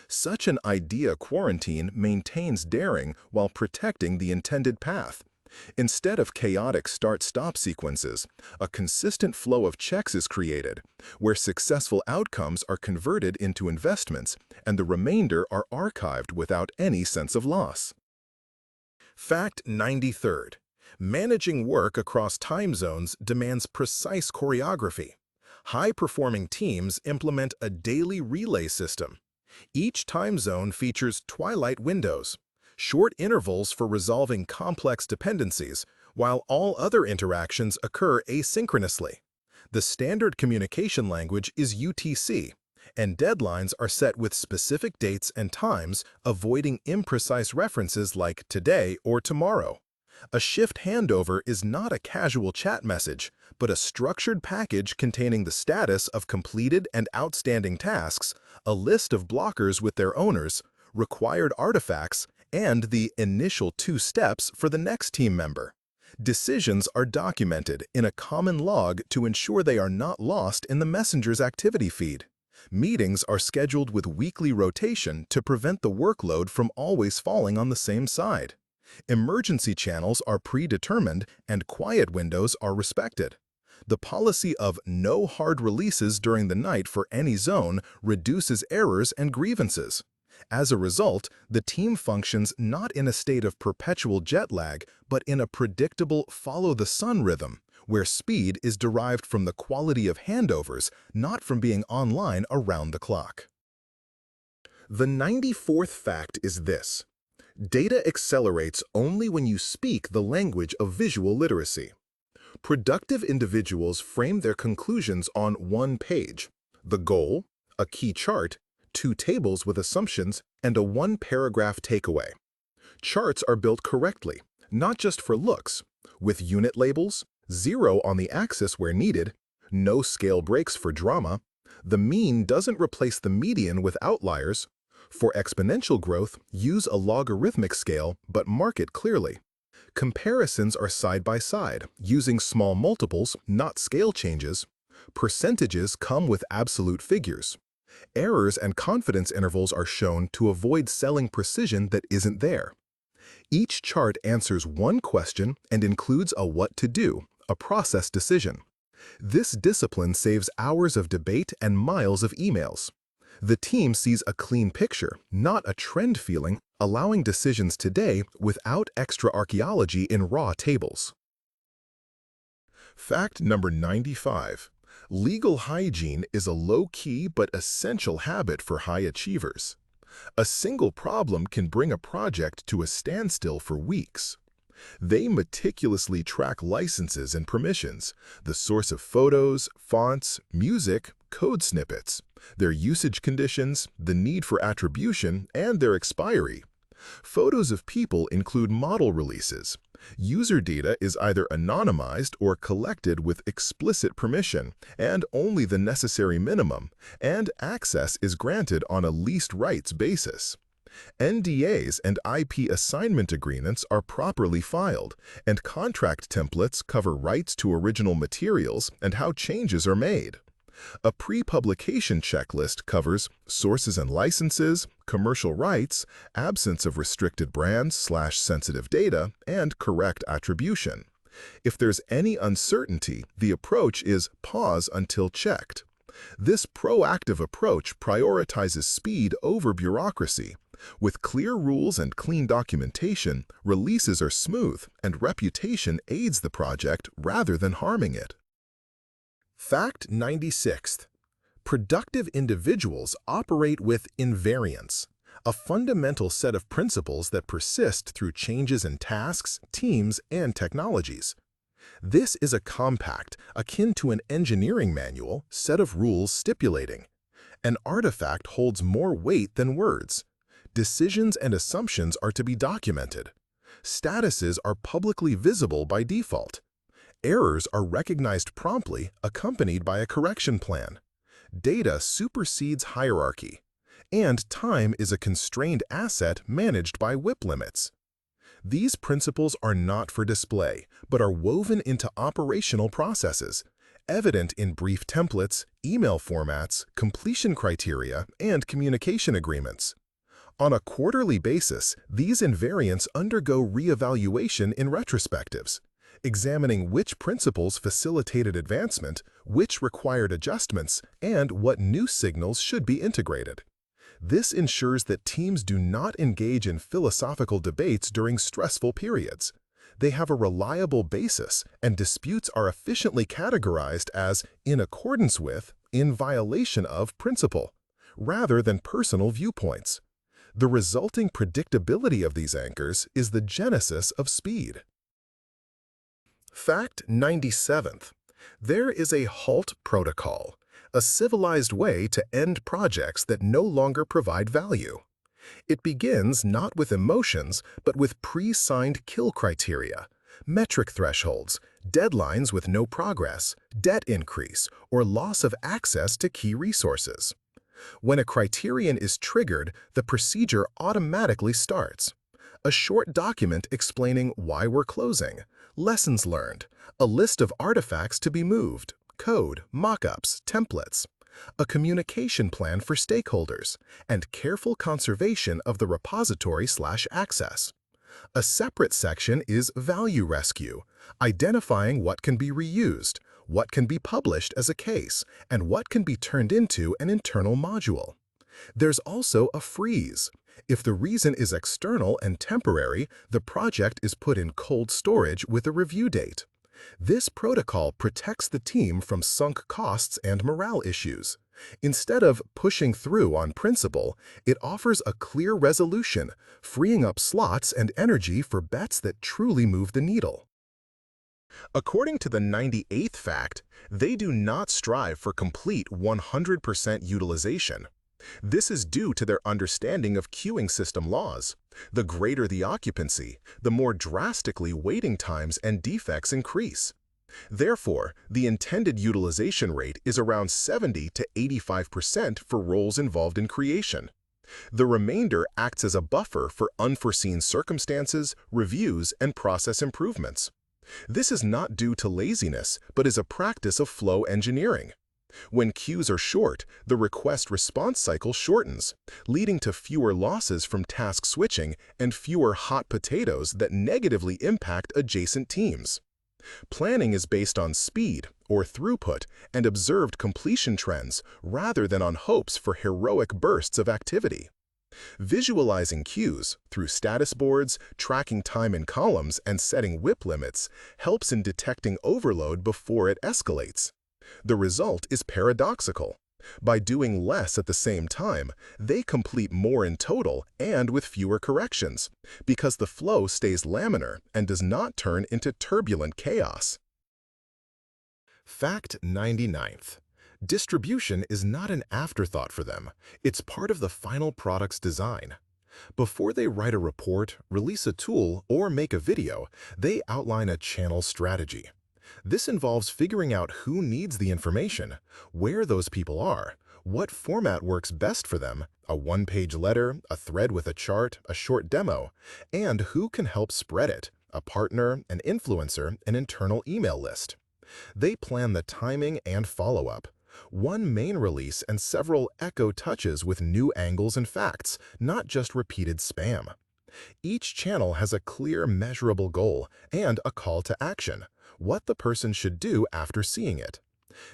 Such an idea quarantine maintains daring while protecting the intended path. Instead of chaotic start-stop sequences, a consistent flow of checks is created, where successful outcomes are converted into investments and the remainder are archived without any sense of loss. Fact 93. Managing work across time zones demands precise choreography. High-performing teams implement a daily relay system. Each time zone features twilight windows, short intervals for resolving complex dependencies, while all other interactions occur asynchronously. The standard communication language is UTC, and deadlines are set with specific dates and times, avoiding imprecise references like today or tomorrow. A shift handover is not a casual chat message, but a structured package containing the status of completed and outstanding tasks, a list of blockers with their owners, required artifacts, and the initial 2 steps for the next team member. Decisions are documented in a common log to ensure they are not lost in the messenger's activity feed. Meetings are scheduled with weekly rotation to prevent the workload from always falling on the same side. Emergency channels are predetermined and quiet windows are respected. The policy of no hard releases during the night for any zone reduces errors and grievances. As a result, the team functions not in a state of perpetual jet lag, but in a predictable follow-the-sun rhythm, where speed is derived from the quality of handovers, not from being online around the clock. The 94th fact is this: data accelerates only when you speak the language of visual literacy. Productive individuals frame their conclusions on one page: the goal, a key chart, two tables with assumptions, and a one-paragraph takeaway. Charts are built correctly, not just for looks, with unit labels, 0 on the axis where needed, no scale breaks for drama. The mean doesn't replace the median with outliers. For exponential growth, use a logarithmic scale, but mark it clearly. Comparisons are side by side, using small multiples, not scale changes. Percentages come with absolute figures. Errors and confidence intervals are shown to avoid selling precision that isn't there. Each chart answers one question and includes a what to do, a process decision. This discipline saves hours of debate and miles of emails. The team sees a clean picture, not a trend feeling, allowing decisions today without extra archaeology in raw tables. Fact number 95. Legal hygiene is a low-key but essential habit for high achievers. A single problem can bring a project to a standstill for weeks. They meticulously track licenses and permissions, the source of photos, fonts, music, code snippets, their usage conditions, the need for attribution, and their expiry. Photos of people include model releases. User data is either anonymized or collected with explicit permission and only the necessary minimum, and access is granted on a least rights basis. NDAs and IP assignment agreements are properly filed, and contract templates cover rights to original materials and how changes are made. A pre-publication checklist covers sources and licenses, commercial rights, absence of restricted brands/sensitive data, and correct attribution. If there's any uncertainty, the approach is pause until checked. This proactive approach prioritizes speed over bureaucracy. With clear rules and clean documentation, releases are smooth, and reputation aids the project rather than harming it. Fact 96. Productive individuals operate with invariance, a fundamental set of principles that persist through changes in tasks, teams, and technologies. This is a compact, akin to an engineering manual, set of rules stipulating. An artifact holds more weight than words. Decisions and assumptions are to be documented. Statuses are publicly visible by default. Errors are recognized promptly, accompanied by a correction plan. Data supersedes hierarchy. And time is a constrained asset managed by WIP limits. These principles are not for display, but are woven into operational processes, evident in brief templates, email formats, completion criteria, and communication agreements. On a quarterly basis, these invariants undergo reevaluation in retrospectives, examining which principles facilitated advancement, which required adjustments, and what new signals should be integrated. This ensures that teams do not engage in philosophical debates during stressful periods. They have a reliable basis, and disputes are efficiently categorized as in accordance with, in violation of principle, rather than personal viewpoints. The resulting predictability of these anchors is the genesis of speed. Fact 97th. There is a HALT protocol, a civilized way to end projects that no longer provide value. It begins not with emotions, but with pre-signed kill criteria, metric thresholds, deadlines with no progress, debt increase, or loss of access to key resources. When a criterion is triggered, the procedure automatically starts. A short document explaining why we're closing, lessons learned, a list of artifacts to be moved, code, mock-ups, templates, a communication plan for stakeholders, and careful conservation of the repository/access. A separate section is Value Rescue, identifying what can be reused, what can be published as a case, and what can be turned into an internal module. There's also a freeze. If the reason is external and temporary, the project is put in cold storage with a review date. This protocol protects the team from sunk costs and morale issues. Instead of pushing through on principle, it offers a clear resolution, freeing up slots and energy for bets that truly move the needle. According to the 98th fact, they do not strive for complete 100% utilization. This is due to their understanding of queuing system laws. The greater the occupancy, the more drastically waiting times and defects increase. Therefore, the intended utilization rate is around 70 to 85% for roles involved in creation. The remainder acts as a buffer for unforeseen circumstances, reviews, and process improvements. This is not due to laziness, but is a practice of flow engineering. When queues are short, the request-response cycle shortens, leading to fewer losses from task switching and fewer hot potatoes that negatively impact adjacent teams. Planning is based on speed, or throughput, and observed completion trends rather than on hopes for heroic bursts of activity. Visualizing queues through status boards, tracking time in columns, and setting WIP limits helps in detecting overload before it escalates. The result is paradoxical. By doing less at the same time, they complete more in total and with fewer corrections, because the flow stays laminar and does not turn into turbulent chaos. Fact 99th. Distribution is not an afterthought for them. It's part of the final product's design. Before they write a report, release a tool, or make a video, they outline a channel strategy. This involves figuring out who needs the information, where those people are, what format works best for them, a one-page letter, a thread with a chart, a short demo, and who can help spread it, a partner, an influencer, an internal email list. They plan the timing and follow-up. One main release and several echo touches with new angles and facts, not just repeated spam. Each channel has a clear, measurable goal and a call to action, what the person should do after seeing it.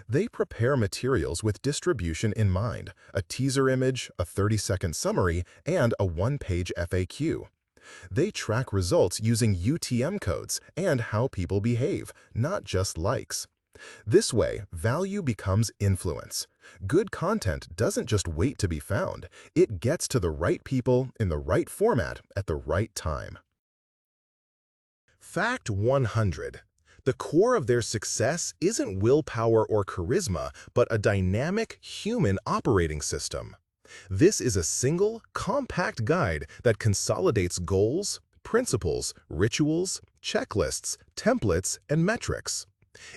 They prepare materials with distribution in mind, a teaser image, a 30-second summary, and a one-page FAQ. They track results using UTM codes and how people behave, not just likes. This way, value becomes influence. Good content doesn't just wait to be found, it gets to the right people in the right format at the right time. Fact 100. The core of their success isn't willpower or charisma, but a dynamic human operating system. This is a single, compact guide that consolidates goals, principles, rituals, checklists, templates, and metrics.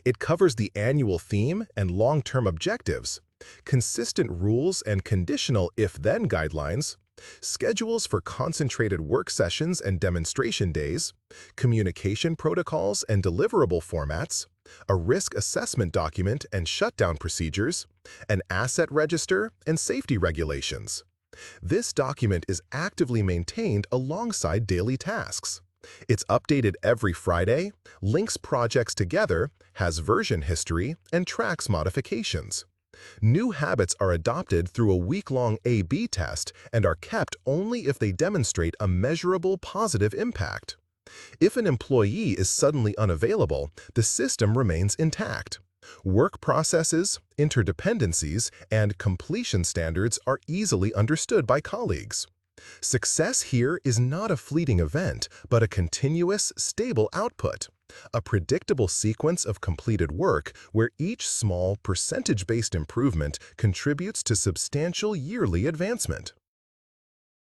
It covers the annual theme and long-term objectives, consistent rules and conditional if-then guidelines, schedules for concentrated work sessions and demonstration days, communication protocols and deliverable formats, a risk assessment document and shutdown procedures, an asset register, and safety regulations. This document is actively maintained alongside daily tasks. It's updated every Friday, links projects together, has version history, and tracks modifications. New habits are adopted through a week-long A/B test and are kept only if they demonstrate a measurable positive impact. If an employee is suddenly unavailable, the system remains intact. Work processes, interdependencies, and completion standards are easily understood by colleagues. Success here is not a fleeting event, but a continuous, stable output, a predictable sequence of completed work where each small, percentage-based improvement contributes to substantial yearly advancement.